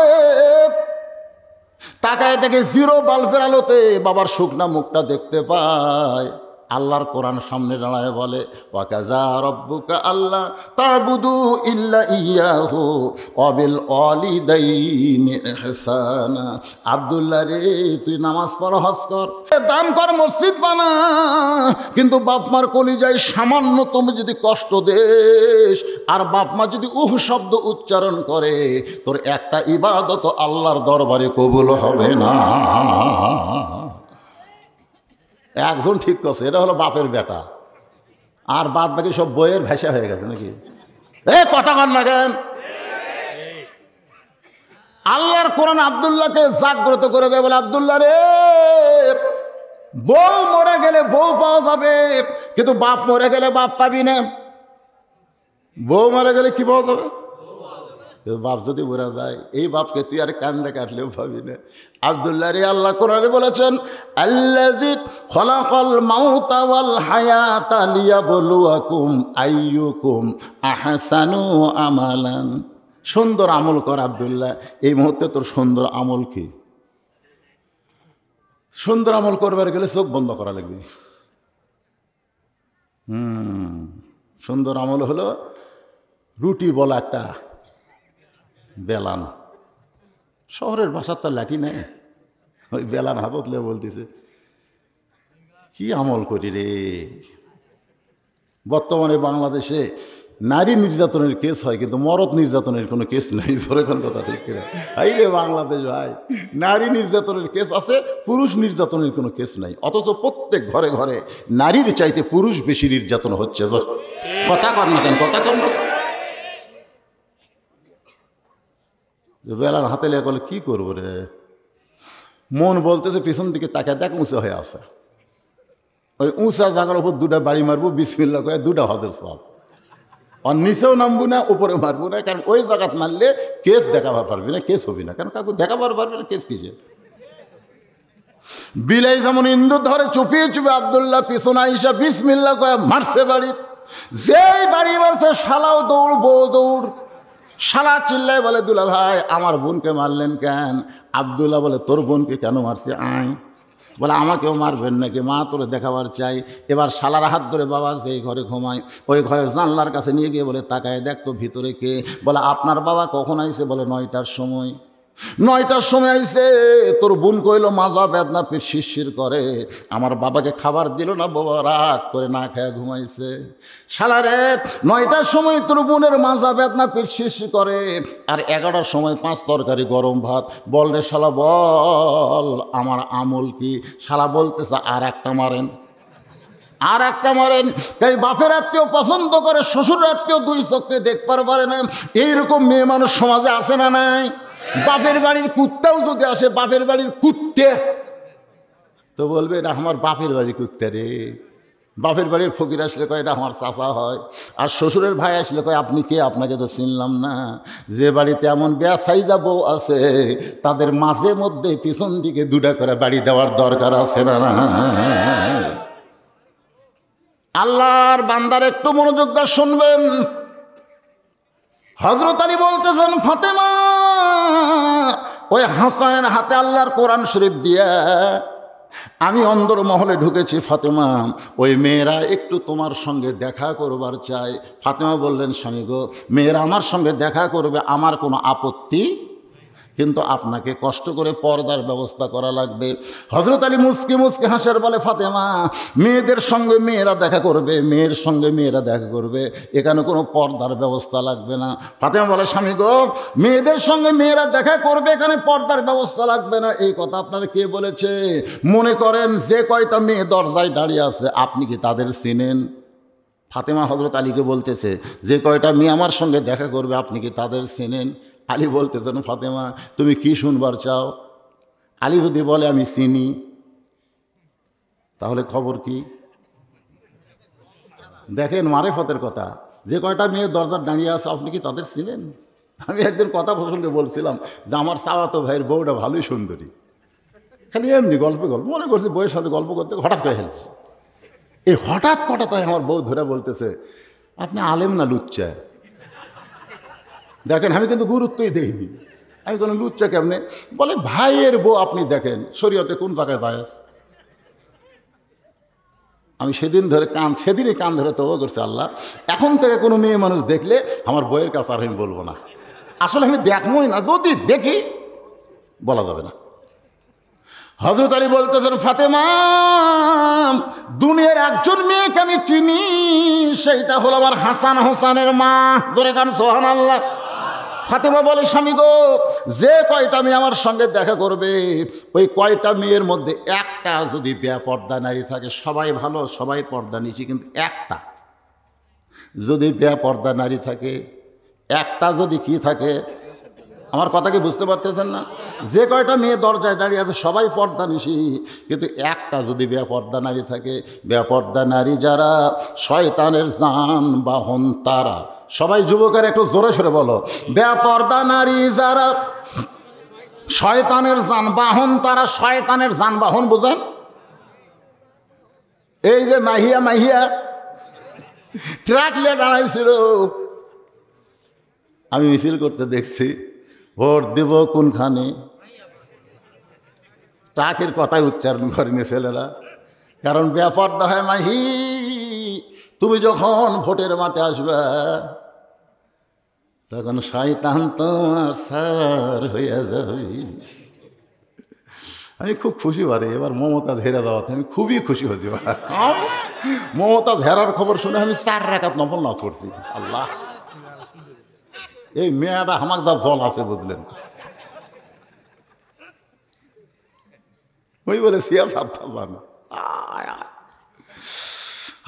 তাকায় দেখে 0 বাল্বের আলোতে বাবার শুকনা মুখটা দেখতে পায়। আল্লাহর কোরআন সামনে দাঁড়ায় বলে, ওয়াকাযা রাব্বুকা আল্লা তা'বুদু ইল্লা ইয়াহু ওয়া বিল ওয়ালিদাইনি ইহসানা। আব্দুল্লাহ রে, তুই নামাজ পড়, হজ কর, দান কর, মসজিদ বানা, কিন্তু বাপ মার কলিজায় সামান্য তুমি যদি কষ্ট দেস আর বাপ মা যদি শব্দ উচ্চারণ করে, তোর একটা ইবাদত আল্লাহর দরবারে কবুল হবে না। একজন ঠিক করছে, এটা হলো বাপের বেটা, আর বাদ বাকি সব বইয়ের ভাষা হয়ে গেছে নাকি? কথা কন না কেন? আল্লাহর কোরআন আব্দুল্লাহকে জাগ্রত করে দেয়, বলে আব্দুল্লাহ রে, বউ মরে গেলে বউ পাওয়া যাবে, কিন্তু বাপ মরে গেলে বাপ পাবি না। বউ মরে গেলে কি পাওয়া যাবে? বাপ যদি মরে যায়, এই বাপকে তুই আর কান্দে কাটলেও পাবি না। আব্দুল্লাহ রে, আল্লাহ কোরআনে বলেছেন, আল্লাযী খলাকাল মাউতা ওয়াল হায়াতা লিয়াবলুয়াকুম আইয়ুকুম আহসানু আমালান। সুন্দর আমল কর আব্দুল্লাহ। এই মুহূর্তে তোর সুন্দর আমল কি? সুন্দর আমল করবার গেলে চোখ বন্ধ করা লাগবে। সুন্দর আমল হলো রুটি বলা একটা বেলান। শহরের ভাষার তো লাঠি নেই, ওই বেলান হাতলে বলতেছে কি আমল করি রে। বর্তমানে বাংলাদেশে নারী নির্যাতনের কেস হয়, কিন্তু মরদ নির্যাতনের কোনো কেস নেই। এখন কথা ঠিক কিনা? এই রে বাংলাদেশ ভাই, নারী নির্যাতনের কেস আছে, পুরুষ নির্যাতনের কোনো কেস নাই। অথচ প্রত্যেক ঘরে ঘরে নারীর চাইতে পুরুষ বেশি নির্যাতন হচ্ছে। কথা কর না কেন? কথা কর না। বেলার হাতে লেগে বলে কি করবো রে? মন বলতেছে পিছন দিকে তাকায় দেখ উঁচা হয়ে আছে, ওই উঁচা জায়গার উপর 2টা বাড়ি মারবো, বিসমিল্লাহ করে 2টা হজের সব। আর নিচেও নামবো না, উপরে মারবো না, কারণ ওই জায়গাত মারলে কেস দেখাবার পারবি না, কেস হবি না। কারণ কাকু দেখাবার পারবি না, কেস কিসে? বিলাই যেমন ইন্দুর ধরে চুপিয়ে চুপে আব্দুল্লাহ পিছন আইসা বিসমিল্লাহ করে মারছে বাড়ি। যেই বাড়ি মারছে শালাও দৌড়, বউ দৌড়। শালা চিল্লায় বলে, দুলা ভাই আমার বোনকে মারলেন কেন? আব্দুল্লাহ বলে, তোর বোনকে কেন মারছে? আয়। বলে, আমাকেও মারবেন নাকি? মা তোরে দেখাবার চাই। এবার শালার হাত ধরে বাবা যেই ঘরে ঘুমায় ওই ঘরে জানলার কাছে নিয়ে গিয়ে বলে, তাকায় দেখ তো ভিতরে কে। বলে, আপনার বাবা কখন আইছে? বলে, 9টার সময়। 9টার সময় আইছে। তোর বোন কইল মাজা বেদনা পেট শিরশির করে, আমার বাবাকে খাবার দিল না, বাবা রাগ করে না খেয়ে ঘুমাইছে। শালারে 9টার সময় তোর বোনের মাজা বেদনা পেট শিরশির করে, আর 11টার সময় 5 তরকারি গরম ভাত। বল রে শালা বল, আমার আমল কি? শালা বলতেছে, আর একটা মারেন, আর একটা মারেন। তাই বাপের আত্মীয় পছন্দ করে, শ্বশুর আত্মীয় 2 চোখে দেখবার পারে না। এইরকম মেয়ে মানুষ সমাজে আছে না নাই? বাপের বাড়ির কুত্তাও যদি আসে, বাপের বাড়ির কুত্তে, তো বলবে এটা আমার বাপের বাড়ির কুত্তা রে। বাপের বাড়ির ফকির আসলে কয় এটা আমার চাচা হয়, আর শ্বশুরের ভাই আসলে কয় আপনি কে? আপনাকে তো চিনলাম না। যে বাড়িতে এমন বেসাইজা বউ আছে তাদের মাঝে মধ্যে পিছন দিকে 2টা করে বাড়ি দেওয়ার দরকার আছে না? আল্লাহর বান্দার একটু মনোযোগ দিয়ে শুনবেন। হযরত আলী বলতেছেন, ফাতেমা ওই হাসানের হাতে আল্লাহর কোরআন শরীফ দিয়া আমি অন্দর মহলে ঢুকেছি। ফাতেমা ওই মেয়েরা একটু তোমার সঙ্গে দেখা করবার চাই। ফাতেমা বললেন, স্বামী গো, মেয়েরা আমার সঙ্গে দেখা করবে, আমার কোনো আপত্তি, কিন্তু আপনাকে কষ্ট করে পর্দার ব্যবস্থা করা লাগবে। হযরত আলী মুচকি মুচকি হাসার বলে, ফাতেমা মেয়েদের সঙ্গে মেয়েরা দেখা করবে, মেয়ের সঙ্গে মেয়েরা দেখা করবে, এখানে কোনো পর্দার ব্যবস্থা লাগবে না। ফাতেমা বলে, স্বামী গো, মেয়েদের সঙ্গে মেয়েরা দেখা করবে, এখানে পর্দার ব্যবস্থা লাগবে না, এই কথা আপনার কে বলেছে? মনে করেন যে কয়টা মেয়ে দরজায় দাঁড়িয়ে আছে আপনি কি তাদের চিনেন? ফাতেমা হযরত আলীকে বলতেছে, যে কয়টা মেয়ে আমার সঙ্গে দেখা করবে আপনি কি তাদের চেনেন? আলী বলতেছেন, ফাতেমা তুমি কি শুনবার চাও? আলী যদি বলে আমি চিনি, তাহলে খবর কি? দেখেন মারেফতের কথা, যে কয়টা মেয়ে দরজার দাঁড়িয়ে আছে আপনি কি তাদের চিনেন? আমি একদিন কথা প্রসঙ্গে বলছিলাম যে আমার চাওয়াতো ভাইয়ের বউটা ভালোই সুন্দরী, খালি এমনি গল্প মনে করছি বউয়ের সাথে গল্প করতে হঠাৎ করে ফেলছি। এই হঠাৎ কথাটাই আমার বউ ধরে বলতেছে, আপনি আলেম না লুচ্চা? দেখেন আমি কিন্তু গুরুত্বই দেইনি, আমি কোনো লুচ্চা কেমনে? বলে, ভাইয়ের বউ আপনি দেখেন শরীয়তে কোন জায়গায় যায়? আমি সেদিনই কান ধরে তওবা করছি, আল্লাহ এখন থেকে কোনো মেয়ে মানুষ দেখলে আমার বইয়ের কাছে আর আমি বলবো না। আসলে আমি দেখবই না, যদি দেখি বলা যাবে না। হযরত আলী বলতেছেন, ফাতেমা দুনিয়ার একজন মেয়েকে আমি চিনি, সেইটা হলো আমার হাসান হোসেনের মা। ধরে গান সুবহানাল্লাহ। ফাতেমা বলে, স্বামী গো, যে কয়টা মেয়ে আমার সঙ্গে দেখা করবে ওই কয়টা মেয়ের মধ্যে একটা যদি বেপর্দা নারী থাকে, সবাই ভালো সবাই পর্দা নিচে, কিন্তু একটা যদি বেপর্দা নারী থাকে, একটা যদি কি থাকে, আমার কথা কি বুঝতে পারতেছেন না? যে কয়টা মেয়ে দরজায় দাঁড়িয়ে আছে সবাই পর্দা নিশি, কিন্তু একটা যদি বেপর্দা নারী থাকে, বেপর্দা নারী যারা শয়তানের যানবাহন তারা। সবাই যুবকের একটু জোরে সরে বলো, বেপর্দা নারী যারা শয়তানের যানবাহন তারা। শয়তানের যানবাহন বুঝেন? এই যে মাহিয়া ট্রাক নিয়ে দাঁড়াইছিল, আমি মিছিল করতে দেখছি, ভোট দেব কোনখানে, ট্রাকের কথাই উচ্চারণ করেনি ছেলেরা, কারণ বেপর্দা হয় মাহি। তুমি যখন ভোটের মাঠে আসবে তখন শয়তান তোমার সার হইয়া যাবে। আমি খুব খুশি বারে এবার মমতা ধেরা যাওয়াতে আমি খুবই খুশি হয়েছি। মমতা ধেরার খবর শুনে আমি 4 রাকাত নফল নামাজ পড়ছি। আল্লাহ, এই মেয়েটা আমার যা জল আছে বুঝলেন, ওই বলে সিয়াসাত জানো।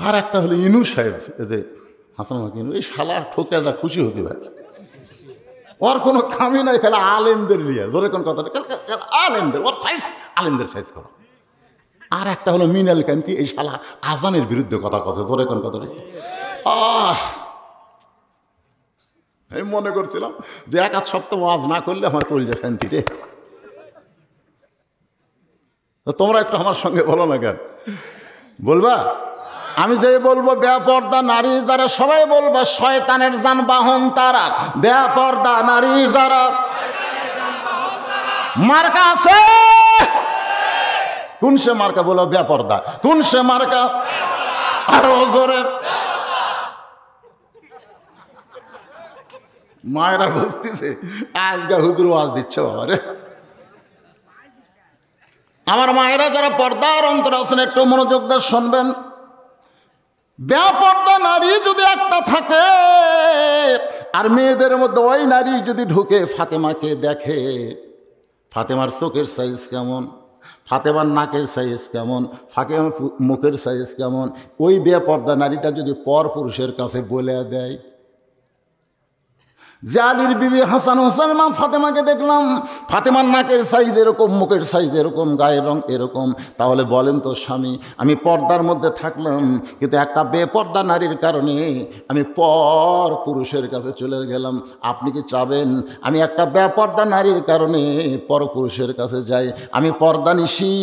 আর একটা হলো ইনু সাহেব, এতে হাসান ইনু, এই শালা ঠোকরা যা খুশি হয়েছি ভাই, ওর কোনো খামি নাই, খেলা আলেমদের নিয়ে ধরে কোন কথাটা আলেমদের, ওর সাইজ আলেমদের সাইজ করো। আর একটা হলো মিনাল কান্তি, এই শালা আজানের বিরুদ্ধে কথা কথা ধরে কোন কথাটা। আমি মনে করছিলাম যে 1 সপ্তাহ ওয়াজ না করলে আমার কলজা শান্তি রে। তোমরা একটু আমার সঙ্গে বলো না কেন, বলবা? আমি যে বলবো বেপর্দা নারী যারা, সবাই বলবো শয়তানের যানবাহন তারা। বেপর্দা নারী যারা, মার্কা আছে কোন সে মার্কা? বলো বেপর্দা। কোন সে মার্কা? আরো জোরে। মায়েরা বুঝতেছে আজকে হুজুর ওয়াজ দিচ্ছে বাবারে। আমার মায়েরা যারা পর্দার অন্তর আছেন একটু মনোযোগ দিয়ে শুনবেন। বেপর্দা নারী যদি একটা থাকে আর মেয়েদের মধ্যে ওই নারী যদি ঢুকে ফাতেমাকে দেখে, ফাতেমার চোখের সাইজ কেমন, ফাতেমার নাকের সাইজ কেমন, ফাতেমার মুখের সাইজ কেমন, ওই বেপর্দা নারীটা যদি পর পুরুষের কাছে বলে দেয় যে আলীর বিবি হাসান হোসেন মা ফাতেমাকে দেখলাম, ফাতেমার নাকের সাইজ এরকম, মুখের সাইজ এরকম, গায়ের রং এরকম, তাহলে বলেন তো স্বামী আমি পর্দার মধ্যে থাকলাম কিন্তু একটা বেপর্দা নারীর কারণে আমি পর পুরুষের কাছে চলে গেলাম, আপনি কি চাবেন আমি একটা বেপর্দা নারীর কারণে পর পুরুষের কাছে যাই? আমি পর্দানিশী,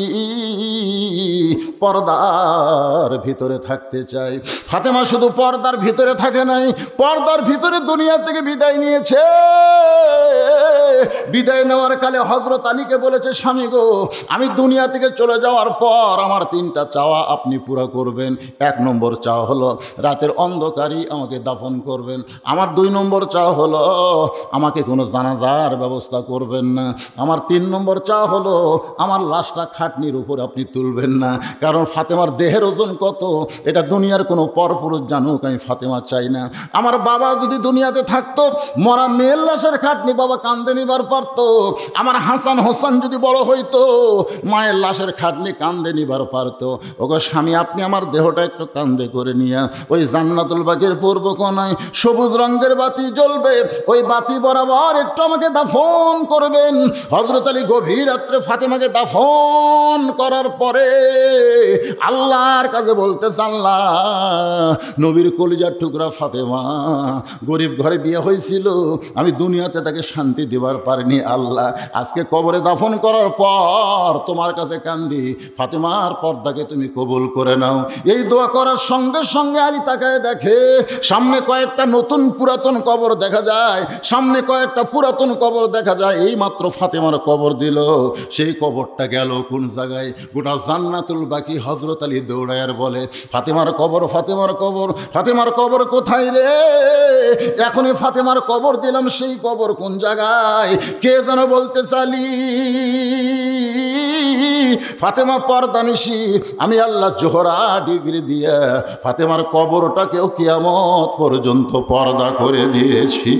পর্দার ভিতরে থাকতে চাই। ফাতেমা শুধু পর্দার ভিতরে থাকে নাই, পর্দার ভিতরে দুনিয়া থেকে বিদায় নিয়েছে। বিদায় নেওয়ার কালে হযরত আলীকে বলেছে, স্বামী গো আমি দুনিয়া থেকে চলে যাওয়ার পর আমার 3টা চাওয়া আপনি পুরা করবেন। 1 নম্বর চাওয়া হলো রাতের অন্ধকারই আমাকে দাফন করবেন। আমার 2 নম্বর চাওয়া হলো আমাকে কোনো জানাজার ব্যবস্থা করবেন না। আমার 3 নম্বর চাওয়া হলো আমার লাশটা খাটনির উপর আপনি তুলবেন না, কারণ ফাতেমার দেহের ওজন কত এটা দুনিয়ার কোনো পরপুরুষ জানুক, আমি ফাতেমা চাই না। আমার বাবা যদি দুনিয়াতে থাকতো, মরা মেয়ের লাশের খাটনি বাবা কান্দে নিবার পারতো। আমার হাসান হোসেন যদি বড় হইতো, মায়ের লাশের খাটনি কান্দে নিবার পারতো। ওগো স্বামী আপনি আমার দেহটা একটু কান্দে করে নিয়ে ওই জান্নাতুল বাকির পূর্ব কোণায় সবুজ রঙের বাতি জ্বলবে, ওই বাতি বরাবর একটু আমাকে দাফন করবেন। হযরত আলী গভীর রাত্রে ফাতেমাকে দাফন করার পরে আল্লাহর কাছে বলতেছে, আল্লাহ নবীর কলিজার টুকরা ফাতেমা গরিব ঘরে বিয়ে হয়েছিল, আমি দুনিয়াতে তাকে শান্তি দেবার পারিনি। আল্লাহ আজকে কবরে দাফন করার পর তোমার কাছে কান্দি, ফাতেমার পর্দাকে তুমি কবুল করে নাও। এই দোয়া করার সঙ্গে সঙ্গে আলী তাকায় দেখে সামনে কয়েকটা নতুন পুরাতন কবর দেখা যায়, সামনে কয়েকটা পুরাতন কবর দেখা যায়। এই মাত্র ফাতেমার কবর দিল, সেই কবরটা গেল কোন জায়গায়? গোটা জান্নাতুল বাকি। হযরত আলী দৌড়ায়ার বলে, ফাতেমার কবর, ফাতেমার কবর, ফাতেমার কবর কোথায় রে? এখনই ফাতেমার কবর দিলাম, সেই কবর কোন জায়গায়? কে যেন বলতে চালি ফাতেমা পর্দানিশী, আমি আল্লাহ জোহরা ডিগ্রি দিয়ে ফাতেমার কবরটাকেও কিয়ামত পর্যন্ত পর্দা করে দিয়েছি।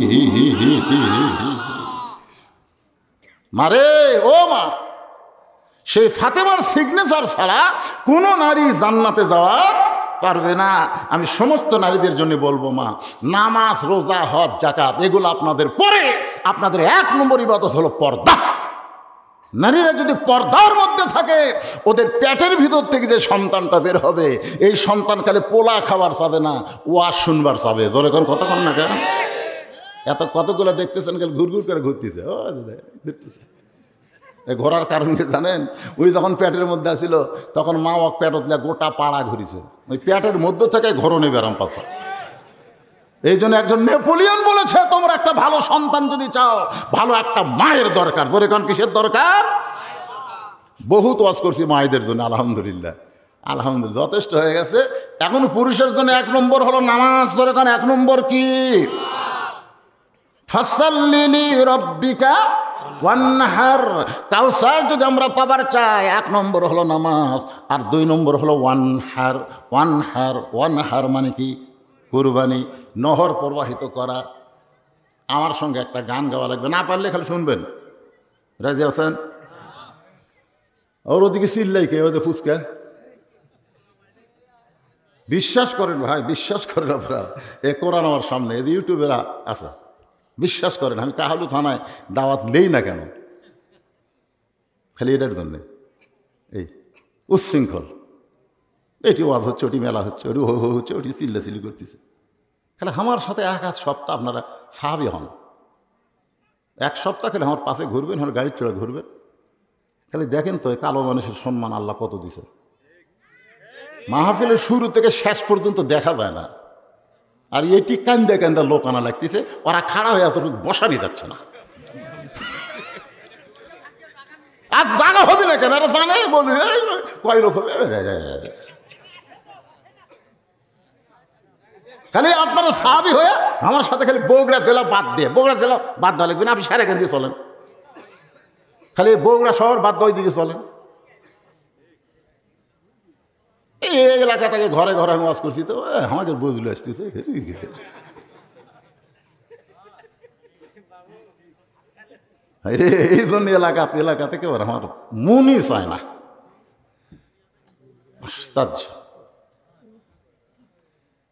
মারে ও মা, সেই ফাতেমার সিগনেচার ছাড়া কোনো নারী জান্নাতে যাওয়ার পারবে না। আমি সমস্ত নারীদের জন্য বলবো মা, নামাজ, রোজা, হজ, যাকাত এগুলো আপনাদের পরে, আপনাদের 1 নম্বর ইবাদত হলো পর্দা। নারীরা যদি পর্দার মধ্যে থাকে, ওদের পেটের ভিতর থেকে যে সন্তানটা বের হবে, এই সন্তান খালি পোলা খাবার চাবে না, ওয়াজ শুনবার চাবে। জোরে কোন কতক্ষণ না কেন এত কতগুলো দেখতেছেন কাল ঘুরঘুর করে ঘুরতেছে, ও ঘুরতেছে। এই ঘোরার কারণ কি জানেন? ওই যখন পেটের মধ্যে আসছিল তখন মা ওক পেট উঠলে গোটা পাড়া ঘুরিছে, ওই পেটের মধ্যে থেকে ঘরনে বেরাম পাশা। এই জন্য একজন নেপোলিয়ন বলেছে, তোমরা একটা ভালো সন্তান যদি চাও, ভালো একটা মায়ের দরকার। জোরে কোন কিসের দরকার? বহুত ওয়াজ করছি মায়েদের জন্য, আলহামদুলিল্লাহ আলহামদুলিল্লাহ যথেষ্ট হয়ে গেছে। এখন পুরুষের জন্য 1 নম্বর হলো নামাজ। জোরে কোন 1 নম্বর কি? ফাসাল্লি রব্বিকা ওয়ানহার। কাউসার যদি আমরা পাবার চাই, 1 নম্বর হলো নামাজ, আর 2 নম্বর হলো ওয়ানহার। ওয়ানহার, ওয়ানহার মানে কি? কুরবানি, নহর প্রবাহিত করা। আমার সঙ্গে একটা গান গাওয়া লাগবে, না পারলে খালি শুনবেন। রাজি আছেন? ওর ওদিকে চিল্লাই কে? ওদের ফুচকা। বিশ্বাস করেন ভাই, বিশ্বাস করেন আপনারা, এ কোরআন আমার সামনে, এদের ইউটিউবেরা আছে, বিশ্বাস করেন। আমি কাহালু থানায় দাওয়াত নেই না কেন? খালি এটার জন্যে। এই উচ্ছৃঙ্খল, এটি ওয়াজ হচ্ছে, ওটি মেলা হচ্ছে, ওটি হো হো হচ্ছে, ওটি চিল্লাচিল্লি করতেছে। খালি আমার সাথে 1 সপ্তাহ আপনারা সাহাবী হন, 1 সপ্তাহ খালি আমার পাশে ঘুরবেন, আমার গাড়ির চড়ে ঘুরবেন, খালি দেখেন তো কালো মানুষের সম্মান আল্লাহ কত দিছে। মাহফিলের শুরু থেকে শেষ পর্যন্ত দেখা যায় না, আর এটি কান্দা কান্দা লোক আনা লাগতেছে, ওরা খাড়া হয়ে এতটুকু বসানি যাচ্ছে না। আর জানা হবে না কেন, এরা জানে বলবে কয় লোক হবে। খালি আপনারা সাহাবী হয়ে আমার সাথে খালি বগুড়া জেলা বাদ দিয়ে, বগুড়া জেলা বাদ দেওয়া লাগবে না, আপনি সারাখান দিয়ে চলেন, খালি বগুড়া শহর বাদ দেওয়ার দিকে চলেন। এই এলাকা থেকে ঘরে ঘরে আমি ওয়াজ করছি, তো আমাকে বুঝলে আসতেছে। এই জন্য এলাকা থেকে আমার মনই চায় না। আশ্চর্য,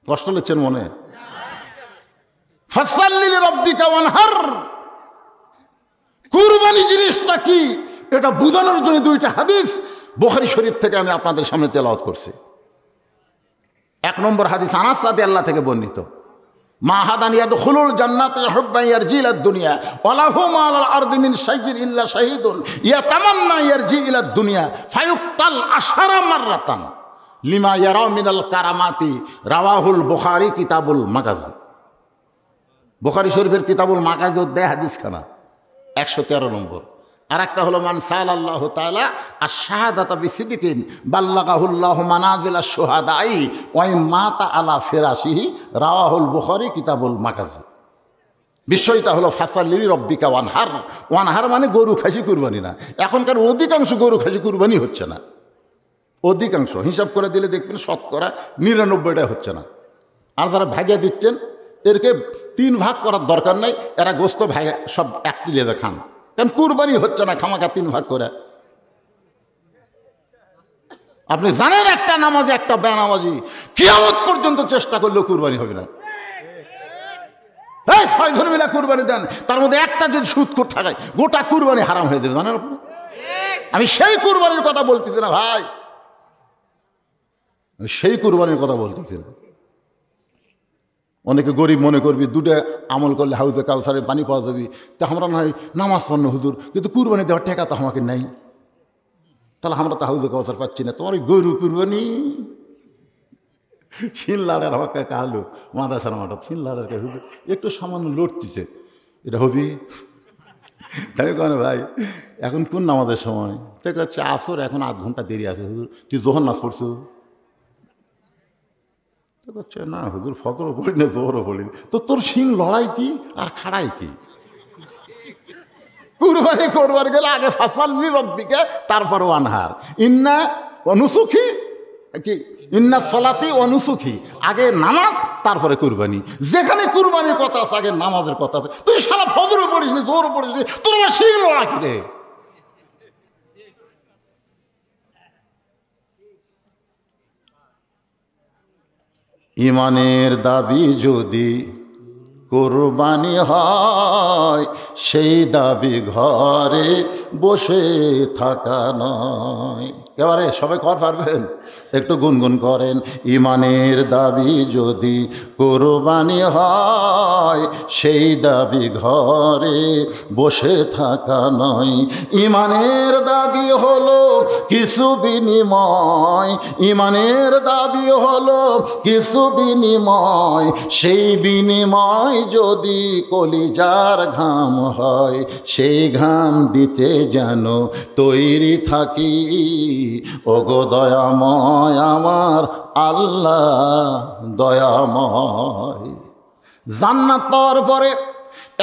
কষ্ট নিচ্ছেন মনে। ফাসাল্লি লিরাব্বিকা ওয়ানহার, কুরবানি জিনিসটা কি এটা বোঝানোর জন্য দুইটা হাদিস বুখারী শরীফ থেকে আমি আপনাদের সামনে তেলাওয়াত করছি। 1 নম্বর হাদিস আনাস রাদিয়াল্লাহু থেকে বর্ণিত, মা হাদান ইয়াদখুলুল জান্নাতা হুব্বান ইয়ারজি ইলাদ দুনিয়া ওয়ালাহু মা আলাল আরদি মিন শাইইন ইল্লা শাহীদুন ইয়াতামান্না ইয়ারজি ইলাদ দুনিয়া ফায়ুক্তাল আশারা মাররাতান লিমা ইয়ারা মিনাল কারামাতি। রাওয়াহুল বুখারী কিতাবুল মাগাজি। বুখারী শরীফের কিতাবুল মাগাজি অধ্যায় হাদিস খানা 113 নম্বর। আর একটা হলো মান সাল্লাল্লাহু তাআলা আশ-শাহাদাতা বিসিদকিন বাল্লাগাহুল্লাহু মানাজিল আশ-শুহাদাই ওয়া মাতা আলা ফিরাশিহি। রাওয়াহুল বুখারী কিতাবুল মাগাজি। বিষয়টা হলো ফাসাল্লি লিরাব্বিকা ওয়ানহার। ওয়ানহার মানে গরু খাসি কুরবানি না। এখনকার অধিকাংশ গরু খাসি কুরবানি হচ্ছে না, অধিকাংশ হিসাব করে দিলে দেখবেন শতকরা 99টা হচ্ছে না। আর যারা ভাগিয়ে দিচ্ছেন এরকে 3 ভাগ করার দরকার নাই, এরা গোস্ত ভাগে সব একটি লেদা খান, কারণ কুরবানি হচ্ছে না খামাখা 3 ভাগ করে। আপনি জানেন একটা নামাজি একটা বেনামাজি কিয়ামত পর্যন্ত চেষ্টা করলেও কুরবানি হবে না। এই 6 জন মিলে কুরবানি দেন, তার মধ্যে একটা যদি সুদখোর ঠাকায় গোটা কুরবানি হারাম হয়ে যাবে, জানেন আপনি? আমি সেই কুরবানির কথা বলতেছি না ভাই, সেই কুরবানির কথা বলতেছি না। অনেকে গরিব মনে করবি 2টা আমল করলে হাউজে কাউসারে পানি পাওয়া যাবে, তা আমরা না হয় নামাজ পড়ন হুজুর, কিন্তু কুরবানি দেওয়ার টাকা তো আমাকে নেই, তাহলে আমরা তো হাউজে কাউসার পাচ্ছি না। তোমার গরু কুরবানি শিনলাড়ের আমাকে কালো মাদাসার মাঠা শিনলাড়ের হুজুর একটু সামান্য লড়তেছে, এটা হবি? তাই কেন ভাই এখন কোন নামাজের সময়? তাই হচ্ছে আসর, এখন 8 ঘন্টা দেরি আছে হুজুর, তুই যখন নাচ পড়ছো? হচ্ছে না হুজুর ফজরও পড়ি না জোহরও পড়ি, তো তোর শিং লড়াই কি আর খাড়াই কি? কুরবানি করবার গেলে আগে ফাসাল্লি লিরাব্বিকা, তারপর ওয়ানহার। ইন্না অনুসুখী কি ইন্না সলাতি অনুসুখী, আগে নামাজ তারপরে কুরবানি। যেখানে কুরবানির কথা আছে আগে নামাজের কথা আছে। তুই সারা ফজরও পড়িস নি জোহরও পড়িস নি, তোর আবার শিং লড়া কি রে? ইমানের দাবি যদি কুরবানি হয়, সেই দাবি ঘরে বসে থাকা নয়। এবারে সবাই কর পারবেন? একটু গুনগুন করেন। ইমানের দাবি যদি কুরবানি হয়, সেই দাবি ঘরে বসে থাকা নয়। ইমানের দাবি হলো কিছু বিনিময়, ইমানের দাবি হলো কিছু বিনিময়, সেই বিনিময় যদি কলিজার ঘাম হয়, সেই ঘাম দিতে যেন তৈরি থাকি। ওগো দয়াময় আমার আল্লাহ দয়াময়। জান্নাত পাওয়ার পরে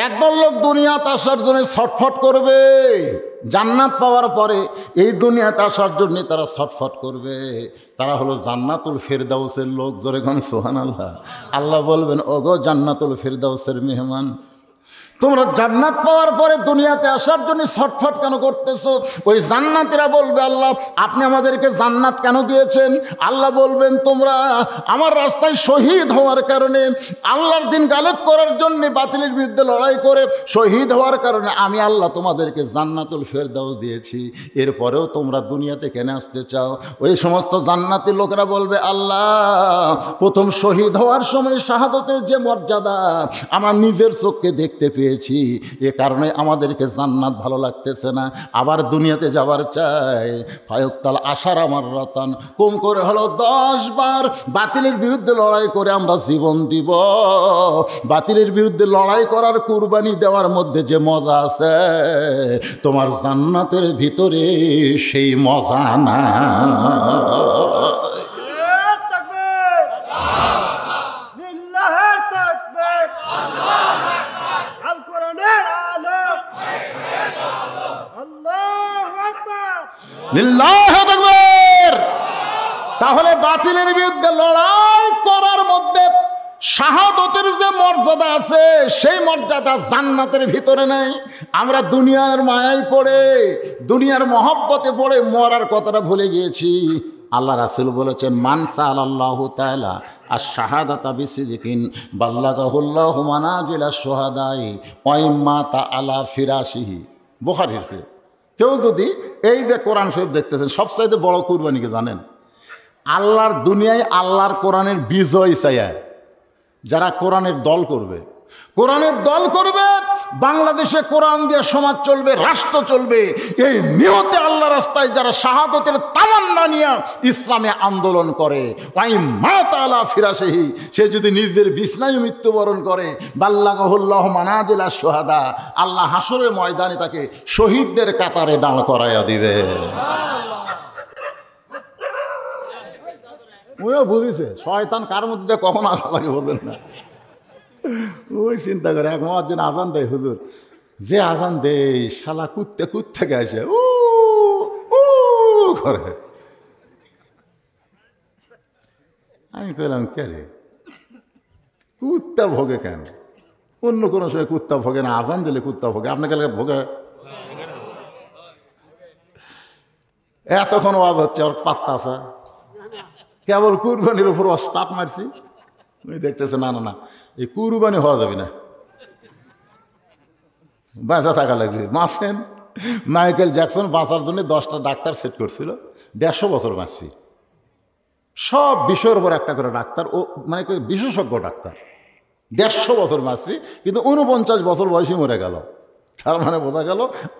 একদল লোক দুনিয়াতে আসার জন্য ছটফট করবে। জান্নাত পাওয়ার পরে এই দুনিয়াতে আসার জন্য তারা ছটফট করবে। তারা হলো জান্নাতুল ফেরদাউসের লোক। জোরে গান সুবহানাল্লাহ। আল্লাহ বলবেন, ওগো জান্নাতুল ফেরদাউসের মেহমান, তোমরা জান্নাত পাওয়ার পরে দুনিয়াতে আসার জন্য ছটফট কেন করতেছো? ওই জান্নাতীরা বলবে, আল্লাহ আপনি আমাদেরকে জান্নাত কেন দিয়েছেন? আল্লাহ বলবেন, তোমরা আমার রাস্তায় শহীদ হওয়ার কারণে, আল্লাহর দিন গালেব করার জন্য বাতিলের বিরুদ্ধে লড়াই করে শহীদ হওয়ার কারণে আমি আল্লাহ তোমাদেরকে জান্নাতুল ফেরদাউস দিয়েছি, এরপরেও তোমরা দুনিয়াতে কেন আসতে চাও? ওই সমস্ত জান্নাতি লোকেরা বলবে, আল্লাহ প্রথম শহীদ হওয়ার সময় শাহাদতের যে মর্যাদা আমরা নিজের চোখকে দেখতে পেয়ে গিয়েছি, এ কারণে আমাদেরকে জান্নাত ভালো লাগতেছে না, আবার দুনিয়াতে যাবার চাই। ফায়ুক্তাল আশার আমার রতন, কম করে হলো 10 বার বাতিলের বিরুদ্ধে লড়াই করে আমরা জীবন দিব। বাতিলের বিরুদ্ধে লড়াই করার কুরবানি দেওয়ার মধ্যে যে মজা আছে, তোমার জান্নাতের ভিতরে সেই মজা না। লিল্লাহি তাকবীর। তাহলে বাতিলের বিরুদ্ধে লড়াই করার মধ্যে শাহাদতের যে মর্যাদা আছে, সেই মর্যাদা জান্নাতের ভিতরে নেই। আমরা দুনিয়ার মায়ায় পড়ে, দুনিয়ার মহব্বতে পড়ে মরার কথাটা ভুলে গিয়েছি। আল্লাহ রাসূল বলেছেন, মান সাআলাল্লাহু তাআলা আশ-শাহাদাতা বিসিদকিন বাল্লাগাহুল্লাহু মানাজিলাশ শুহাদাই ওয়া ইম্মাতা আলা ফিরাশিহি। বুখারীর। কেউ যদি এই যে কোরআন শরীফ দেখতেছেন, সবচাইতে বড় কুরবানিকে জানেন? আল্লাহর দুনিয়ায় আল্লাহর কোরআনের বিজয় চায় যারা কোরআনের দল করবে। কোরআনের দল করবে, বাংলাদেশে কোরআন দিয়ে সমাজ চলবে, রাষ্ট্র চলবে, এই নিয়তে আল্লাহ রাস্তায় যারা শাহাদতের তামান্না নিয়ে ইসলামে আন্দোলন করে, ওয়াই মা তাআলা ফিরাশিহি, সে যদি নিজের বিছনায় মৃত্যুবরণ করে, বাল্লাগাহুল্লাহু মানাজিলা শুহাদা, আল্লাহ হাসরের ময়দানে তাকে শহীদদের কাতারে দাঁড় করাইয়া দিবে। ওইও বুঝেছে শয়তান কার মধ্যে কখন আসা লাগে বোঝেন না। ওই চিন্তা করে এক মুয়াজ্জিন আজান দেয়, হুজুর যে আজান দেয় শালা কুত্তে কুত্তে আসে ও করে। আমি কইলাম কে রে, কুত্তা ভোগে কেন? অন্য কোনো সময় কুত্তা ভোগে না, আজান দিলে কুত্তা ভোগে, আপনাকে ভোগে? এতক্ষণ ওয়াজ হচ্ছে, ওর পাত্তা আছে, কেবল কুরবানির উপর স্টার্ট মারছি, উনি দেখতেছে না না না এই কুরবানি হওয়া যাবে না, বাঁচা থাকা লাগবে। বাঁচেন। মাইকেল জ্যাকসন বাঁচার জন্য 10টা ডাক্তার সেট করছিল, 150 বছর বাঁচছি। সব বিষয়ের উপর একটা করে ডাক্তার, ও মানে বিশেষজ্ঞ ডাক্তার, 150 বছর বাঁচছি, কিন্তু 49 বছর বয়সে মরে গেল। তার মানে বোঝা গেল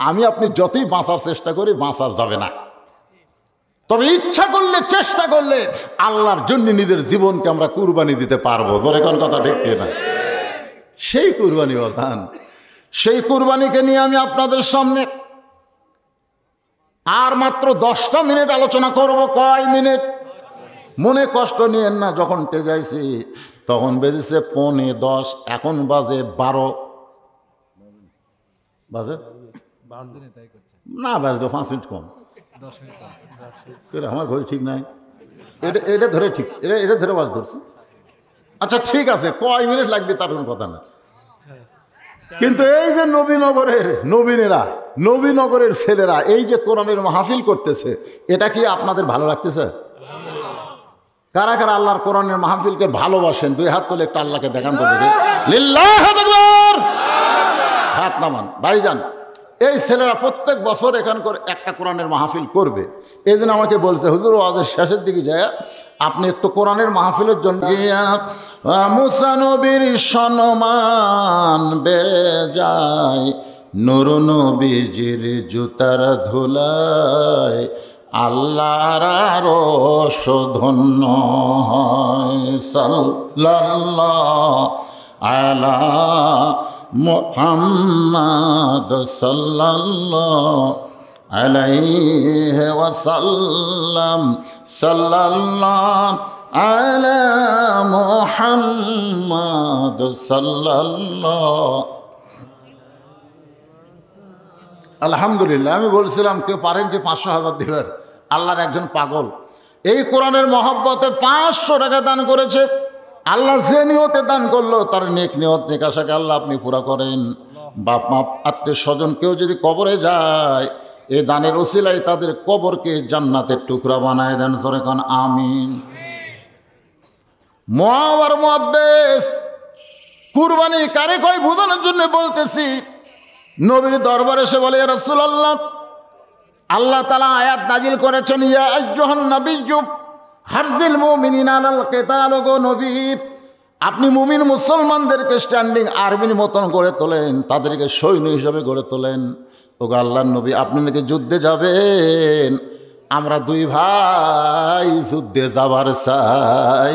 আমি আপনি যতই বাঁচার চেষ্টা করি বাঁচা যাবে না। তবে ইচ্ছা করলে, চেষ্টা করলে আল্লাহর জন্য নিজের জীবনকে আমরা কুরবানি দিতে পারবো। জোরে কোন কথা ঠিক কিনা? সেই কুরবানি বলতাম, সেই কুরবানিকে নিয়ে আমি আপনাদের সামনে আর মাত্র 10টা মিনিট আলোচনা করব। কয় মিনিট? মনে কষ্ট নিয়েন না, যখন যাইছি তখন বেজেছে 9:45, এখন বাজে 12 বাজে না, বাজবে 5 মিনিট কম। আমার ঘড়ি ঠিক নাই, এটা ধরে ঠিক, এটা ধরে বাস ধরছি। আচ্ছা ঠিক আছে, কয় মিনিট লাগবে তার কোনো কথা না। কিন্তু এই যে নবীনগরের ছেলেরা এই যে কোরআনের মাহফিল করতেছে, এটা কি আপনাদের ভালো লাগতেছে? কারা কারা আল্লাহর কোরআনের মাহফিলকে ভালোবাসেন? 2 হাত তুলে একটা আল্লাহকে দেখান তো দেখে। লিল্লাহি তাকবীর। হাত নামান ভাইজান। এই ছেলেরা প্রত্যেক বছর এখান করে একটা কোরআনের মাহফিল করবে। এই জন্য আমাকে বলছে, হুজুর ওয়াজের শেষের দিকে যায় আপনি একটু কোরআনের মাহফিলের জন্য মুসা নবীর সম্মান বেড়ে যায়, নূর নবীজির জুতার ধুলায় আল্লাহর আরশ ধন্য হয়। সাল্লাল্লাহু আলা মুহাম্মাদ সাল্লাল্লাহু আলাইহি ওয়াসাল্লাম। সাল্লাল্লাহু আলা মুহাম্মাদ সাল্লাল্লাহু। আলহামদুলিল্লাহ। আমি বলছিলাম কেউ পারেন কি 500,000 দিবেন? আল্লাহর একজন পাগল এই কোরআনের মহব্বতে 500 টাকা দান করেছে। আল্লাহ যে নিয়তে দান করলো তার নেক নিয়ত নেক আশাকে আল্লাহ আপনি পুরা করেন। বাপ মা আত্মীয় স্বজন কেউ যদি কবরে যায়, এই দানের ওসিলায় তাদের কবরকে জান্নাতের টুকরা বানায় দেন। জোরে কোন আমিন। মুআওয়ার মুআদ্দেস কুরবানি কারে কয় বোঝানোর জন্য বলতেছি। নবীর দরবারে এসে বলে, ইয়া রাসূলুল্লাহ, আল্লাহ তাআলা আয়াত নাজিল করেছেন, ইয়া আইয়ুহান নাবিয়্যু হারজিল মুমিনিনা আলাল কিতাল। গো নবী, আপনি মুমিন মুসলমানদেরকে স্ট্যান্ডিং আর্মির মতন গড়ে তোলেন, তাদেরকে সৈন্য হিসাবে গড়ে তোলেন। ওগো আল্লাহর নবী, আপনি নাকি যুদ্ধে যাবেন, আমরা দুই ভাই যুদ্ধে যাবার চাই।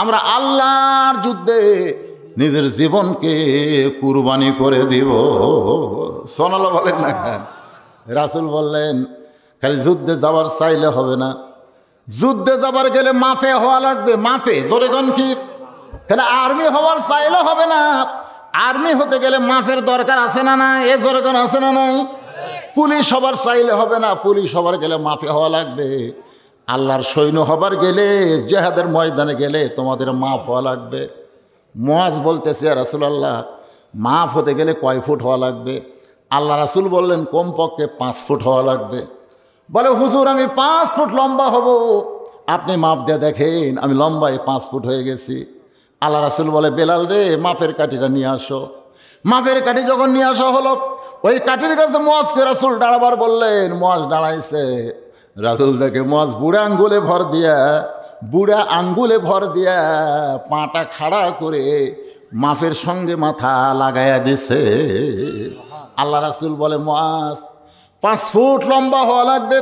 আমরা আল্লাহর যুদ্ধে নিজের জীবনকে কুরবানি করে দিব। সোনালা বলেন না কেন? রাসূল বললেন খালি যুদ্ধে যাবার চাইলে হবে না, যুদ্ধে যাবার গেলে মাফে হওয়া লাগবে। মাফে জোরে কোন কি? খালি আর্মি হওয়ার চাইলে হবে না, আর্মি হতে গেলে মাফের দরকার আছে না নাই? এ জোরে কোন আছে না নাই? পুলিশ হবার চাইলে হবে না, পুলিশ হবার গেলে মাফে হওয়া লাগবে। আল্লাহর সৈন্য হবার গেলে, জিহাদের ময়দানে গেলে তোমাদের মাফ হওয়া লাগবে। মুয়াজ বলতেছে, ইয়া রাসূলুল্লাহ, মাফ হতে গেলে কয় ফুট হওয়া লাগবে? আল্লাহ রাসূল বললেন কমপক্ষে 5 ফুট হওয়া লাগবে। বলে হুজুর আমি 5 ফুট লম্বা হব। আপনি মাপ দিয়ে দেখেন, আমি লম্বায় 5 ফুট হয়ে গেছি। আল্লাহ রাসূল বলে বেলাল রে, মাপের কাঠিটা নিয়ে আসো। মাপের কাঠি যখন নিয়ে আসা হলো, ওই কাঠির কাছে মুয়াজকে রাসূল দাঁড়াবার বললেন। মুয়াজ দাঁড়াইছে। রাসূল দেখে মুয়াজ বুড়া আঙ্গুলে ভর দিয়া পাটা খাড়া করে মাপের সঙ্গে মাথা লাগাইয়া দিছে। আল্লাহ রাসূল বলে মুয়াজ 5 ফুট লম্বা হওয়া লাগবে,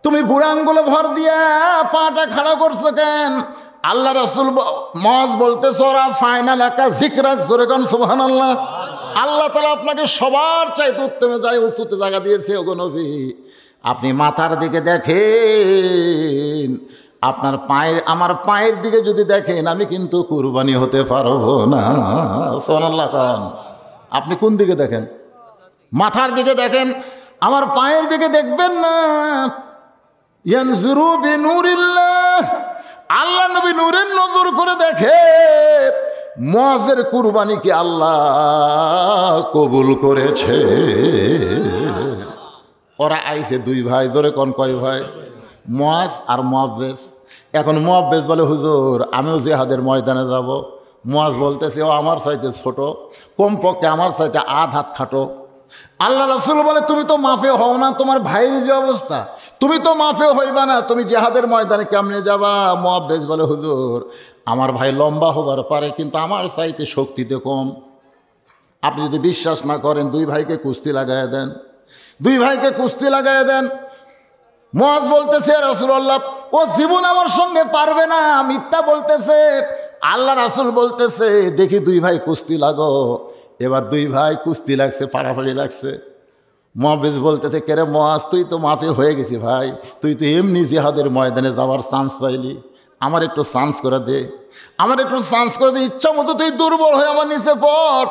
তুমি বুড়া আঙ্গুলে ভর দিয়া পাটা খাড়া করছো কেন? আল্লাহ রাসূল মুয়াজ বলতেছে ওরা ফাইনাল একা জিকরাক জোরে কোন সুবহানাল্লাহ। আল্লাহ তাআলা আপনাকে সবার চাইতে উত্তমে যায় উঁচুতে জায়গা দিয়েছে। ওগো নবী, আপনি মাথার দিকে দেখেন, আপনার পায়ের আমার পায়ের দিকে যদি দেখেন, আমি কিন্তু কুরবানি হতে পারবো না। সুবহানাল্লাহ খান। আপনি কোন দিকে দেখেন? মাথার দিকে দেখেন, আমার পায়ের দিকে দেখবেন না। ইয়ানজুরু বিনুরিল্লাহ, আল্লাহ নবী নূরের নজর করে দেখে মুয়াজের কুরবানিকে আল্লাহ কবুল করেছে। ওরা আইছে দুই ভাই, জোরে কোন কয় ভাই? মুয়াজ আর মুআব্বেস। এখন মুআব্বেস বলে হুজুর আমিও জিহাদের ময়দানে যাব। মুয়াজ বলতেছে ও আমার চাইতে ছোট, কমপক্ষে আমার চাইতে আধ হাত খাটো। আল্লাহ রাসূল বলে তুমি তো মাফে হও না, তোমার ভাইয়ের যে অবস্থা, তুমি তো মাফে হইবা না, তুমি জিহাদের ময়দানে কেমনে যাবা? মুআব্বেস বলে হুজুর আমার ভাই লম্বা হবার পারে, কিন্তু আমার চাইতে শক্তিতে কম। আপনি যদি বিশ্বাস না করেন, দুই ভাইকে কুস্তি লাগাইয়া দেন, দুই ভাইকে কুস্তি লাগাইয়া দেন। মুয়াজ বলতেছে রাসূলুল্লাহ ও জীবন আমার সঙ্গে পারবে না, মিথ্যা বলতেছে। আল্লাহ রাসূল বলতেছে দেখি দুই ভাই কুস্তি লাগো। এবার দুই ভাই কুস্তি লাগছে, পাড়াপাড়ি লাগছে। মুআব্বেস বলতেছে কেরে মুয়াজ, তুই তো মাফে হয়ে গেছি ভাই, তুই তো এমনি জিহাদের ময়দানে যাওয়ার চান্স পাইলি, আমার একটু চান্স করে দে, আমার একটু চান্স করে দে, ইচ্ছা মতো তুই দুর্বল হয়ে আমার নিচে পড়।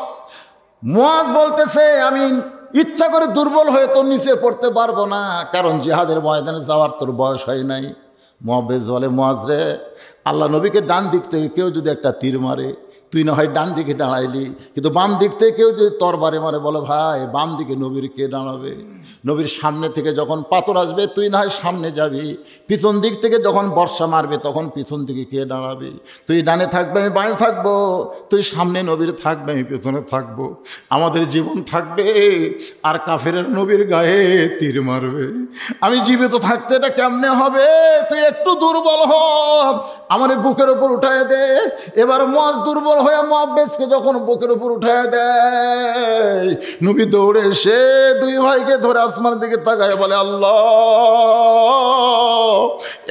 মুয়াজ বলতেছে আমি ইচ্ছা করে দুর্বল হয়ে তোর নিচে পড়তে পারবো না, কারণ জিহাদের ময়দানে যাওয়ার তোর বয়স হয় নাই। মুআব্বেস বলে মুয়াজ রে, আল্লাহ নবীকে ডান দিক থেকে কেউ যদি একটা তীর মারে, তুই না হয় ডান দিকে দাঁড়াইলি, কিন্তু বাম দিক থেকে কেউ যদি তরবারে মারে, বলো ভাই বাম দিকে নবীর কে দাঁড়াবে? নবীর সামনে থেকে যখন পাথর আসবে তুই না হয় সামনে যাবি, পিছন দিক থেকে যখন বর্ষা মারবে তখন পিছন দিকে কে দাঁড়াবে? তুই ডানে থাকবে, আমি বাঁয়ে থাকবো, তুই সামনে নবীর থাকবে, আমি পেছনে থাকবো। আমাদের জীবন থাকবে আর কাফেরের নবীর গায়ে তীর মারবে। আমি জীবিত থাকতে এটা কেমনে হবে? তুই একটু দুর্বল হ, আমার বুকের উপর উঠায় দে। এবার মুয়াজ দুর্বল হয়ে মুআব্বেসকে যখন বুকের উপর উঠায় দেয়, নবী দৌড়ে এসে দুই ভাইকে ধরে আসমানের দিকে তাকায় বলে আল্লাহ,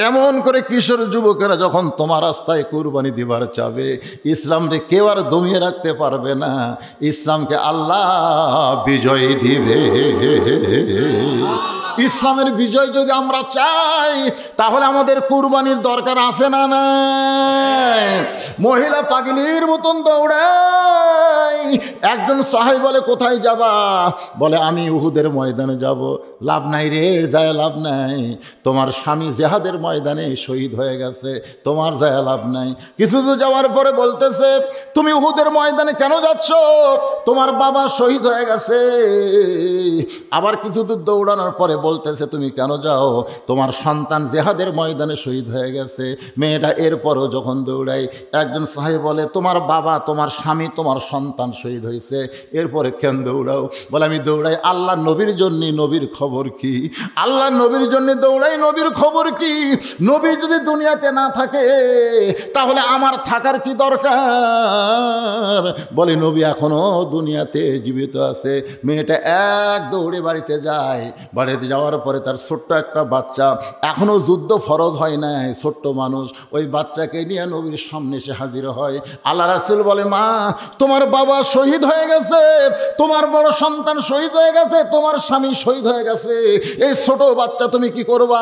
এমন করে কিশোর যুবকেরা যখন তোমার রাস্তায় কুরবানি দিবার চাবে, ইসলামকে কেউ আর দমিয়ে রাখতে পারবে না, ইসলামকে আল্লাহ বিজয় দিবে। ইসলামের বিজয় যদি আমরা চাই, তাহলে আমাদের কুরবানির দরকার আছে না নাই? মহিলা পাগলির মতন দৌড়ায়। একজন সাহাবী বলে কোথায় যাবা? বলে আমি উহুদের ময়দানে যাব। লাভ নাই রে, যায় লাভ নাই, তোমার স্বামী জিহাদের ময়দানে শহীদ হয়ে গেছে, তোমার যায় লাভ নাই। কিছু দূর যাওয়ার পরে বলতেছে তুমি উহুদের ময়দানে কেন যাচ্ছ? তোমার বাবা শহীদ হয়ে গেছে। আবার কিছু দূর দৌড়ানোর পরে বলতেছে তুমি কেন যাও? তোমার সন্তান জেহাদের ময়দানে শহীদ হয়ে গেছে। মেয়েটা এরপরও যখন দৌড়ায়, একজন সাহেব বলে তোমার বাবা, তোমার স্বামী, তোমার সন্তান শহীদ হয়েছে, এরপরে কেন দৌড়াও? বলে আমি দৌড়াই আল্লাহ নবীর জন্য। নবীর খবর কি? আল্লাহ নবীর জন্য দৌড়াই, নবীর খবর কি? নবী যদি দুনিয়াতে না থাকে তাহলে আমার থাকার কি দরকার? বলে নবী এখনো দুনিয়াতে জীবিত আছে। মেয়েটা এক দৌড়ে বাড়িতে যায়। বাড়িতে যাওয়ার পরে তার ছোট্ট একটা বাচ্চা, এখনো যুদ্ধ ফরজ হয় নাই, ছোট্ট মানুষ, ওই বাচ্চাকে নিয়ে নবীর সামনে এসে হাজির হয়। আল্লাহ রাসূল বলে মা, তোমার বাবা শহীদ হয়ে গেছে, তোমার বড় সন্তান শহীদ হয়ে গেছে, তোমার স্বামী শহীদ হয়ে গেছে, এই ছোট বাচ্চা তুমি কি করবা?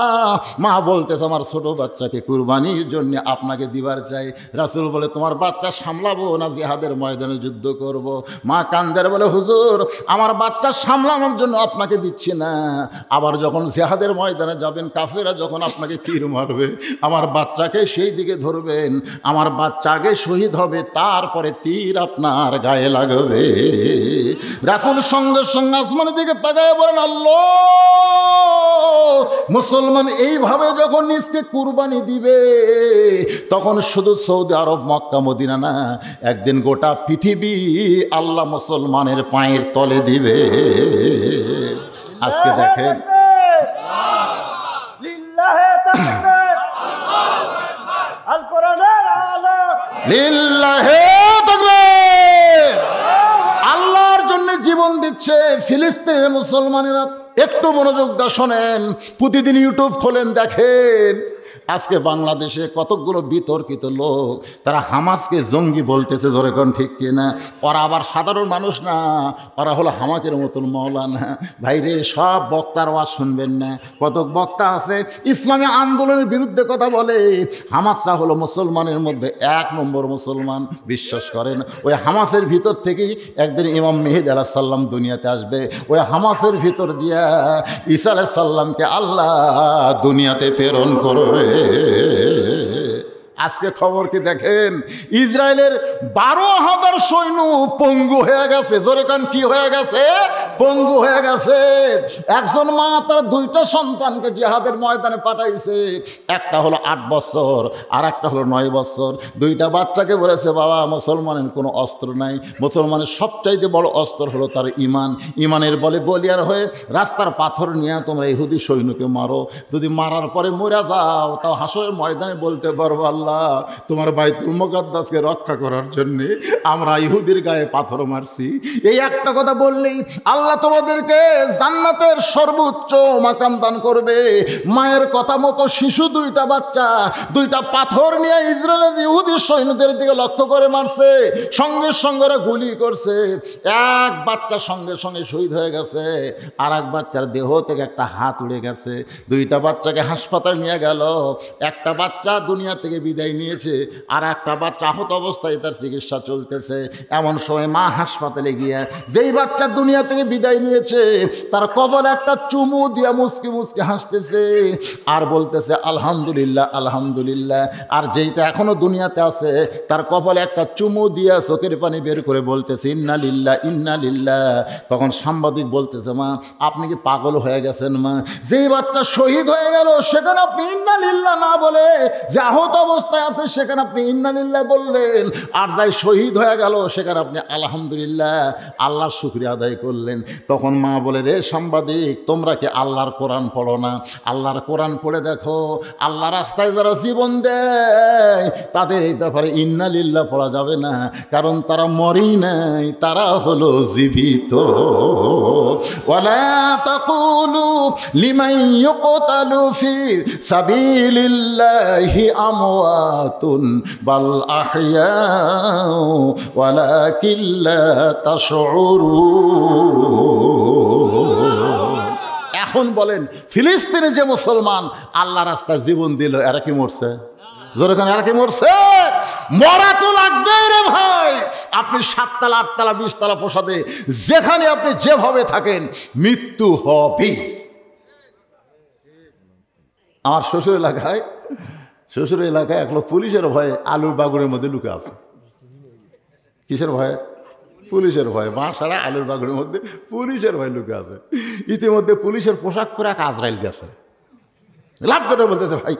মা বলতে তোমার ছোট বাচ্চাকে কুরবানির জন্য আপনাকে দিবার চাই। রাসূল বলে তোমার বাচ্চা সামলাবো না জিহাদের ময়দানে যুদ্ধ করব? মা কান্দার বলে হুজুর আমার বাচ্চা সামলানোর জন্য আপনাকে দিচ্ছি না, আবার যখন জিহাদের ময়দানে যাবেন কাফেররা যখন আপনাকে তীর মারবে আমার বাচ্চাকে সেই দিকে ধরবেন, আমার বাচ্চা আগে শহীদ হবে তারপরে তীর আপনার গায়ে লাগবে। রাসূল সঙ্গে সঙ্গে আসমানের দিকে তাকায় বলেন আল্লাহ, মুসলমান এইভাবে যখন নিজকে কুরবানি দিবে তখন শুধু সৌদি আরব মক্কা মদিনা না, একদিন গোটা পৃথিবী আল্লাহ মুসলমানের পায়ের তলে দিবে। আজকে দেখেন আল্লাহর জন্য জীবন দিচ্ছে ফিলিস্তিনের মুসলমানেরা। একটু মনোযোগ দিয়ে শোনেন, প্রতিদিন ইউটিউব খোলেন দেখেন আজকে বাংলাদেশে কতগুলো বিতর্কিত লোক তারা হামাসকে জঙ্গি বলতেছে, জোরে কোন ঠিক কিনা? ওরা আবার সাধারণ মানুষ না, ওরা হলো হামাকের মতন মৌলানা। ভাইরে সব বক্তার ওয়াজ শুনবেন না, কত বক্তা আছে ইসলামী আন্দোলনের বিরুদ্ধে কথা বলে। হামাসরা হলো মুসলমানের মধ্যে 1 নম্বর মুসলমান, বিশ্বাস করেন। ওই হামাসের ভিতর থেকেই একদিন ইমাম মেহেদী আলাইহিস সালাম দুনিয়াতে আসবে। ওই হামাসের ভিতর দিয়া ঈসা আলাইহিস সালামকে আল্লাহ দুনিয়াতে প্রেরণ করবে। আজকে খবর কি দেখেন, ইসরায়েলের 12,000 সৈন্য পঙ্গু হয়ে গেছে। জোরে কান কি হয়ে গেছে? পঙ্গু হয়ে গেছে। একজন মা তার 2টা সন্তানকে জিহাদের ময়দানে পাঠাইছে, একটা হলো 8 বছর আর একটা হলো 9 বছর। 2টা বাচ্চাকে বলেছে বাবা মুসলমানের কোনো অস্ত্র নাই, মুসলমানের সবচাইতে বড় অস্ত্র হলো তার ইমান, ইমানের বলে বলিয়ার হয়ে রাস্তার পাথর নিয়ে তোমরা ইহুদি সৈন্যকে মারো, যদি মারার পরে মরে যাও তাও হাসরের ময়দানে বলতে পারবো আল্লাহ তোমার বাইতুল মুকাদ্দাসকে রক্ষা করার জন্য আমরা ইহুদির গায়ে পাথর মারছি। এই একটা কথা বললেই আল্লাহ তোমাদেরকে জান্নাতের সর্বোচ্চ মাকাম দান করবে। মায়ের কথা মতো শিশু 2টা বাচ্চা 2টা পাথর নিয়ে ইসরায়েলের ইহুদি সৈন্যদের দিকে লক্ষ্য করে মারছে, সঙ্গে সঙ্গে গুলি করছে। এক বাচ্চা সঙ্গে সঙ্গে শহীদ হয়ে গেছে, আর এক বাচ্চার দেহ থেকে একটা হাত উড়ে গেছে। 2টা বাচ্চাকে হাসপাতালে নিয়ে গেল, একটা বাচ্চা দুনিয়া থেকে বিদায় নিয়েছে, আর একটা বাচ্চা আহত অবস্থায় তার চিকিৎসা চলতেছে। এমন সময় মা হাসপাতালে গিয়ে যেই বাচ্চা দুনিয়া থেকে বিদায় নিয়েছে তার কপালে একটা চুমু দিয়া মুচকি মুচকি হাসতেছে আর বলতেছে আলহামদুলিল্লাহ আলহামদুলিল্লাহ। আর যেইটা এখনো দুনিয়াতে আছে তার কপালে একটা চুমু দিয়া চোখের পানি বের করে বলতেছে ইন্না লিল্লাহ ইন্না লিল্লাহ। তখন সাংবাদিক বলতেছে মা আপনি কি পাগল হয়ে গেছেন মা? যেই বাচ্চা শহীদ হয়ে গেল সেখানে আপনি ইন্না লিল্লাহ না বলে যে আহত অবস্থায় আছে সেখানে আপনি ইন্না লিল্লাহ বললেন, আর যাই শহীদ হয়ে গেল সেখানে আপনি আলহামদুলিল্লাহ আল্লাহর শুকরিয়া আদায় করলেন। তখন মা বলে রে সাংবাদিক তোমরা কি আল্লাহর কোরআন পড়ো না? আল্লাহর কোরআন পড়ে দেখো, আল্লাহ রাস্তায় যারা জীবন দেয় তাদের এই ব্যাপারে ইন্না লিল্লাহ পড়া যাবে না, কারণ তারা মরেই নাই, তারা হলো জীবিত। ওয়ালা তাকুলু লিমান ইউকতালু ফি সাবিলিল্লাহি আমওয়াতুন বাল আহইয়াউ ওয়ালাকিন লা তাশউরুন। এখন বলেন ফিলিস্তিনে যে মুসলমান আল্লাহ রাস্তায় জীবন দিল এরা কি মরছে? জোরেখানে এরা কি মরছে? মরা তো লাগবে রে ভাই। আপনি 7 তলা 8 তলা 20 তলা প্রসাদে যেখানে আপনি যেভাবে থাকেন মৃত্যু হবে। আমার শ্বশুর এলাকায় এক লোক পুলিশের ভয়ে আলুর বাগুনের মধ্যে লুকে আছে। কিসের ভয়ে? পুলিশের ভয়ে। বাঁশাড়া আলুর বাগুনের মধ্যে পুলিশের ভয়ে লুকে আছে। ইতিমধ্যে পুলিশের পোশাক পরে এক আজরাইল গেছে, লাভ করে বলতেছে ভাই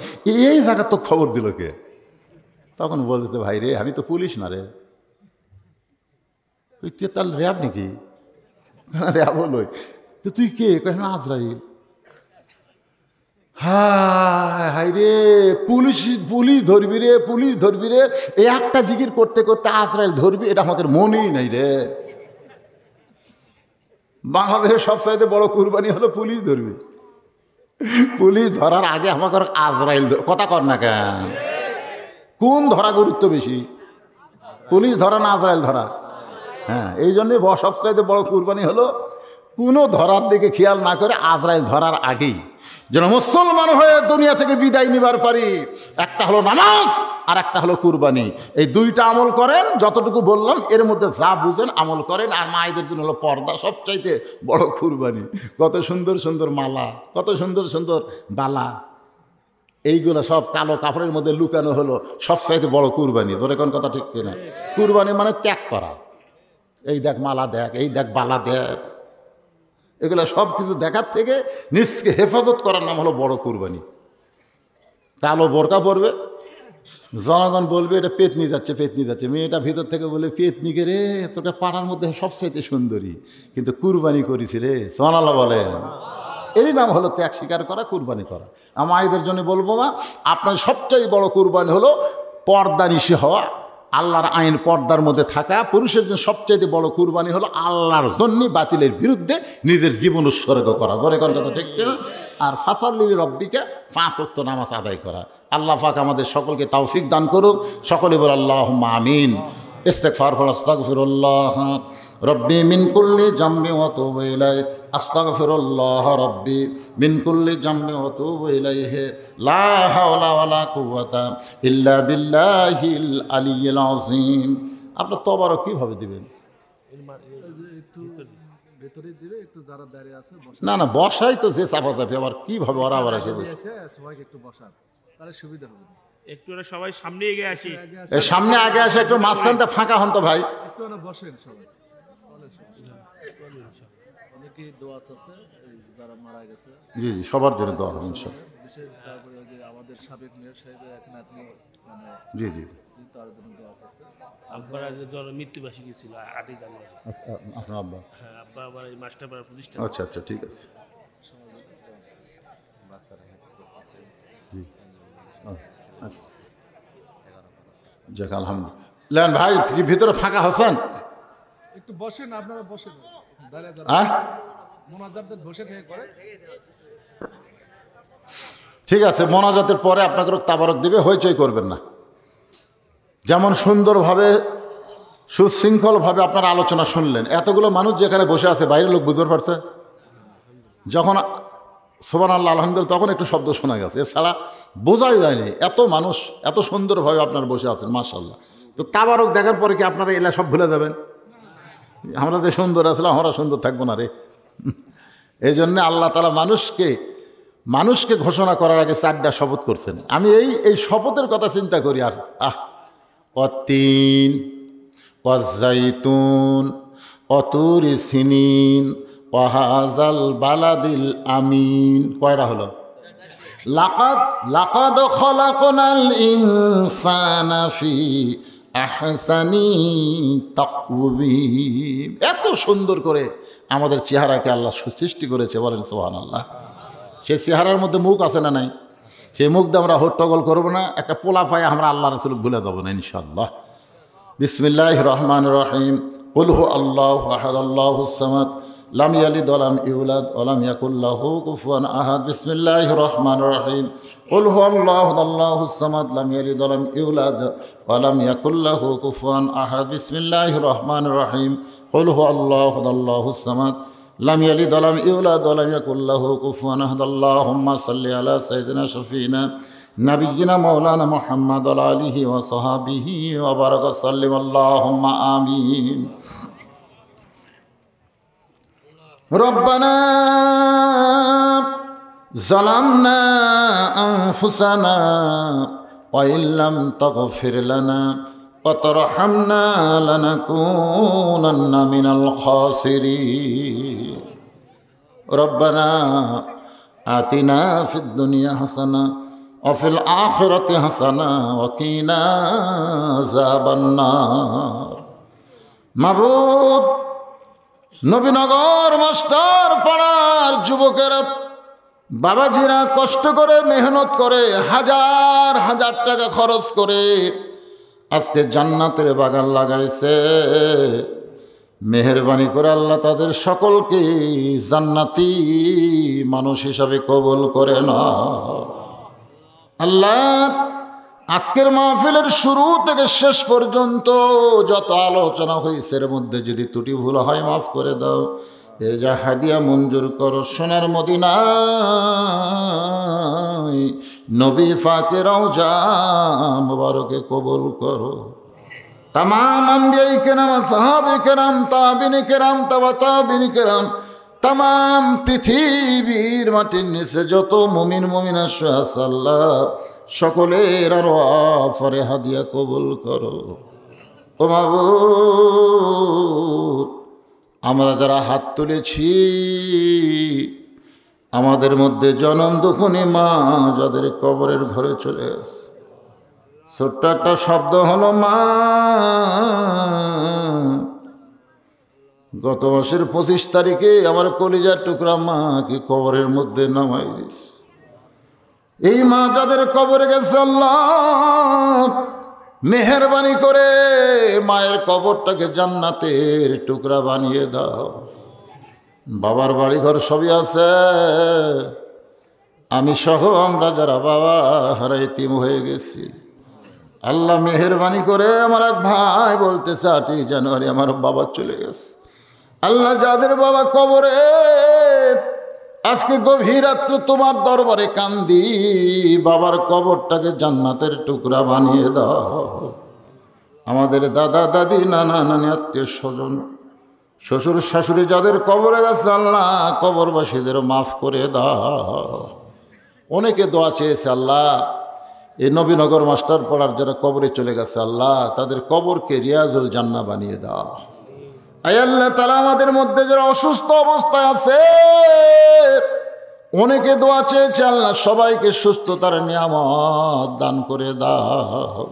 এই জায়গা তো খবর দিল কে? তখন বলতেছে ভাই রে আমি তো পুলিশ না রে। তুই তাহলে র্যাব নাকি? র্যাব হলোই তো তুই কে? আজরাইল। হায় হাই রে, পুলিশ পুলিশ ধরবি রে, পুলিশ ধরবি রে, এই একটা জিকির করতে করতে আজরাইল ধরবি, এটা আমাদের মনেই নাই রে। বাংলাদেশের সবচাইতে বড় কুরবানি হলো পুলিশ ধরবি। পুলিশ ধরার আগে আমাকে আজরাইল কথা কর না কেন? কোন ধরা গুরুত্ব বেশি, পুলিশ ধরা না আজরাইল ধরা? হ্যাঁ, এই জন্যে সবচাইতে বড় কুরবানি হলো কোনো ধরার দিকে খেয়াল না করে আজরাইল ধরার আগেই যেন মুসলমান হয়ে দুনিয়া থেকে বিদায় নিবার পারি। একটা হলো নামাজ আর একটা হলো কুরবানি। এই দুইটা আমল করেন, যতটুকু বললাম এর মধ্যে যা বুঝেন আমল করেন। আর মায়েদের জন্য হলো পর্দা, সবচাইতে বড় কুরবানি। কত সুন্দর সুন্দর মালা, কত সুন্দর সুন্দর বালা, এইগুলো সব কালো কাপড়ের মধ্যে লুকানো হলো সবচাইতে বড় কুরবানি। তোর এখন কথা ঠিক কিনা? কুরবানি মানে ত্যাগ করা। এই দেখ মালা দেখ, এই দেখ বালা দেখ, এগুলো সব কিছু দেখার থেকে নিজকে হেফাজত করার নাম হলো বড় কুরবানি। কালো বোরকা পরবে, জনগণ বলবে এটা পেতনি যাচ্ছে, পেতনি যাচ্ছে। মেয়েটা ভিতর থেকে বলে পেতনিকে রে, তোটা পাড়ার মধ্যে সবচাইতে সুন্দরী, কিন্তু কুরবানি করেছি রে। সোনাল্লাহ বলেন। এরই নাম হলো ত্যাগ স্বীকার করা, কুরবানি করা। আমার এদের জন্য বলবো না, আপনার সবচেয়ে বড় কুরবানি হলো পর্দা নিশি হওয়া, আল্লাহর আইন পর্দার মধ্যে থাকা। পুরুষের জন্য সবচেয়ে বড় কুরবানি হলো আল্লাহর জন্য বাতিলের বিরুদ্ধে নিজের জীবন উৎসর্গ করা। ধরে কোন কথা ঠিক কিনা? আর ফাসাল্লি রব্বিকা, 5 ওয়াক্ত নামাজ আদায় করা। আল্লাহ পাক আমাদের সকলকে তৌফিক দান করুক। সকলে বল আল্লাহুম্মা আমিন। ইস্তিগফার ফর আস্তাগফিরুল্লাহ রব্বি মিন কুল্লি জামবি ওয়া তুবু ইলাইহি, আস্তাগফিরুল্লাহ রব্বি মিন কুল্লি জামবি ওয়া তুবু ইলাইহি, লা হাওলা ওয়ালা কুওয়াতা ইল্লা বিল্লাহিল আলিয়্যিল আযীম। আপনার তবারক কিভাবে দিবেন? না না, বসাই তো যে চাপা চাপি, আবার কিভাবে ওরা আবার এসে সবাইকে একটু বসান, তাহলে সুবিধা হবে। একটু সবাই সামনে এগিয়ে আসি, সামনে আগে আসে, একটু মাঝখানটা ফাঁকা হন তো ভাই। একটু বসেন সবাই। অনেকে দোয়া আছে যারা মারা গেছে, জি জি, সবার জন্য দোয়া হবে ইনশাআল্লাহ। বিশেষ করে যে আমাদের সাবেক মেয়র সাহেবের এক নাতনি, মানে জি জি, তার জন্য দোয়া আছে। আব্বার জ্বর মৃত্যুবার্ষিকী ছিল 8 জানুয়ারি। আপনার আব্বা? হ্যাঁ, আব্বা আবার এই মাস্টারপাড়া প্রতিষ্ঠান। আচ্ছা আচ্ছা, ঠিক আছে। আচ্ছা, যাক আলহামদুলিল্লাহ। ভাই ভিতরে ফাঁকা হচ্ছেন, একটু বসেন, আপনারা বসেন। ঠিক আছে, মোনাজাতের পরে আপনাকে তাবারক দিবে, হইচই করবেন না। যেমন সুন্দরভাবে সুশৃঙ্খলভাবে আপনারা আলোচনা শুনলেন, এতগুলো মানুষ যেখানে বসে আছে বাইরের লোক বুঝতে পারছে। যখন সুবহানাল্লাহ আলহামদুলিল্লাহ তখন একটু শব্দ শোনা গেছে, এছাড়া বোঝাই যায়নি। এত মানুষ এত সুন্দরভাবে আপনারা বসে আছেন, মাশাআল্লাহ। তো তাবারক দেখার পরে কি আপনারা এলা সব ভুলে যাবেন? আমরা যে সুন্দর আসলে আমরা সুন্দর থাকবো না রে। এই জন্যে আল্লাহ তাআলা মানুষকে ঘোষণা করার আগে 4টা শপথ করছেন। আমি এই শপথের কথা চিন্তা করি, আর ওয়াত্তিন ওয়াজ্জাইতুন ওয়াতুরি সিনিন ওয়াহাযাল বালাদিল আমিন। কয়টা হলো? লাকাদ খলাকনাল ইনসানা ফি আহসানি তাকওয়িম। এত সুন্দর করে আমাদের চেহারাকে আল্লাহ সৃষ্টি করেছে, বলেন সুবহানাল্লাহ। সেই চেহারার মধ্যে মুখ আছে না নাই? সেই মুখ দিয়ে আমরা হট্টগোল করবো না, একটা পোলা পায়ে আমরা আল্লাহ রাসূল ভুলে যাবো না ইনশাআল্লাহ। বিসমিল্লাহির রহমানির রহিম। কুল হু আল্লাহু আহাদ আল্লাহুস সামাদ লাম ইয়ালিদ ওয়া লাম ইউলাদ ওয়া লাম ইয়াকুল লাহু কুফুয়ান আহাদ। বিসমিল্লাহির রহমানির রহিম। কুল হু আল্লাহু আল্লাহুস সামাদ লাম ইয়ালিদ ওয়া লাম ইউলাদ ওয়া লাম ইয়াকুল লাহু কুফুয়ান আহাদ। বিসমিল্লাহির রহমানির রহিম। কুল হু আল্লাহু আল্লাহুস সামাদ লাম ইয়ালিদ ওয়া লাম ইউলাদ ওয়া লাম ইয়াকুল লাহু কুফুয়ান আহাদ। আল্লাহুম্মা সাল্লি আলা সাইয়্যিদিনা শাফিনা নাবিয়্যিনা মাওলানা মুহাম্মদ ওয়া আলিহি ওয়া সাহবিহি ওয়া বারাকা সাল্লিম। আল্লাহুম্মা আমিন। রব্বানা যালামনা আনফুসানা ওয়া ইল্লাম তাগফির লানা ওয়া তারহামনা লানাকুনান্না মিনাল খাসিরিন। রব্বানা আতিনা ফিদ দুনিয়া হাসানা ওয়া ফিল আখিরাতি হাসানা ওয়া কিনা আযাবান নার। মাবুদ, নবীনগর মাস্টার পাড়ার যুবকেরা, বাবাজিরা কষ্ট করে মেহনত করে হাজার হাজার টাকা খরচ করে আজকে জান্নাতের বাগান লাগাইছে। মেহেরবানি করে আল্লাহ তাদের সকলকে জান্নাতি মানুষ হিসাবে কবুল করে না। আল্লাহ, আজকের মাহফিলের শুরু থেকে শেষ পর্যন্ত যত আলোচনা হয়েছে এর মধ্যে যদি ত্রুটি ভুল হয় মাফ করে দাও। এর যা হাদিয়া মঞ্জুর করো সোনার মদিনায় নবী ফাকে রওজা মুবারকে কবুল করো। तमाम अंबिया केराम, साहबे केराम, ताबिने केराम, तबा ताबिने केराम, तमाम पृथिवीर माटिर निचे যত মুমিন মুমিনা আছে আল্লাহ সকলের আরওয়াফে হাদিয়া কবুল করো। ও মাবুদ, আমরা যারা হাত তুলেছি আমাদের মধ্যে জনম দুঃখনী মা যাদের কবরের ঘরে চলে আসে, ছোট্ট একটা শব্দ হলো মা। গত মাসের 25 তারিখে আমার কলিজার টুকরা মাকে কবরের মধ্যে নামাই দিস। এই মা যাদের কবরে গেছে আল্লাহ মেহেরবানি করে মায়ের কবরটাকে জান্নাতের টুকরা বানিয়ে দাও। বাবার বাড়ি ঘর সবই আছে, আমি সহ আমরা যারা বাবা হারা এতিম হয়ে গেছি, আল্লাহ মেহেরবানি করে আমার এক ভাই বলতেছে 8ই জানুয়ারি আমার বাবা চলে গেছে। আল্লাহ যাদের বাবা কবরে আজকে গভীর রাত্রে তোমার দরবারে কান্দি, বাবার কবরটাকে জান্নাতের টুকরা বানিয়ে দাও। আমাদের দাদা দাদি নানা নানি আত্মীয় স্বজন শ্বশুর শাশুড়ি যাদের কবরে গেছে আল্লাহ কবরবাসীদের মাফ করে দাও। অনেকে দোয়া চেয়েছে আল্লাহ এই নবীনগর মাস্টার পাড়ার যারা কবরে চলে গেছে আল্লাহ তাদের কবরকে রিয়াজুল জান্নাহ বানিয়ে দাও। আয় আল্লাহ তাআলা আমাদের মধ্যে যারা অসুস্থ অবস্থায় আছে অনেকে দোয়া চেয়েছে আল্লাহ সবাইকে সুস্থতার নিয়ামত দান করে দাও।